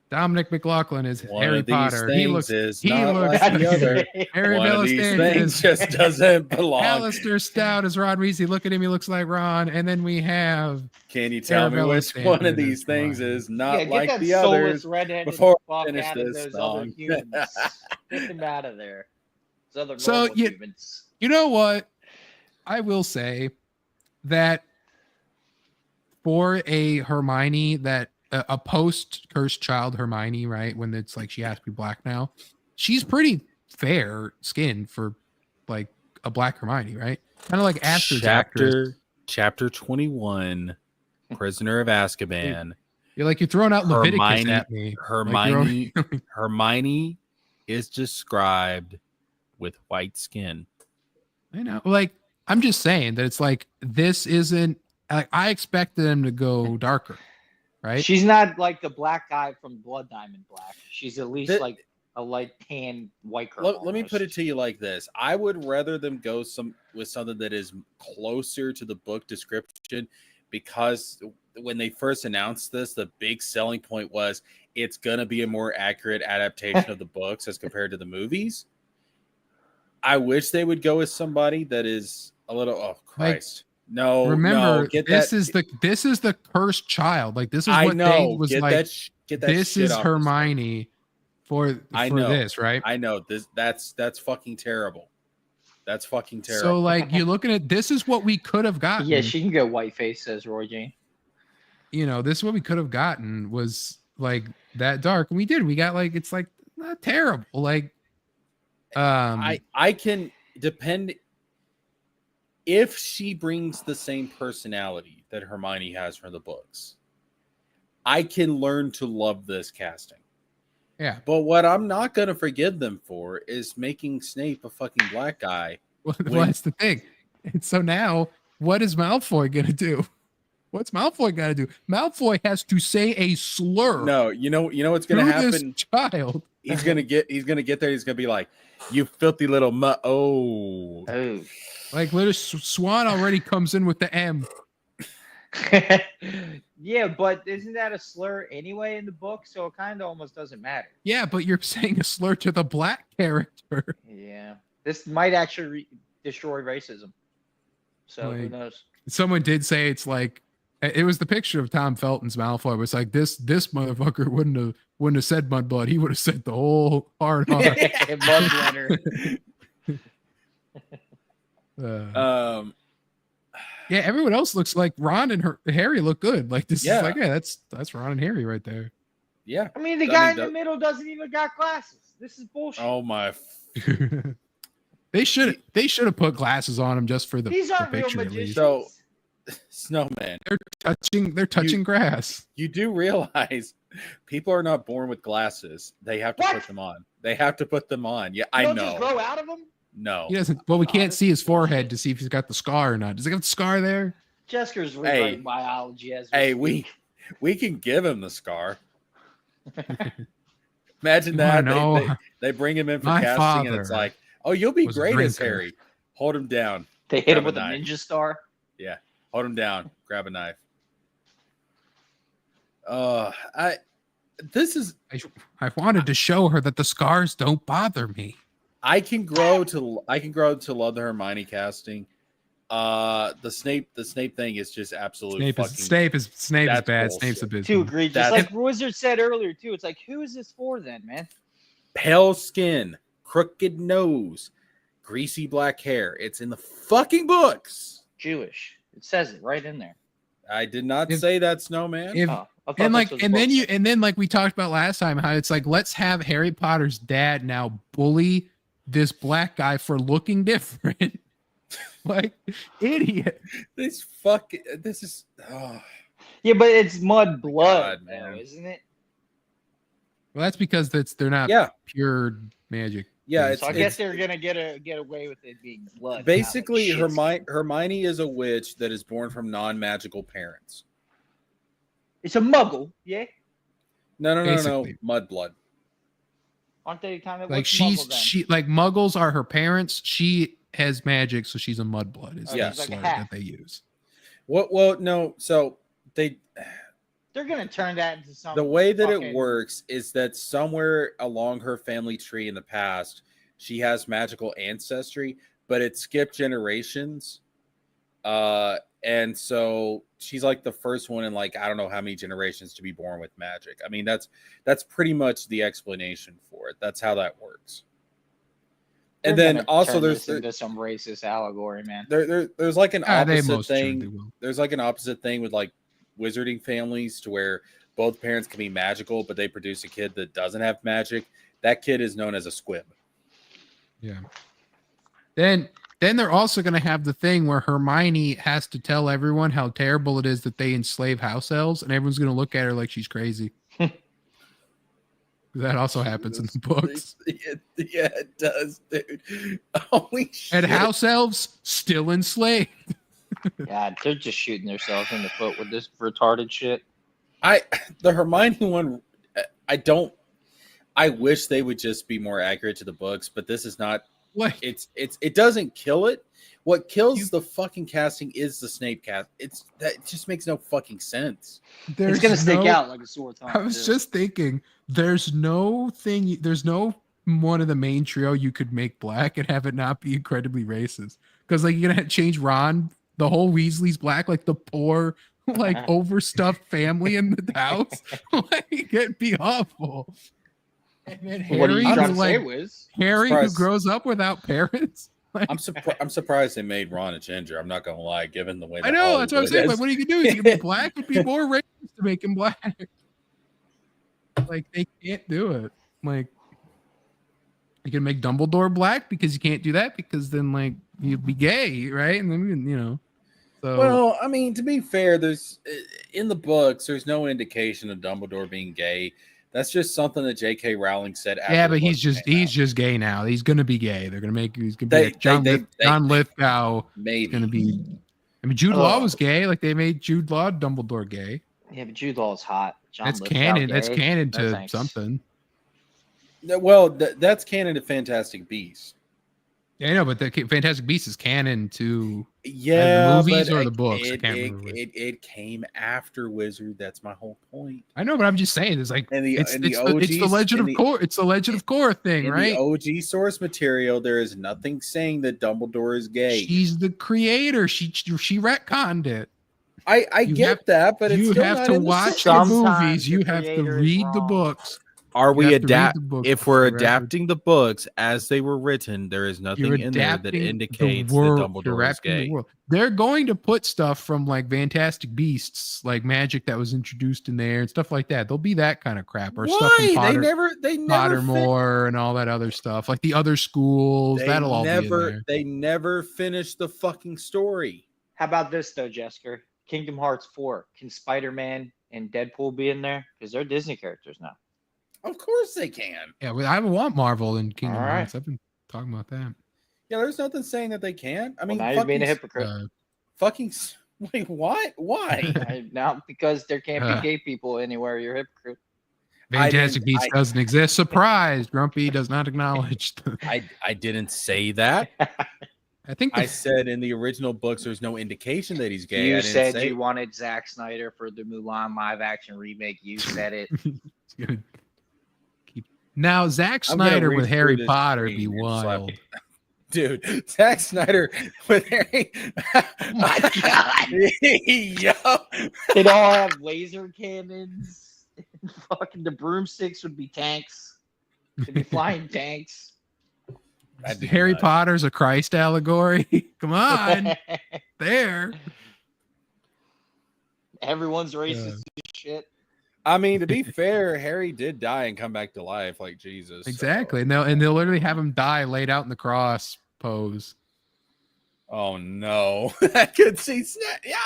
Dominic McLaughlin is
One
Harry
of these
Potter. He looks
like
like
the other.
Harry
One of these
Belafonte
things
is
just doesn't belong.
Alistair Stout is Ron Weasley. Look at him; he looks like Ron. And then we have.
Can you tell me which one of these things is not like
that
the
soulless
others?
redheaded
before I
fuck
finish
out of
this
those
song.
other humans. Get them out of there. Those other
So,
normal
you-
humans.
You know what? I will say that for a Hermione, that a post-cursed child Hermione, right? When it's like she has to be black now, she's pretty fair skinned for like a black Hermione, right? Kind of like Astor's actress.
Chapter 21, Prisoner of Azkaban.
You're throwing out Leviticus at me.
Hermione is described with white skin.
I know. Like, I'm just saying that it's like this isn't. Like, I expected them to go darker, right?
She's not like the black guy from Blood Diamond Black. She's at least like a light tan white girl.
Let me put it to you like this: I would rather them go with something that is closer to the book description, because when they first announced this, the big selling point was it's gonna be a more accurate adaptation of the books as compared to the movies. I wish they would go with somebody that is a little. Oh Christ! No,
remember,
no,
this is the cursed child. Like, this is what they was
get
like.
Get that
this
shit
is
off
Hermione for this, right?
I know this. That's fucking terrible. That's fucking terrible.
So, like, you're looking at this is what we could have gotten.
Yeah, she can go white face, says Roy Jane.
You know, this is what we could have gotten was like that dark, and we did. We got like it's like not terrible. Like,
I can depend if she brings the same personality that Hermione has from the books. I can learn to love this casting.
yeah.
But what I'm not going to forgive them for is making Snape a fucking black guy.
Well,
When-
that's the thing. And so now, what is Malfoy gonna do? What's Malfoy got to do? Malfoy has to say a slur.
No, you know what's going to
this
happen.
child.
He's gonna get there. He's gonna be like, "You filthy little Oh,
Oh.
Like, little Swan already comes in with the M.
Yeah, but isn't that a slur anyway in the book? So it kind of almost doesn't matter.
Yeah, but you're saying a slur to the black character.
Yeah, this might actually destroy racism. So who
Like-
knows?
Someone did say it's like it was the picture of Tom Felton's Malfoy. It was like this motherfucker wouldn't have said mudblood. He would have said the whole hard R.
Mudblood.
Yeah, everyone else looks like Ron and Harry look good. Like this
Yeah.
is like, yeah, that's Ron and Harry right there.
yeah.
I mean, the
I
guy
mean,
in the
that-
middle doesn't even got glasses. This is bullshit.
Oh my.
They should have put glasses on him just for the,
These
the
aren't real
picture at
magicians.
least.
So- Snowman.
They're touching grass.
You do realize people are not born with glasses. They have to
What?
put them on. They have to put them on. Yeah,
You
I
don't just
know.
grow out of them.
No.
He doesn't. Well, we can't see his forehead to see if he's got the scar or not. Does he have the scar there?
Jessica's
Hey.
rewriting biology as
Hey,
speak.
we can give him the scar. Imagine
You
that.
wanna know?
They bring him in for
My
casting, and it's
father
like, oh, you'll be
was a
great as
drinker.
Harry. Hold him down.
They hit him
Grab
with
a
a
knife.
ninja star.
Hold him down. Grab a knife. This is
I wanted to show her that the scars don't bother me.
I can grow to love the Hermione casting. The Snape thing is just absolute fucking.
Snape is
That's
bad.
bullshit.
Snape's a
Too
bitch.
egregious.
That's-
Like Wizard said earlier too. It's like, who is this for then, man?
Pale skin, crooked nose, greasy black hair. It's in the fucking books.
Jewish. It says it right in there.
I did not
If-
say that, Snowman.
If,
Oh, I thought
and
that's
like
what the
and
book
then
said.
like we talked about last time how it's like let's have Harry Potter's dad now bully this black guy for looking different. Like idiot.
This is. Oh.
Yeah, but it's mud blood,
God,
though,
man.
isn't it?
Well, that's because they're not
Yeah,
pure magic.
yeah.
things.
So I guess they're gonna get away with it being blood.
Basically,
not like shit.
Hermione is a witch that is born from non-magical parents.
It's a muggle, yeah.
No,
Basically.
mudblood.
Aren't they kind of
Like
what's muggle then?
she like muggles are her parents. She has magic, so she's a mudblood. Is
Yeah.
the
Like a
slur
half.
that they use.
What? Well, no. So
They're gonna turn that into something.
the way that it
fucking-
works is that somewhere along her family tree in the past, she has magical ancestry, but it skipped generations. And so she's like the first one in like I don't know how many generations to be born with magic. I mean, that's pretty much the explanation for it. That's how that works. And
They're
then
gonna
also
turn
there's
this into some racist allegory, man.
there's like an
They
opposite
most certainly
thing.
will.
There's like an opposite thing with like wizarding families to where both parents can be magical, but they produce a kid that doesn't have magic. That kid is known as a squib.
Yeah. Then they're also going to have the thing where Hermione has to tell everyone how terrible it is that they enslave house elves, and everyone's going to look at her like she's crazy. That also happens in the books.
Yeah, it does, dude. Holy shit.
And house elves still enslaved.
God, they're just shooting themselves in the foot with this retarded shit.
The Hermione one, I wish they would just be more accurate to the books, but this is not.
Like,
It doesn't kill it. What kills the fucking casting is the Snape cast. It just makes no fucking sense.
It's gonna stick
no-
out like a sore thumb.
I was
too.
just thinking, there's no one of the main trio you could make black and have it not be incredibly racist. Because like you're gonna change Ron, the whole Weasley's black, like the poor, like overstuffed family in the house. Like it'd be awful. And then
What are
Harry,
you trying
who,
to say,
like
Wiz?
Harry, who
Surprised.
grows up without parents. Like,
I'm surprised they made Ron a ginger. I'm not gonna lie, given the way
I know that's what I'm
Hollywood
saying.
is.
Like, what are you gonna do? Is he gonna be black? It'd be more racist to make him black. Like they can't do it. Like you can make Dumbledore black because you can't do that because then like you'd be gay, right? And then so
Well, I mean, to be fair, there's in the books, there's no indication of Dumbledore being gay. That's just something that J.K. Rowling said. After
yeah,
the
but
book came
he's
out.
just gay now. He's gonna be gay. They're gonna make he's gonna be
They-
like John
they-
John Lithgow.
Maybe.
Gonna be. I mean, Jude Law
Oh.
was gay. Like they made Jude Law Dumbledore gay.
Yeah, but Jude Law's hot. John
That's
Lithgow
canon. That's
gay?
canon
No
to
thanks.
something.
Well, that's canon to Fantastic Beasts.
Yeah, I know, but the Fantastic Beasts is canon to
Yeah,
movies
but
or the books? I
It,
can't
it,
remember.
it came after Wizard. That's my whole point.
I know, but I'm just saying it's like
And the
it's the
OGs
Legend of Korra. It's the Legend of Korra thing,
In
right?
the OG source material, there is nothing saying that Dumbledore is gay.
She's the creator. She retconned it.
I
You
get
have-
that, but it's
You
still
have
not
to
in the
watch
source.
the
Sometimes
movies.
the
You have to
creator is
read the
wrong.
books.
Are
You
we
have to read
adapt?
the books
If
for
we're
the record.
adapting the books as they were written, there is nothing
You're
in there that
adapting
indicates
the world.
that
You're
Dumbledore is
adapting the
gay.
world. They're going to put stuff from like Fantastic Beasts, like magic that was introduced in there and stuff like that. There'll be that kind of crap or stuff from
Why?
Potter,
They never
Pottermore and all that other stuff, like the other schools. That'll all be in there.
They never finished the fucking story.
How about this though, Jesker? Kingdom Hearts 4. Can Spider-Man and Deadpool be in there? Because they're Disney characters now.
Of course they can.
Yeah, well, I want Marvel and Kingdom
All right.
Hearts. I've been talking about that.
Yeah, there's nothing saying that they can't. I mean,
Now you're being a hypocrite.
Wait, what? Why?
Now, because there can't
Uh.
be gay people anywhere, you're a hypocrite.
Fantastic Beasts doesn't exist. Surprise! Grumpy does not acknowledge.
I didn't say that.
I think
I said in the original books, there's no indication that he's gay. I
You
didn't
said
say
you wanted Zack Snyder for the Mulan live action remake. You said it.
it's gonna keep. Now Zack
I'm gonna
Snyder
read
with
through
Harry
this
Potter
screen
be
and slap
wild.
it. Dude, Zack Snyder with Harry.
Oh my God.
Yo.
They'd all have laser cannons. Fucking the broomsticks would be tanks. They'd be flying tanks.
That'd be
Harry
nuts.
Potter's a Christ allegory. Come on, there.
Everyone's racist as shit.
I mean, to be fair, Harry did die and come back to life, like Jesus. so-
Exactly, and they'll literally have him die laid out in the cross pose.
Oh no, I could see. Yeah,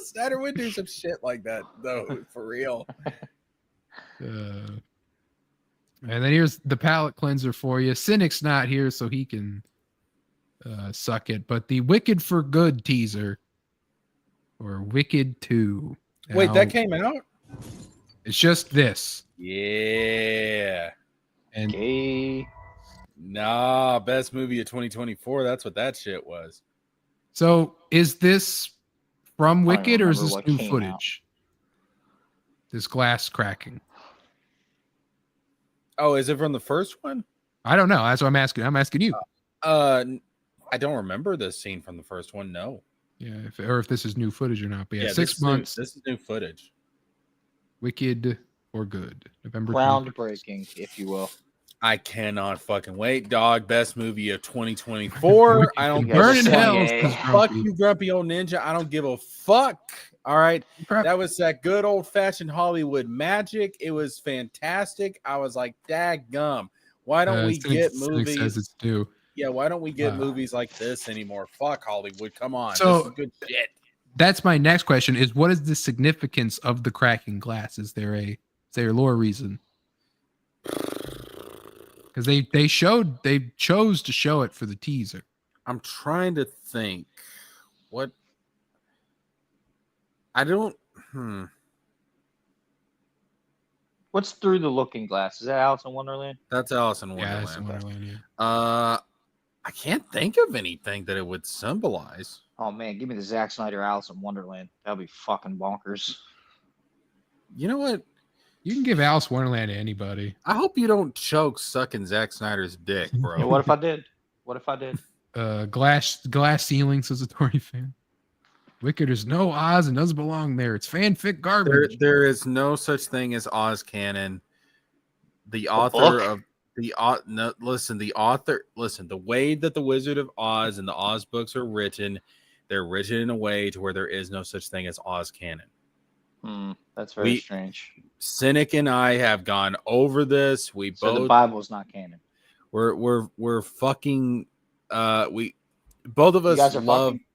Snyder would do some shit like that, though, for real.
And then here's the palate cleanser for you. Cynic's not here, so he can suck it. But the Wicked for Good teaser, or Wicked 2.
Wait,
Now,
that came out?
it's just this.
Yeah.
And
Gay.
Nah, best movie of 2024. That's what that shit was.
so is this from
don't
Wicked or is
remember
this
what
new
came
footage? This glass cracking.
Oh, is it from the first one?
I don't know. That's what I'm asking. I'm asking you.
I don't remember this scene from the first one. No.
Yeah, if this is new footage or not. But yeah,
this
6
is new-
months.
This is new footage.
Wicked for Good. November 20th.
Groundbreaking, if you will.
I cannot fucking wait, dog. Best movie of 2024. I don't give a
Burn in
fuck.
hell.
Yeah.
says
Fuck
Grumpy.
you, grumpy old ninja. I don't give a fuck. All right.
Crap.
That was that good old fashioned Hollywood magic. It was fantastic. I was like, daggum. Why don't we
Cynic-
get
Cynic says
movies?
it's due.
Yeah, why don't we get
Uh,
movies like this anymore? Fuck Hollywood. Come on.
So-
this is good shit.
That's my next question: is what is the significance of the cracking glass? Is there a lore reason? Because they chose to show it for the teaser.
I'm trying to think. What I don't
What's Through the Looking Glass? Is that Alice in Wonderland?
that's Alice in
Yeah,
Wonderland.
that's Wonderland, yeah.
I can't think of anything that it would symbolize.
Oh man, give me the Zack Snyder Alice in Wonderland. That'd be fucking bonkers.
You know what?
You can give Alice Wonderland to anybody.
I hope you don't choke sucking Zack Snyder's dick, bro.
Yeah, what if I did? What if I did?
Glass ceiling, says a Tory fan. Wicked is no Oz and doesn't belong there. It's fanfic garbage.
There is no such thing as Oz canon. The author
book?
of the the way that the Wizard of Oz and the Oz books are written, they're written in a way to where there is no such thing as Oz canon.
That's very
We-
strange.
Cynic and I have gone over this. We
So the
both
Bible's not canon.
we're fucking we both of
You
us
guys are
love
fucking?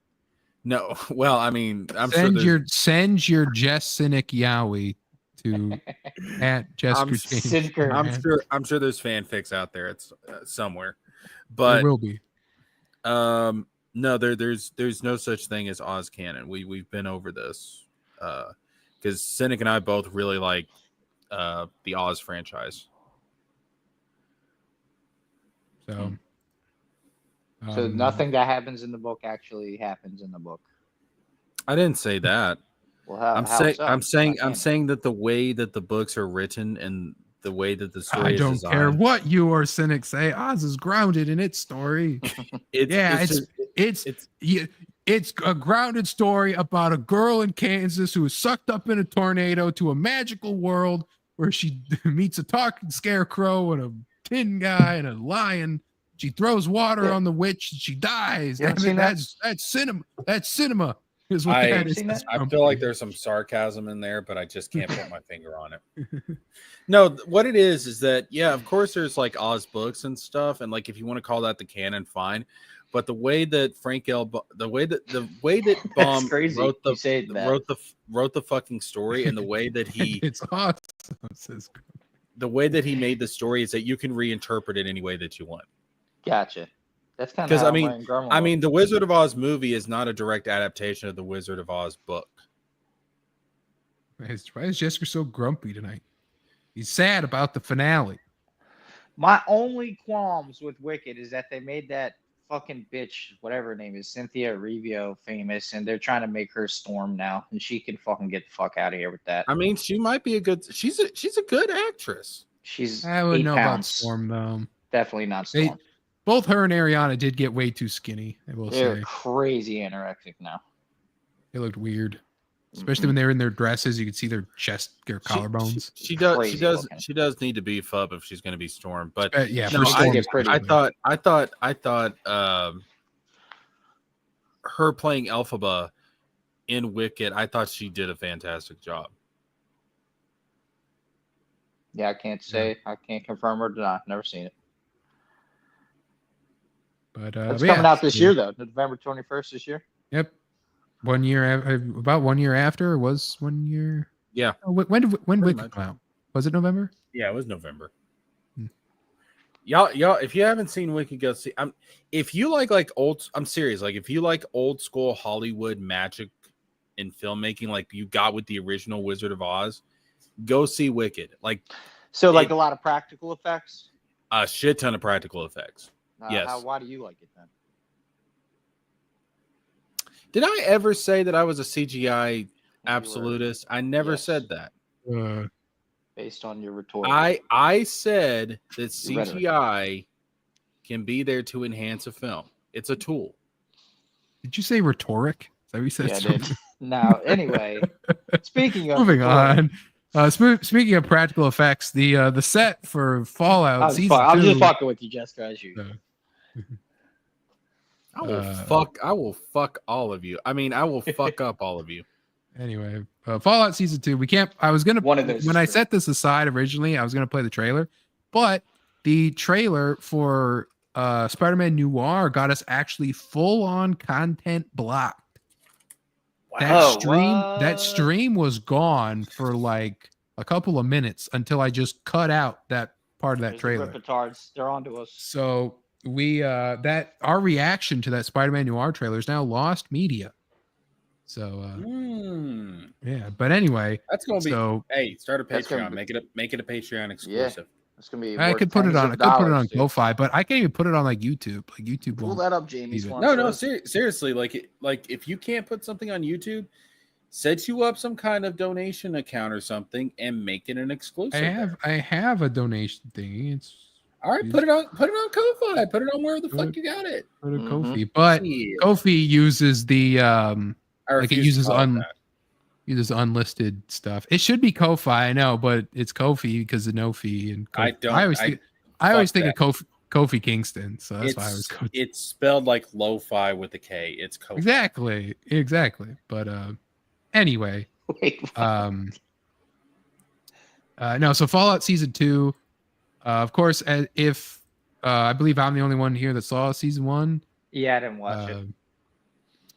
no well I mean I'm sure
Send
there's
your Jess Cynic Yowie to at Jessica James.
Sinker.
I'm sure there's fanfics out there. It's somewhere,
There
but
will be.
no there's no such thing as Oz canon. We've been over this because Cynic and I both really like the Oz franchise.
So,
So nothing that happens in the book actually happens in the book.
I didn't say that.
Well,
I'm
how
saying
so?
I'm saying
Not
I'm
canon.
saying that the way that the books are written and the way that the story
I
is
don't
designed,
care what you or cynics say. Oz is grounded in its story. It's a grounded story about a girl in Kansas who is sucked up in a tornado to a magical world where she meets a talking scarecrow and a tin guy and a lion. She throws water on the witch and she dies.
You haven't
I mean,
seen that?
that's cinema. That's cinema. Is what
I-
that
Have you
is.
seen that?
I feel like there's some sarcasm in there, but I just can't put my finger on it. No, what it is that yeah, of course there's like Oz books and stuff, and like if you want to call that the canon, fine. But the way that the way that Baum
crazy.
wrote
You say that.
wrote the fucking story, and the way that he
It's awesome. Says-
the way that he made the story is that you can reinterpret it any way that you want.
Gotcha. That's kind of
Because
how
I mean, the Wizard of Oz movie is not a direct adaptation of the Wizard of Oz book.
Why is Jessica so grumpy tonight? He's sad about the finale.
My only qualms with Wicked is that they made that fucking bitch, whatever her name is, Cynthia Revio, famous, and they're trying to make her Storm now, and she can fucking get the fuck out of here with that.
I mean, she might be a good. She's a good actress.
She's
I would
8
know
pounds.
about Storm though.
Definitely not
They-
Storm.
Both her and Ariana did get way too skinny. I will
They're
say
crazy anorexic now.
they looked weird, especially when they were in their dresses. You could see their chest, their collarbones.
She does. She
Crazy
does.
looking.
She does need to beef up if she's going to be Storm. But
Yeah,
no,
for Storm,
get pretty.
I thought her playing Elphaba in Wicked, I thought she did a fantastic job.
Yeah, I can't say. I can't confirm or deny. Never seen it.
But
It's
yeah,
coming out this year, though. November 21st this year.
Yep, 1 year. About 1 year after it was 1 year.
Yeah.
Oh, when
Pretty
Wicked
much.
come out? Was it November?
Yeah, it was November.
Hmm.
Y'all, if you haven't seen Wicked, go see. If you like old, I'm serious. Like if you like old school Hollywood magic and filmmaking, like you got with the original Wizard of Oz, go see Wicked. Like
So, like
It-
a lot of practical effects.
a shit ton of practical effects. Yes.
Why do you like it then?
Did I ever say that I was a CGI
You were-
absolutist? I never
Yes.
said that.
Based on your rhetoric.
I said that
Your rhetoric.
CGI can be there to enhance a film. It's a tool.
Did you say rhetoric? Is that what you said?
Yeah, I did. Now, anyway, speaking of
Moving
rhetoric,
on. Speaking of practical effects, the set for Fallout
I'm
season 2.
just fucking with you, Jessica, as usual.
I will fuck all of you. I mean, I will fuck up all of you.
Anyway, Fallout season 2. We can't. I was gonna
One of those
when
is
I
true.
set this aside originally. I was gonna play the trailer, but the trailer for Spider-Man Noir got us actually full-on content blocked.
Wow.
That stream was gone for like a couple of minutes until I just cut out that part of that
There's the
trailer.
Rippetards. They're onto us.
So we that our reaction to that Spider-Man Noir trailer is now lost media. So yeah, but anyway,
That's gonna be.
so
Hey, start a
That's gonna
Patreon.
be-
Make it a Patreon exclusive.
It's gonna be.
I
worth
could put it
tens
on.
of
I could put it on
dollars, dude.
Ko-Fi, but I can't even put it on like YouTube. Like YouTube
Pull
won't.
that up, Jamie's
Even-
one.
No, no,
first.
seriously. Like if you can't put something on YouTube, set you up some kind of donation account or something and make it an exclusive.
I have a donation thing. It's
All right, put it on Ko-Fi. Put it on where the fuck you got it.
for the
Mhm.
Ko-Fi, but
Yeah.
Ko-Fi uses the
I
like it
refuse to
uses
call it that.
uses unlisted stuff. It should be Ko-Fi, I know, but it's Ko-Fi because of no fee and
I don't-
I always
fuck
think
that.
of Kofi Kingston, so that's why I was going.
It's spelled like lo-fi with a K. It's Ko-Fi.
Exactly. But anyway,
Wait, what?
No, so Fallout Season 2, of course, if I believe I'm the only one here that saw Season 1.
Yeah, I didn't watch it.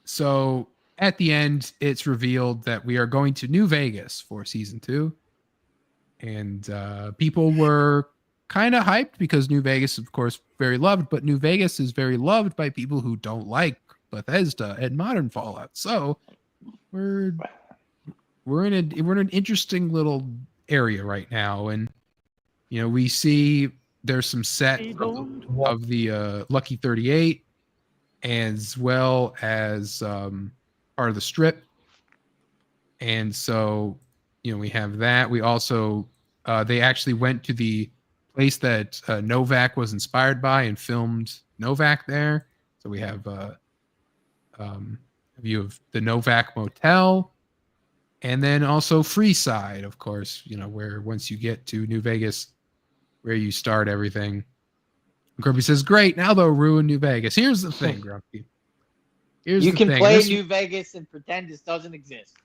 So at the end, it's revealed that we are going to New Vegas for Season 2. And people were kind of hyped because New Vegas, of course, very loved, but New Vegas is very loved by people who don't like Bethesda and modern Fallout. So we're in an interesting little area right now, and we see there's some set of the Lucky 38, as well as part of the Strip, and so we have that. We also they actually went to the place that Novak was inspired by and filmed Novak there. So we have a view of the Novak Motel, and then also Freeside, of course, where once you get to New Vegas, where you start everything. Grumpy says, great, now they'll ruin New Vegas. Here's the thing, Grumpy.
You can play New Vegas and pretend this doesn't exist.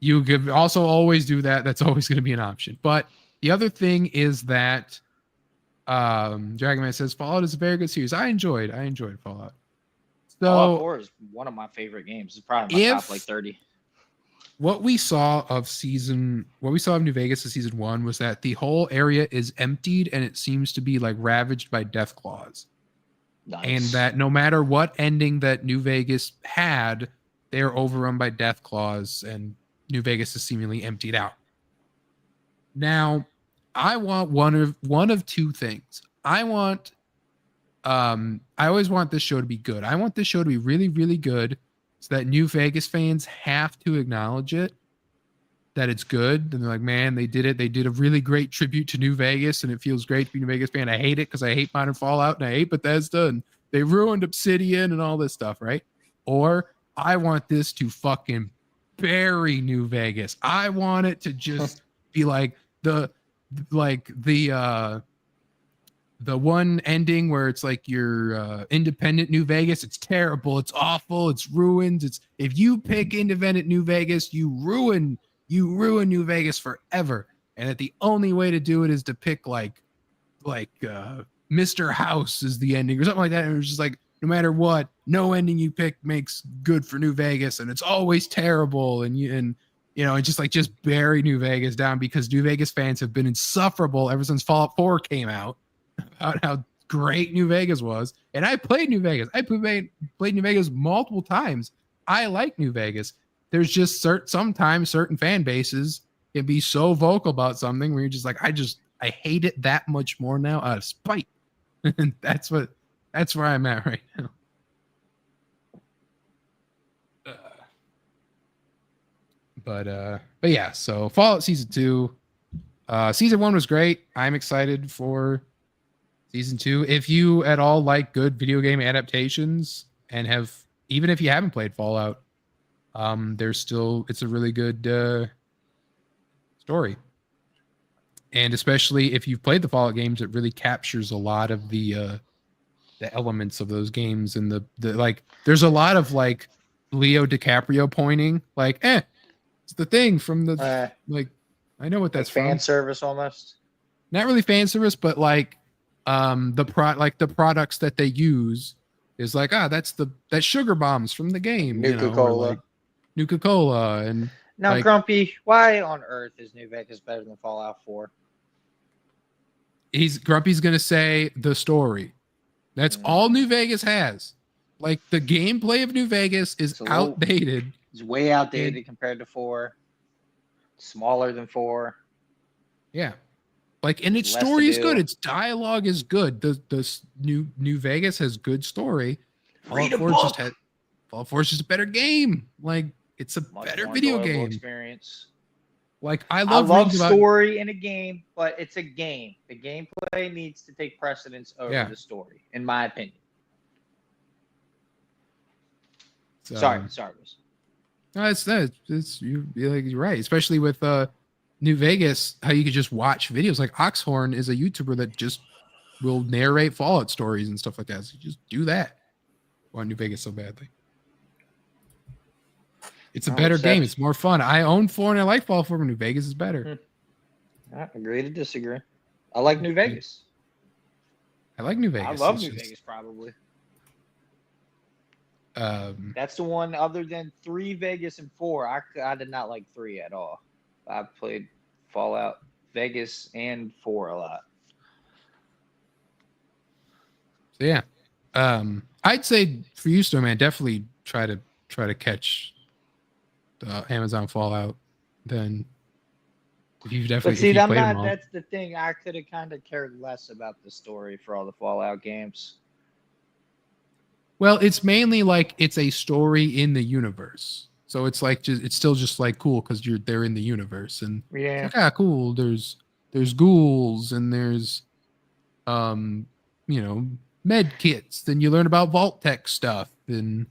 You could also always do that. That's always going to be an option. But the other thing is that Dragonman says Fallout is a very good series. I enjoyed Fallout. So
Fallout 4 is one of my favorite games. It's probably my top 30.
What we saw of New Vegas in Season 1 was that the whole area is emptied and it seems to be like ravaged by death claws.
Nice.
And that no matter what ending that New Vegas had, they are overrun by death claws and New Vegas is seemingly emptied out. Now, I want one of two things. I always want this show to be good. I want this show to be really, really good so that New Vegas fans have to acknowledge it, that it's good. And they're like, man, they did it. They did a really great tribute to New Vegas, and it feels great to be a New Vegas fan. I hate it because I hate modern Fallout and I hate Bethesda and they ruined Obsidian and all this stuff, right? Or I want this to fucking bury New Vegas. I want it to just be like the one ending where it's like your independent New Vegas. It's terrible. It's awful. It's ruined. It's if you pick independent New Vegas, you ruin New Vegas forever. And that the only way to do it is to pick like Mr. House is the ending or something like that. And it was just like, no matter what, no ending you pick makes good for New Vegas, and it's always terrible. And just bury New Vegas down, because New Vegas fans have been insufferable ever since Fallout 4 came out about how great New Vegas was. And I played New Vegas. I played New Vegas multiple times. I like New Vegas. There's just sometimes certain fan bases can be so vocal about something where you're just like, I hate it that much more now out of spite. And that's where I'm at right now. But yeah, so Fallout Season 2. Season 1 was great. I'm excited for Season 2. If you at all like good video game adaptations and even if you haven't played Fallout, it's a really good story. And especially if you've played the Fallout games, it really captures a lot of the elements of those games, and the like. There's a lot of like Leo DiCaprio pointing, like, it's the thing from the like. I know what that's
fan
from.
service almost.
Not really fan service, but like the products that they use is like, that's sugar bombs from the game.
Nuka-Cola.
Nuka-Cola. And
now,
like,
Grumpy, why on earth is New Vegas better than Fallout 4?
Grumpy's gonna say the story. That's all New Vegas has. Like, the gameplay of New Vegas is outdated.
It's way outdated compared to 4. Smaller than 4.
Yeah. Like, and its story is good. Its dialogue is good. The New Vegas has good story. Fallout 4 is just a better game. Like, it's a better video game
experience.
Like, I
love story in a game, but it's a game. The gameplay needs to take precedence over the story, in my opinion.
So,
sorry.
No, you're right. Especially with New Vegas, how you could just watch videos. Like Oxhorn is a YouTuber that just will narrate Fallout stories and stuff like that. So just do that. I want New Vegas so badly. It's a
I'll
better game.
accept.
It's more fun. I own 4 and I like Fallout 4, but New Vegas is better.
I agree to disagree. I like New Vegas.
I like New Vegas.
I love
It's
New
just,
Vegas. Probably
Um,
that's the one. Other than 3, Vegas, and 4, I did not like 3 at all. I played Fallout Vegas and 4 a lot.
so yeah. I'd say for you, Snowman, definitely try to catch the Amazon Fallout. Then if you've
But
definitely
see,
if you
I'm
played them
not.
all.
That's the thing. I could have kind of cared less about the story for all the Fallout games.
Well, it's mainly like it's a story in the universe. So it's like it's still just like cool because they're in the universe and it's
Yeah.
like cool. There's ghouls and there's med kits. Then you learn about vault tech stuff and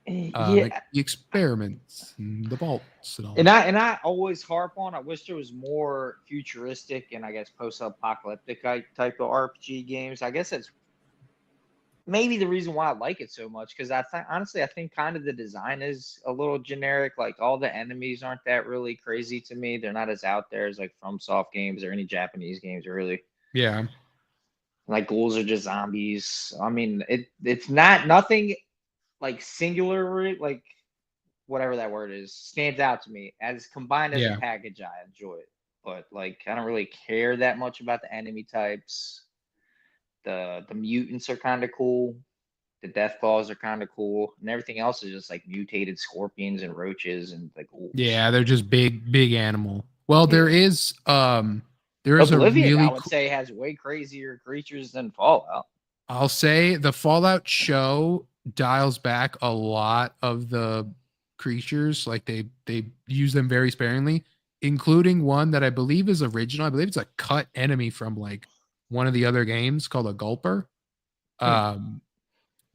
Yeah.
like the experiments and the vaults and all.
And I always harp on. I wish there was more futuristic and I guess post-apocalyptic type of RPG games. I guess that's maybe the reason why I like it so much because honestly I think kind of the design is a little generic. Like all the enemies aren't that really crazy to me. They're not as out there as like FromSoft games or any Japanese games really.
Yeah.
Like ghouls are just zombies. I mean it's nothing like singular like whatever that word is stands out to me as combined as
Yeah.
a package. I enjoy it, but like I don't really care that much about the enemy types. The mutants are kind of cool. The death claws are kind of cool, and everything else is just like mutated scorpions and roaches and like ghouls.
Yeah, they're just big animal. Well,
Yeah.
there is
Oblivion,
a really
I would say, has way crazier creatures than Fallout.
I'll say the Fallout show dials back a lot of the creatures. Like they use them very sparingly, including one that I believe is original. I believe it's a cut enemy from like one of the other games called a Gulper.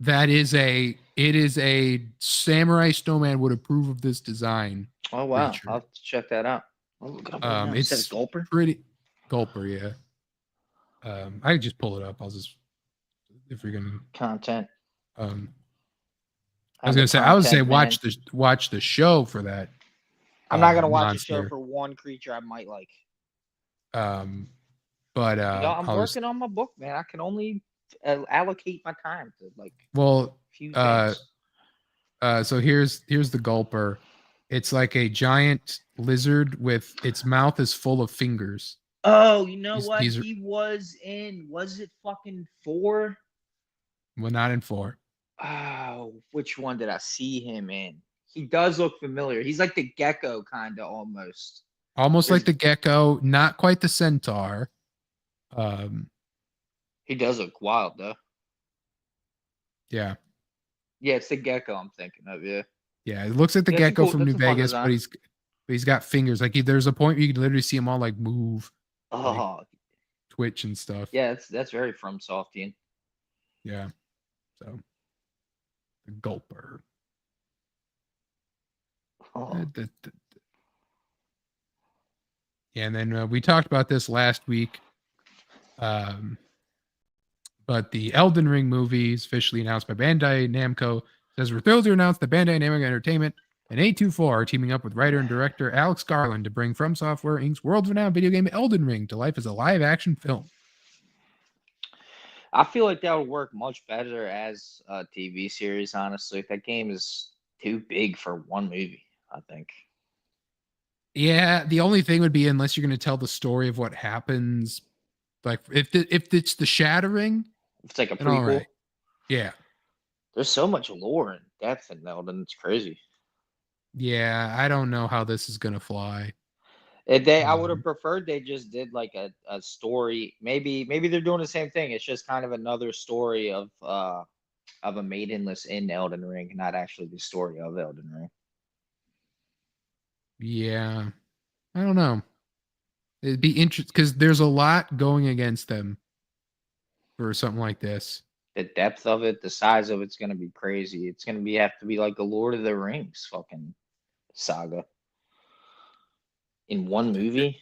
It is a samurai snowman would approve of this design.
Oh wow,
creature.
I'll have to check that out. I'll look it up right now. You said
It's
Gulper.
pretty Gulper, yeah. I can just pull it up. I'll just if you're gonna
Content.
I was gonna say
Content, man.
watch the show for that.
I'm not gonna watch
monster.
a show for one creature I might like.
But
I'm working on my book, man. I can only allocate my time to like few things.
So here's the Gulper. It's like a giant lizard with its mouth is full of fingers.
Oh, you know what?
He's
He was it fucking 4?
well, not in 4.
Oh, which one did I see him in? He does look familiar. He's like the gecko kind of almost.
Almost like the gecko, not quite the centaur.
He does look wild though.
Yeah.
Yeah, it's the gecko I'm thinking of. Yeah.
Yeah, it looks like the
Yeah, it's a
gecko
cool-
from
that's
New
a fun
Vegas,
design.
but he's got fingers. Like there's a point where you can literally see him all like move,
Oh,
twitch and stuff.
yeah. That's very from Softian.
Yeah. So the Gulper.
Oh.
Yeah, and then we talked about this last week. But the Elden Ring movie is officially announced by Bandai Namco. It says we're thrilled to announce that Bandai Namco Entertainment and A24 are teaming up with writer and director Alex Garland to bring From Software Inc.'s world-renowned video game Elden Ring to life as a live-action film.
I feel like that would work much better as a TV series. Honestly, that game is too big for one movie. I think.
Yeah, the only thing would be unless you're going to tell the story of what happens, like if it's the Shattering,
It's like a
then all
prequel.
right. Yeah,
There's so much lore and depth in Elden. It's crazy.
yeah. I don't know how this is going to fly.
I would have preferred they just did like a story. Maybe they're doing the same thing. It's just kind of another story of a maidenless in Elden Ring, not actually the story of Elden Ring.
Yeah, I don't know. It'd be interesting because there's a lot going against them for something like this.
The depth of it, the size of it's gonna be crazy. It's gonna have to be like the Lord of the Rings fucking saga in one movie.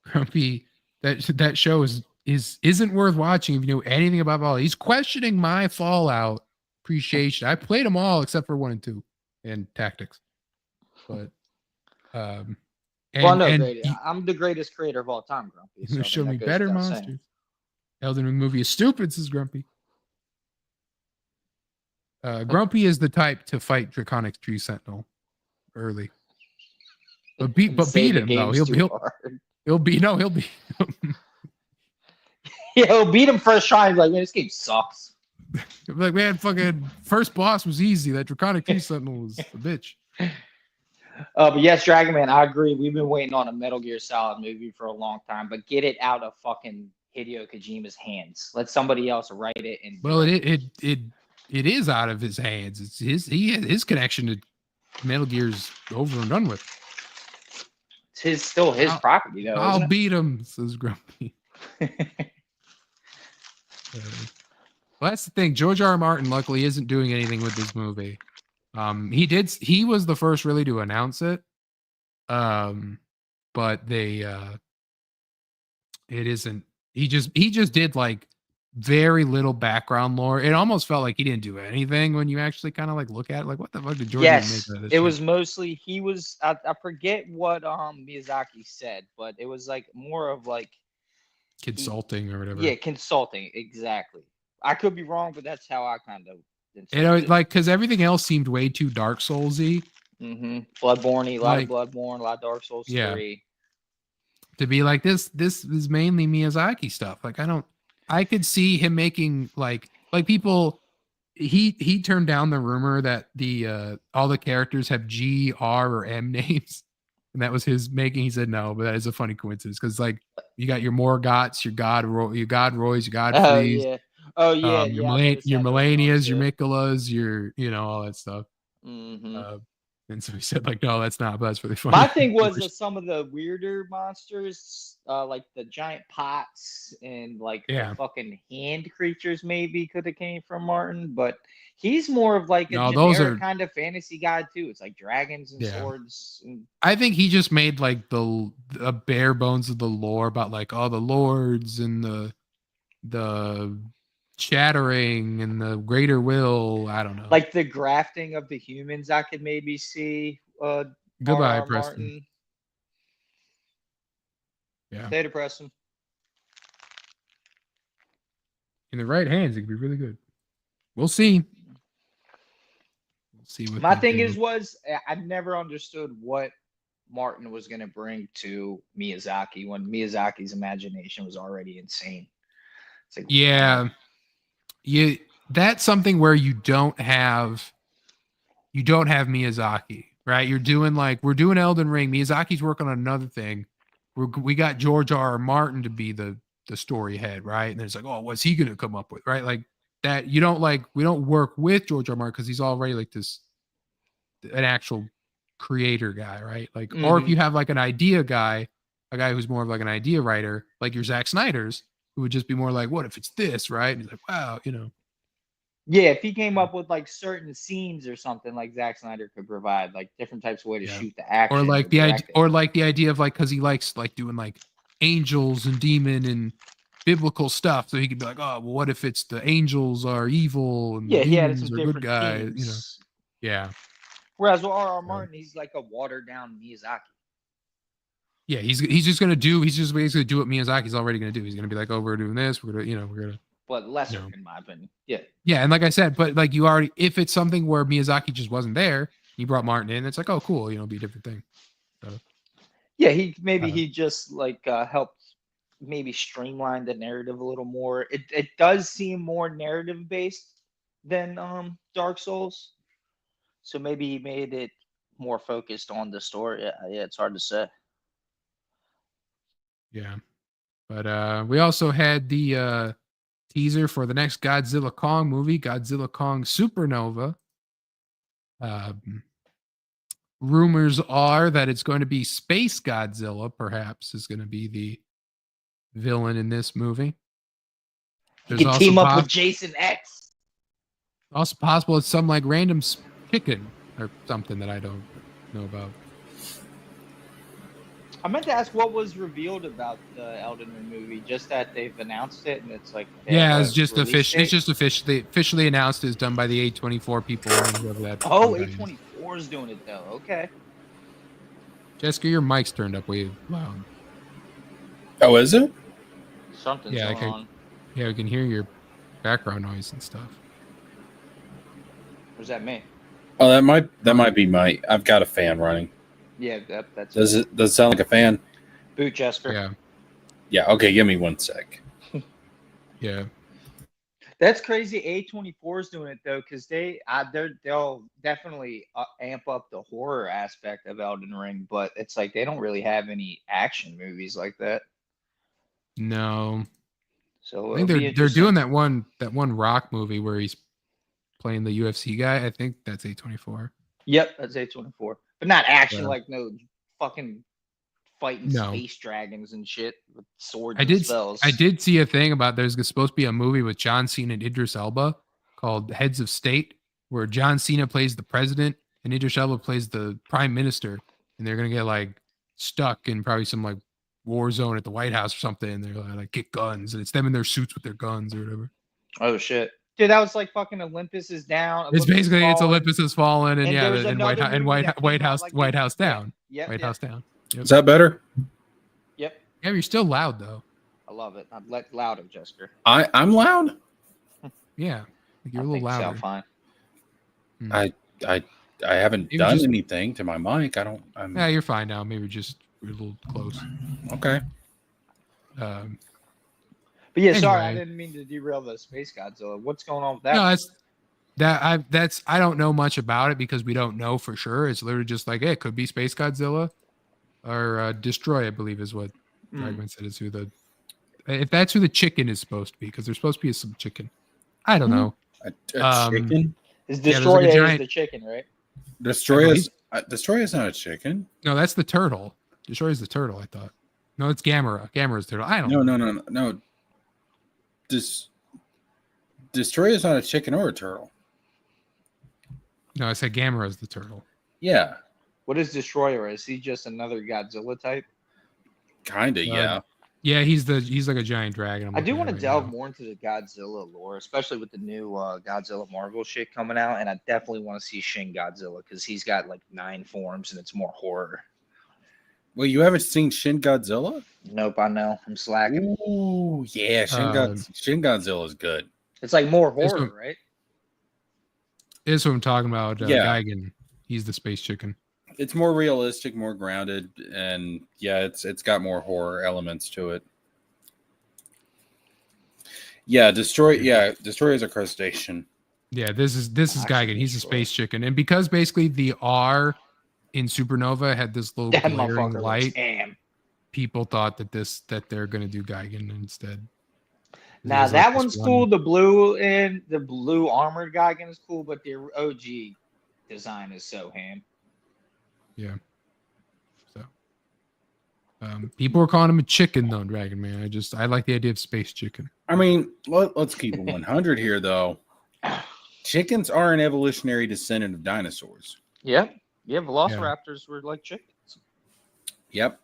Grumpy, that show isn't worth watching if you know anything about Fallout. He's questioning my Fallout appreciation. I played them all except for 1 and 2 and Tactics. But
Well, no,
and
great. I'm the greatest creator of all time, Grumpy. So, I
show
mean,
me
that goes
better
without
monsters.
saying.
Elden Ring movie is stupid, says Grumpy. Grumpy is the type to fight Draconic Tree Sentinel early. But beat
The
him though.
game's too hard.
He'll beat him.
Yeah, he'll beat him first try. He's like, man, this game sucks.
Like, man, fucking first boss was easy. That Draconic Tree Sentinel was a bitch.
But yes, Dragon Man, I agree. We've been waiting on a Metal Gear Solid movie for a long time, but get it out of fucking Hideo Kojima's hands. Let somebody else write it. And
Well, it is out of his hands. It's his connection to Metal Gear's over and done with.
It's still his property, though.
I'll beat him, says Grumpy. Well, that's the thing. George R. R. Martin, luckily, isn't doing anything with this movie. He was the first really to announce it. But it isn't. He just did like very little background lore. It almost felt like he didn't do anything when you actually kind of like look at it. Like, what the fuck did George make of this?
It was mostly I forget what Miyazaki said, but it was like more of like
consulting or whatever.
Yeah, consulting, exactly. I could be wrong, but that's how I kind of.
Like, because everything else seemed way too Dark Soulsy.
Mm-hmm. Bloodborne, a lot of Bloodborne, a lot of Dark Souls 3.
To be like this is mainly Miyazaki stuff. Like, I could see him making like people. He turned down the rumor that the all the characters have G, R, or M names, and that was his making. He said no, but that is a funny coincidence because like you got your Morgoths, your Godroys, your Godfreys.
Oh yeah,
your Melanias, your Mikolas, your all that stuff.
Mm-hmm.
And so he said like, no, that's not. But that's really funny.
My thing was that some of the weirder monsters, like the giant pots and like the fucking hand creatures, maybe could have came from Martin, but he's more of like a generic kind of fantasy guy too. It's like dragons and swords.
I think he just made like the bare bones of the lore about like all the lords and the shattering and the greater will. I don't know,
like the grafting of the humans. I could maybe see.
Goodbye, Preston. Martin. Yeah,
later, Preston.
In the right hands, it could be really good. We'll see. What
my thing was I never understood what Martin was going to bring to Miyazaki when Miyazaki's imagination was already insane. It's like,
that's something where you don't have Miyazaki, right? We're doing Elden Ring. Miyazaki's working on another thing. We got George R. R. Martin to be the story head, right? And it's like, oh, what's he going to come up with, right? Like that. We don't work with George R. R. Martin because he's already like an actual creator guy, right? Like, or if you have like an idea guy, a guy who's more of like an idea writer, like your Zack Snyder's, who would just be more like, what if it's this, right? And he's like, wow,
Yeah, if he came up with like certain scenes or something like Zack Snyder could provide, like different types of way to shoot the action,
or like the idea of like because he likes like doing like angels and demon and biblical stuff, so he could be like, oh, well, what if it's the angels are evil and the demons are good guys, Yeah.
Whereas with R.R. Martin, he's like a watered down Miyazaki.
Yeah, he's just basically do what Miyazaki's already gonna do. He's gonna be like, oh, we're doing this, we're gonna
but lesser in my opinion.
Yeah, and like I said, but like if it's something where Miyazaki just wasn't there, you brought Martin in, it's like, oh cool, it'll be a different thing. So,
yeah, he just like helped maybe streamline the narrative a little more. It does seem more narrative based than Dark Souls. So maybe he made it more focused on the story. Yeah, it's hard to say.
Yeah, but we also had the teaser for the next Godzilla Kong movie, Godzilla Kong Supernova. Rumors are that it's going to be Space Godzilla, perhaps, is going to be the villain in this movie.
He can team up with Jason X.
Also possible it's some like random chicken or something that I don't know about.
I meant to ask what was revealed about the Elden Ring movie. Just that they've announced it, and it's like
it's just official. It's just officially announced. It's done by the A24 people.
Oh, A24 is doing it though. Okay.
Jessica, your mic's turned up way loud.
Oh, is it?
Something's
Yeah,
going
okay.
on.
Yeah, we can hear your background noise and stuff.
Was that me?
Oh, that might be my. I've got a fan running.
Yeah, that's
Does it sound like a fan?
Boot Jester.
Yeah,
Yeah. Okay, give me 1 sec.
yeah.
That's crazy. A24 is doing it though, because they'll definitely amp up the horror aspect of Elden Ring, but it's like they don't really have any action movies like that.
No,
So
I think they're doing that one Rock movie where he's playing the UFC guy. I think that's A24.
Yep, that's A24, but not action
Yeah.
like no fucking fighting
No.
space dragons and shit with swords
I
and
did
spells.
I did see a thing about there's supposed to be a movie with John Cena and Idris Elba called Heads of State, where John Cena plays the president and Idris Elba plays the prime minister, and they're gonna get like stuck in probably some like war zone at the White House or something, and they're like get guns, and it's them in their suits with their guns or whatever.
Oh shit, dude, that was like fucking Olympus is down.
It's
Olympus
basically it's
fallen.
Olympus has fallen, and yeah,
there's
and
another movie that came out like
White
this.
House down,
Yep,
White
yep.
House down.
Is that better?
Yep,
Yeah, you're still loud though.
I love it. I'd let louder, Jester.
I'm loud.
Yeah, like you're
I
a little
think you
louder.
sound fine.
I haven't
Maybe
done
just-
anything to my mic.
Yeah, you're fine now. Maybe just you're a little close.
Okay.
But yeah, sorry, I
Anyway.
didn't mean to derail the Space Godzilla. What's going on with that?
No, I don't know much about it because we don't know for sure. It's literally just like, hey, it could be Space Godzilla or Destroy, I believe is what Dragman said is who if that's who the chicken is supposed to be, because there's supposed to be some chicken. I don't know.
A
Yeah,
chicken.
Is
there's
Destroyer
like a giant-
is the chicken, right?
Destroy is not a chicken.
No, that's the turtle. Destroy is the turtle, I thought. No, it's Gamera. Gamera's turtle. I don't know.
No. Destroy is not a chicken or a turtle.
No, I said Gamera is the turtle.
Yeah,
What is Destroyer? Is he just another Godzilla type?
kinda. Yeah.
Yeah, he's like a giant dragon.
I do want to delve
more.
more into the Godzilla lore, especially with the new Godzilla Marvel shit coming out, and I definitely want to see Shin Godzilla because he's got like 9 forms and it's more horror.
Well, you haven't seen Shin Godzilla?
Nope, I know. I'm slacking.
Ooh, yeah. Shin Godzilla is good.
It's like more
This
horror,
one-
right?
This is what I'm talking about.
Yeah.
Gigan. He's the space chicken.
It's more realistic, more grounded, and yeah, it's got more horror elements to it. Yeah, Destroy is a crustacean.
Yeah, this is Gigan. He's a space chicken, and because basically the R in Supernova had this little
That
glaring
motherfucker looks
light,
ham.
people thought that they're gonna do Gigan instead.
Now
There's,
that
like, this
one's
one-
cool. The blue armored Gigan is cool, but the OG design is so ham.
Yeah. So, people were calling him a chicken though, Dragon Man. I like the idea of space chicken.
I mean, let's keep it 100 here, though. Chickens are an evolutionary descendant of dinosaurs.
Yep. Yeah, Velociraptors were like chickens.
Yep.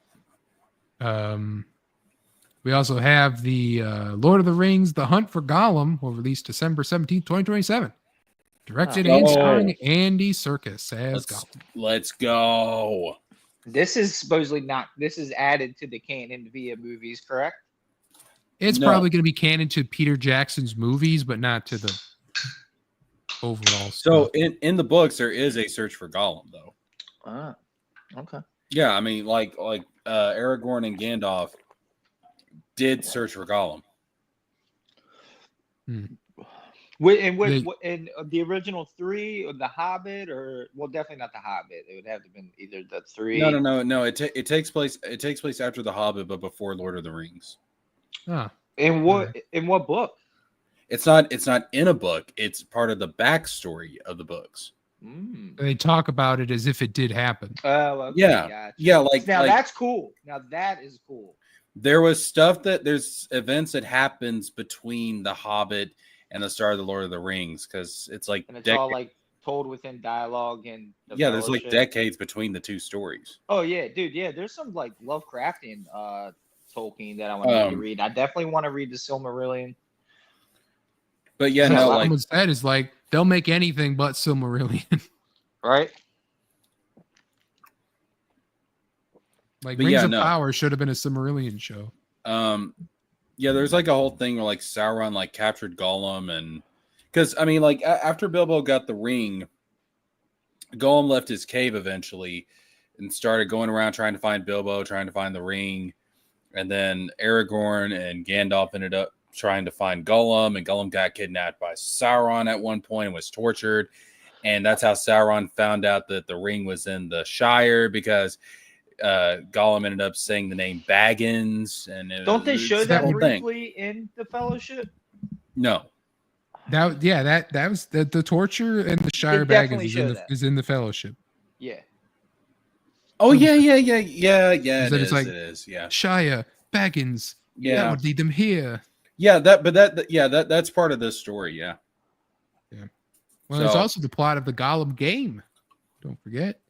We also have the Lord of the Rings: The Hunt for Gollum, will release December 17th, 2027. Directed and starring Andy Serkis as Gollum.
Let's go.
This is supposedly not. This is added to the canon via movies, correct?
It's
No.
probably going to be canon to Peter Jackson's movies, but not to the overall.
So
stuff.
in the books, there is a search for Gollum, though.
Ah, okay.
Yeah, I mean, like Aragorn and Gandalf did search for Gollum.
In the original 3, or The Hobbit, or definitely not The Hobbit. It would have to have been either the 3.
No. It takes place after The Hobbit, but before Lord of the Rings.
Ah,
In what book?
It's not in a book. It's part of the backstory of the books.
they talk about it as if it did happen.
Oh, okay,
Yeah.
gotcha.
Yeah, like
that's cool. Now that is cool.
there's events that happens between The Hobbit and the start of the Lord of the Rings, because it's like
And it's all like told within dialogue and
there's like
fellowship.
decades between the two stories.
Oh yeah, dude. Yeah, there's some like Lovecraftian Tolkien that I want to read. I definitely want to read the Silmarillion.
But yeah,
So
no,
what
like
was said is like they'll make anything but Silmarillion.
Right?
Like
But
Rings
yeah,
of
no.
Power should have been a Silmarillion show.
Yeah, there's like a whole thing where like Sauron like captured Gollum, and because I mean, like after Bilbo got the ring, Gollum left his cave eventually and started going around trying to find Bilbo, trying to find the ring, and then Aragorn and Gandalf ended up trying to find Gollum, and Gollum got kidnapped by Sauron at one point and was tortured, and that's how Sauron found out that the ring was in the Shire because Gollum ended up saying the name Baggins, and
Don't they show
it's
that
the whole thing.
briefly in the Fellowship?
No,
That was the torture and the Shire
definitely
Baggins
show that.
is in the Fellowship.
Yeah.
oh yeah, it
Is that it's
is,
like-
it is, yeah,
Shire Baggins.
yeah,
That would lead them here.
yeah. That's part of this story, yeah.
Well, there's
So-
also the plot of the Gollum game. Don't forget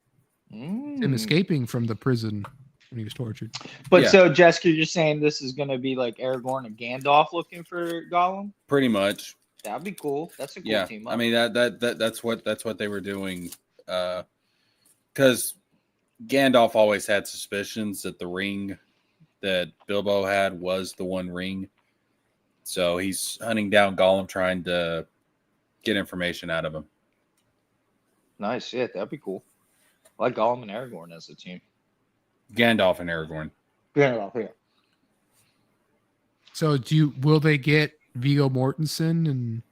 him escaping from the prison when he was tortured.
But
Yeah.
so, Jessica, you're saying this is going to be like Aragorn and Gandalf looking for Gollum?
Pretty much.
That'd be cool. That's a cool
Yeah,
team up.
I mean that's what they were doing, because Gandalf always had suspicions that the ring that Bilbo had was the One Ring, so he's hunting down Gollum, trying to get information out of him.
Nice. Yeah, that'd be cool. I like Gollum and Aragorn as a team.
Gandalf and Aragorn.
Gandalf, yeah.
So will they get Viggo Mortensen and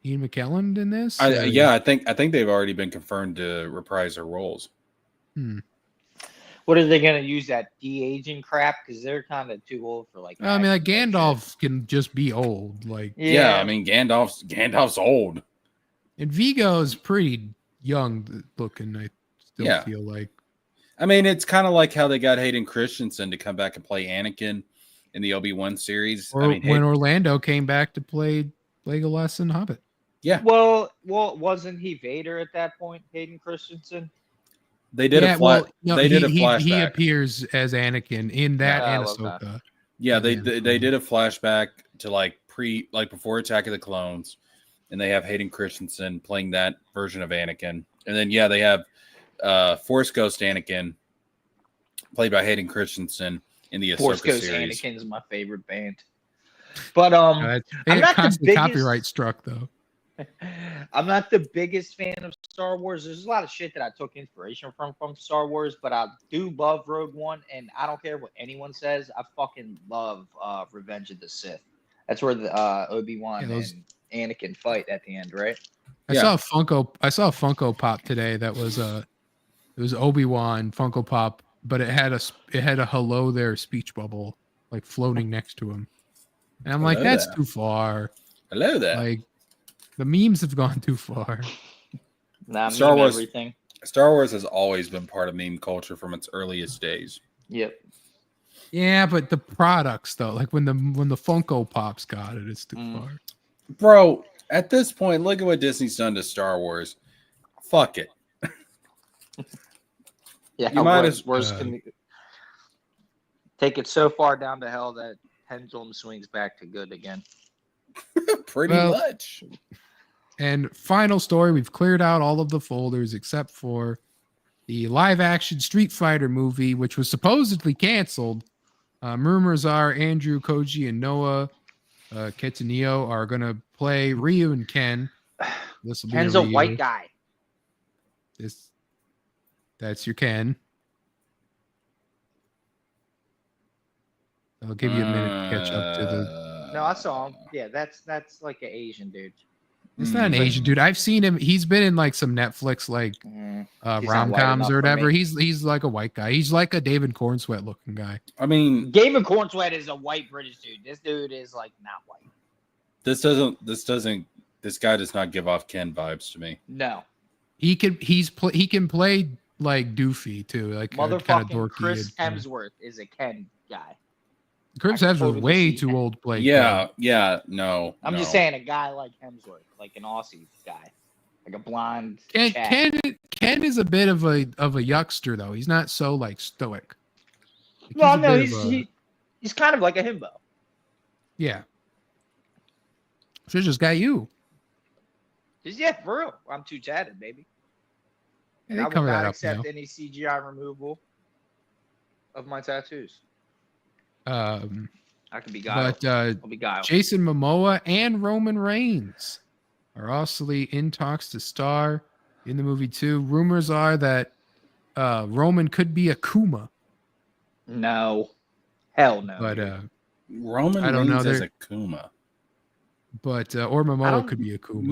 Ian McKellen in this?
Yeah, I think they've already been confirmed to reprise their roles.
What are they going to use that de-aging crap? Because they're kind of too old for like.
I mean, like
action and shit.
Gandalf can just be old. Like,
Yeah, I mean Gandalf's old.
and Viggo is pretty young looking. I still
Yeah.
feel like.
I mean, it's kind of like how they got Hayden Christensen to come back and play Anakin in the Obi-Wan series.
Or
I mean,
when Orlando came back to play Legolas and Hobbit.
yeah,
Well, wasn't he Vader at that point, Hayden Christensen?
they did a flat. They did a flashback.
He appears as Anakin in that and
Oh, okay.
Ahsoka.
Yeah, they
Yeah.
they did a flashback to like before Attack of the Clones, and they have Hayden Christensen playing that version of Anakin, and then they have Force Ghost Anakin played by Hayden Christensen in the
Force
Ahsoka
Ghost
series.
Anakin is my favorite band. But
They
I'm
get
not the
constant
biggest-
copyright struck though.
I'm not the biggest fan of Star Wars. There's a lot of shit that I took inspiration from Star Wars, but I do love Rogue One, and I don't care what anyone says. I fucking love Revenge of the Sith. That's where the Obi-Wan
Yeah, those-
and Anakin fight at the end, right?
I saw a Funko Pop today that was it was Obi-Wan Funko Pop, but it had a hello there speech bubble like floating next to him. And I'm like,
Hello
that's
there.
too far.
Hello there.
Like the memes have gone too far.
Nah,
Star
meme
Wars-
everything.
Star Wars has always been part of meme culture from its earliest days.
Yep.
Yeah, but the products though, like when the Funko Pops got it, it's too
Mm.
far.
Bro, at this point, look at what Disney's done to Star Wars. Fuck it.
Yeah,
You might
worse can take it so far down to hell that pendulum swings back to good again.
Pretty
Well-
much.
And final story, we've cleared out all of the folders except for the live action Street Fighter movie, which was supposedly canceled. Rumors are Andrew, Koji, and Noah Ketanio are going to play Ryu and Ken. This will be
Ken's a
Ryu.
white guy.
That's your Ken. I'll give you a minute to catch up to the.
No, I saw him. Yeah, that's like an Asian dude.
It's not an Asian dude. I've seen him. He's been in like some Netflix like
not
rom
white
coms
enough
or
for
whatever.
me.
He's like a white guy. He's like a David Cornsweat looking guy.
I mean,
Game of Cornsweat is a white British dude. This dude is like not white.
this guy does not give off Ken vibes to me.
No.
He can play like Doofy too, like kind of
Motherfucking
dorky.
Chris Hemsworth is a Ken guy.
Chris
I can
Hemsworth
totally
way
see
too
Ken.
old to play.
No.
I'm just saying a guy like Hemsworth, like an Aussie guy. Like a blonde
Ken,
Chad.
Ken is a bit of a youngster though. He's not so like stoic. Like,
Well,
a
no,
bit of a-
he's kind of like a himbo.
yeah. Should just got you.
Yeah, for real. I'm too tatted, baby.
Yeah,
And
they
I will
cover that
not
up
accept
now.
any CGI removal. of my tattoos.
Um,
I could be Guile.
but
I'll be Guile.
Jason Momoa and Roman Reigns are also in talks to star in the movie too. Rumors are that Roman could be Akuma,
No. Hell no.
but
Roman
I don't know.
Reigns as a Kuma.
But or Momoa could be Akuma.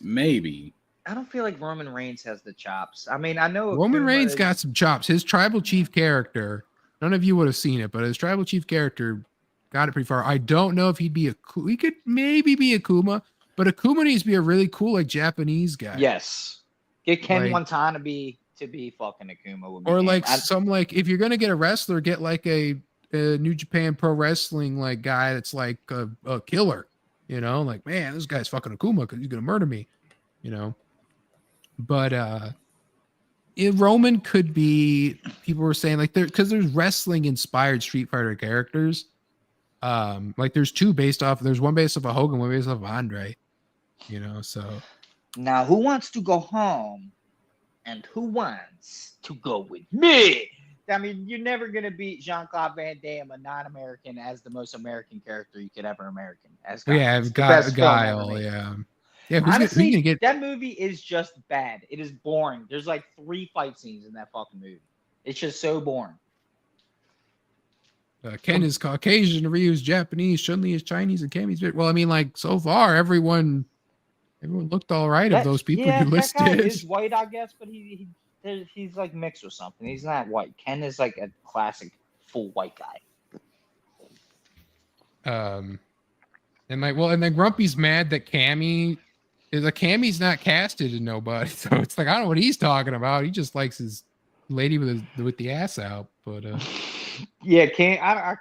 Maybe.
I don't feel like Roman Reigns has the chops. I mean, I know
Roman
Akuma
Reigns
is-
got some chops. His tribal chief character. None of you would have seen it, but his tribal chief character got it pretty far. I don't know if he'd be he could maybe be Akuma, but Akuma needs to be a really cool like Japanese guy.
Yes. Get Ken
Like-
Montana to be fucking Akuma. Would be
Or
game.
like some like if you're gonna get a wrestler, get like a New Japan Pro Wrestling like guy that's like a killer. You know, like man, this guy's fucking Akuma because he's gonna murder me. You know, but Roman could be. People were saying like because there's wrestling inspired Street Fighter characters. Like there's two based off. There's one based off of Hogan, one based off of Andre. You know, so
Now, who wants to go home and who wants to go with me? I mean, you're never going to beat Jean-Claude Van Damme, a non-American, as the most American character you could ever American. As
yeah,
It's the best film ever
Guile,
made.
yeah. Yeah, who's
Honestly,
gonna get
that movie is just bad. It is boring. There's like 3 fight scenes in that fucking movie. It's just so boring.
Ken is Caucasian, Ryu's Japanese, Chun-Li is Chinese, and Kami's well, I mean, like so far, everyone looked all right of those people you
that guy
listed.
is white, I guess, but he's like mixed with something. He's not white. Ken is like a classic full white guy.
And then Grumpy's mad that Cammy's not casted in nobody, so it's like I don't know what he's talking about. He just likes his lady with the ass out, but
Yeah, I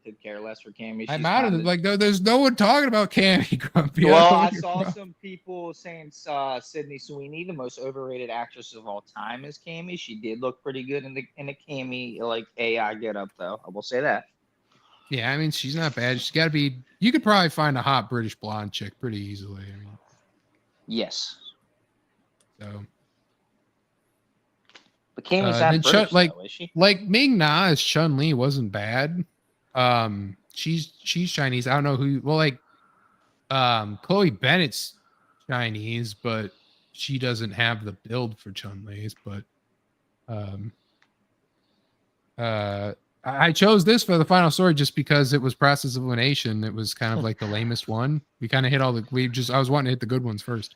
could care less for Cammy.
I'm out of it. Like there's no one talking about Cammy Grumpy.
Well, I saw some people saying Sydney Sweeney, the most overrated actress of all time, is Cammy. She did look pretty good in a Cammy like AI get up though. I will say that.
Yeah, I mean she's not bad. She's got to be. You could probably find a hot British blonde chick pretty easily. I mean,
Yes.
so.
But Cammy's
then
not British,
like-
though, is she?
Like Ming Na as Chun-Li wasn't bad. She's Chinese. I don't know who. Well, like Chloe Bennett's Chinese, but she doesn't have the build for Chun-Li's. But I chose this for the final story just because it was Process of Elimination. It was kind of like the lamest one. We kind of hit all the. I was wanting to hit the good ones first.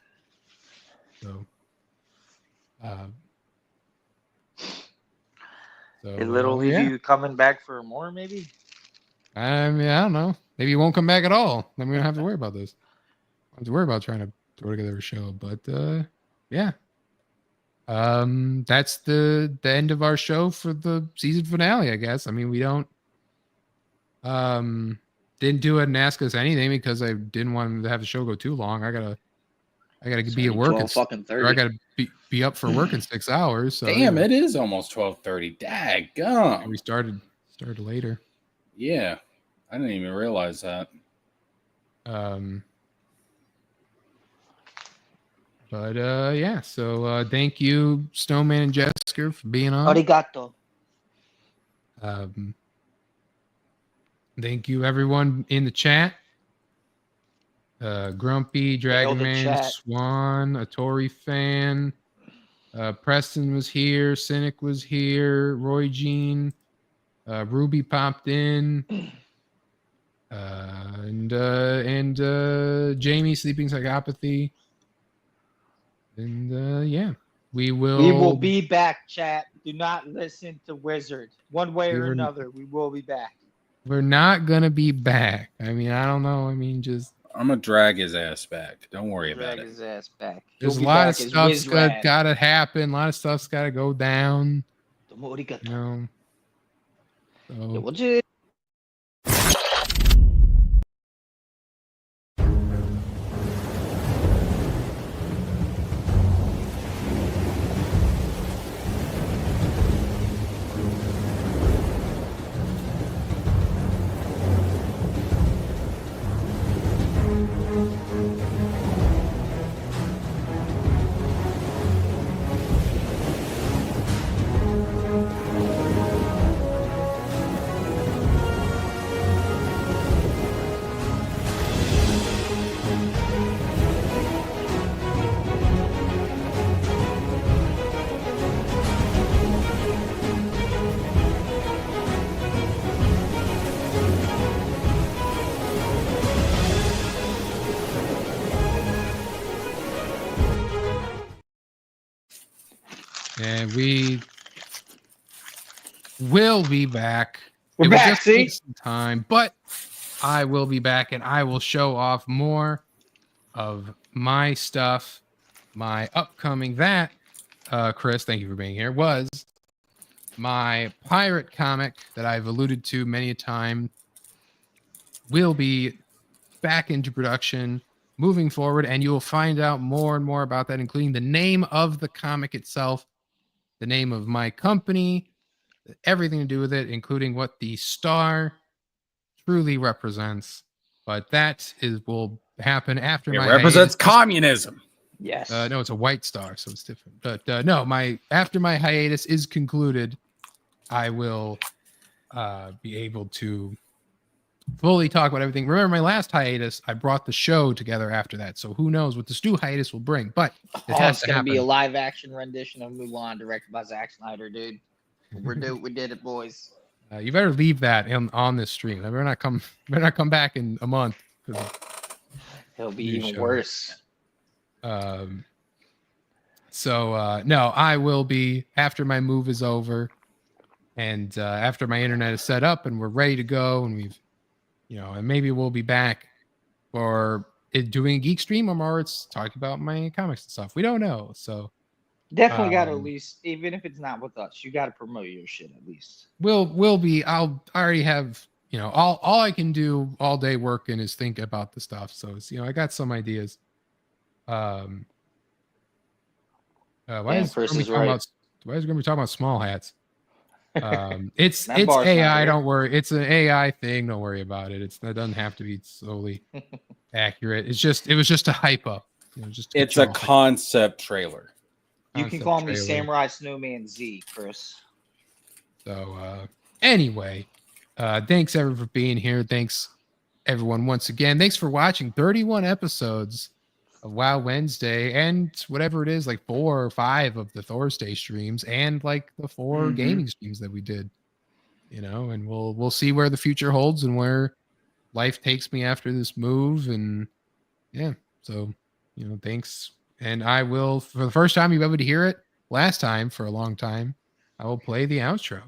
So.
Is Little League coming back for more, maybe?
I mean, I don't know. Maybe it won't come back at all. Then we don't have to worry about this. I don't have to worry about trying to throw together a show. But yeah. That's the end of our show for the season finale, I guess. I mean, we don't didn't do it and ask us anything because I didn't want to have the show go too long. I gotta be at work.
Fucking 30.
I gotta be up for work in 6 hours. So
Damn, it is almost 12:30. Daggum.
we started later.
Yeah, I didn't even realize that.
But yeah, so thank you, Snowman and Jessica, for being on.
Arigato.
Thank you, everyone in the chat. Grumpy, Dragon
the
Man,
chat.
Swan, a Tory fan. Preston was here. Cynic was here. Roy Jean. Ruby popped in. And Jamie, Sleeping Psychopathy. And yeah, we will
be back, chat. Do not listen to Wizard. One way or
We were-
another, we will be back.
We're not gonna be back. I mean, I don't know. I mean, just
I'm gonna drag his ass back. Don't worry about
Drag
it.
his ass back.
there's
He'll
a
be
lot
back
of
as
stuff's
Wizrad.
gotta happen. A lot of stuff's gotta go down.
Arigato.
You know.
Yeah,
So
we'll just
And we will be back.
We're
It will
back,
just take
see?
some time, but I will be back and I will show off more of my stuff, my upcoming. That, Chris, thank you for being here, was my pirate comic that I've alluded to many a time. Will be back into production moving forward, and you will find out more and more about that, including the name of the comic itself, the name of my company, everything to do with it, including what the star truly represents. But that will happen after
It
my
represents
hiatus.
communism.
Yes.
No, it's a white star, so it's different. But no, after my hiatus is concluded, I will be able to fully talk about everything. Remember, my last hiatus, I brought the show together after that. So who knows what this new hiatus will bring? But it has
It's
to
gonna
happen.
be a live action rendition of Mulan, directed by Zack Snyder, dude. We did it, boys.
You better leave that on this stream. I better not come back in a month.
He'll be
New
even
show.
worse.
So no, I will be after my move is over, and after my internet is set up and we're ready to go, and we've, and maybe we'll be back for it doing a geek stream, or it's talking about my comics and stuff. We don't know. So
Definitely got to at least, even if it's not with us, you got to promote your shit at least.
we'll be. I already have. All I can do all day working is think about the stuff. So it's, I got some ideas. Why is
Chris
Grimmy
is
talking
right.
about? Why is Grimmy talking about small hats? It's
That bar's not
AI.
real.
Don't worry. It's an AI thing. Don't worry about it. It doesn't have to be solely accurate. It was just a hype up. Just to get
It's a
y'all hyped.
concept trailer.
You can
Concept
call me
trailer.
Samurai Snowman Z, Chris.
So anyway, thanks everyone for being here. Thanks everyone once again. Thanks for watching 31 episodes of WoW Wednesday and whatever it is, like 4 or 5 of the Thursday streams and like the 4 gaming streams that we did. And we'll see where the future holds and where life takes me after this move. And yeah, so thanks. And I will, for the first time you've able to hear it, last time for a long time, I will play the outro.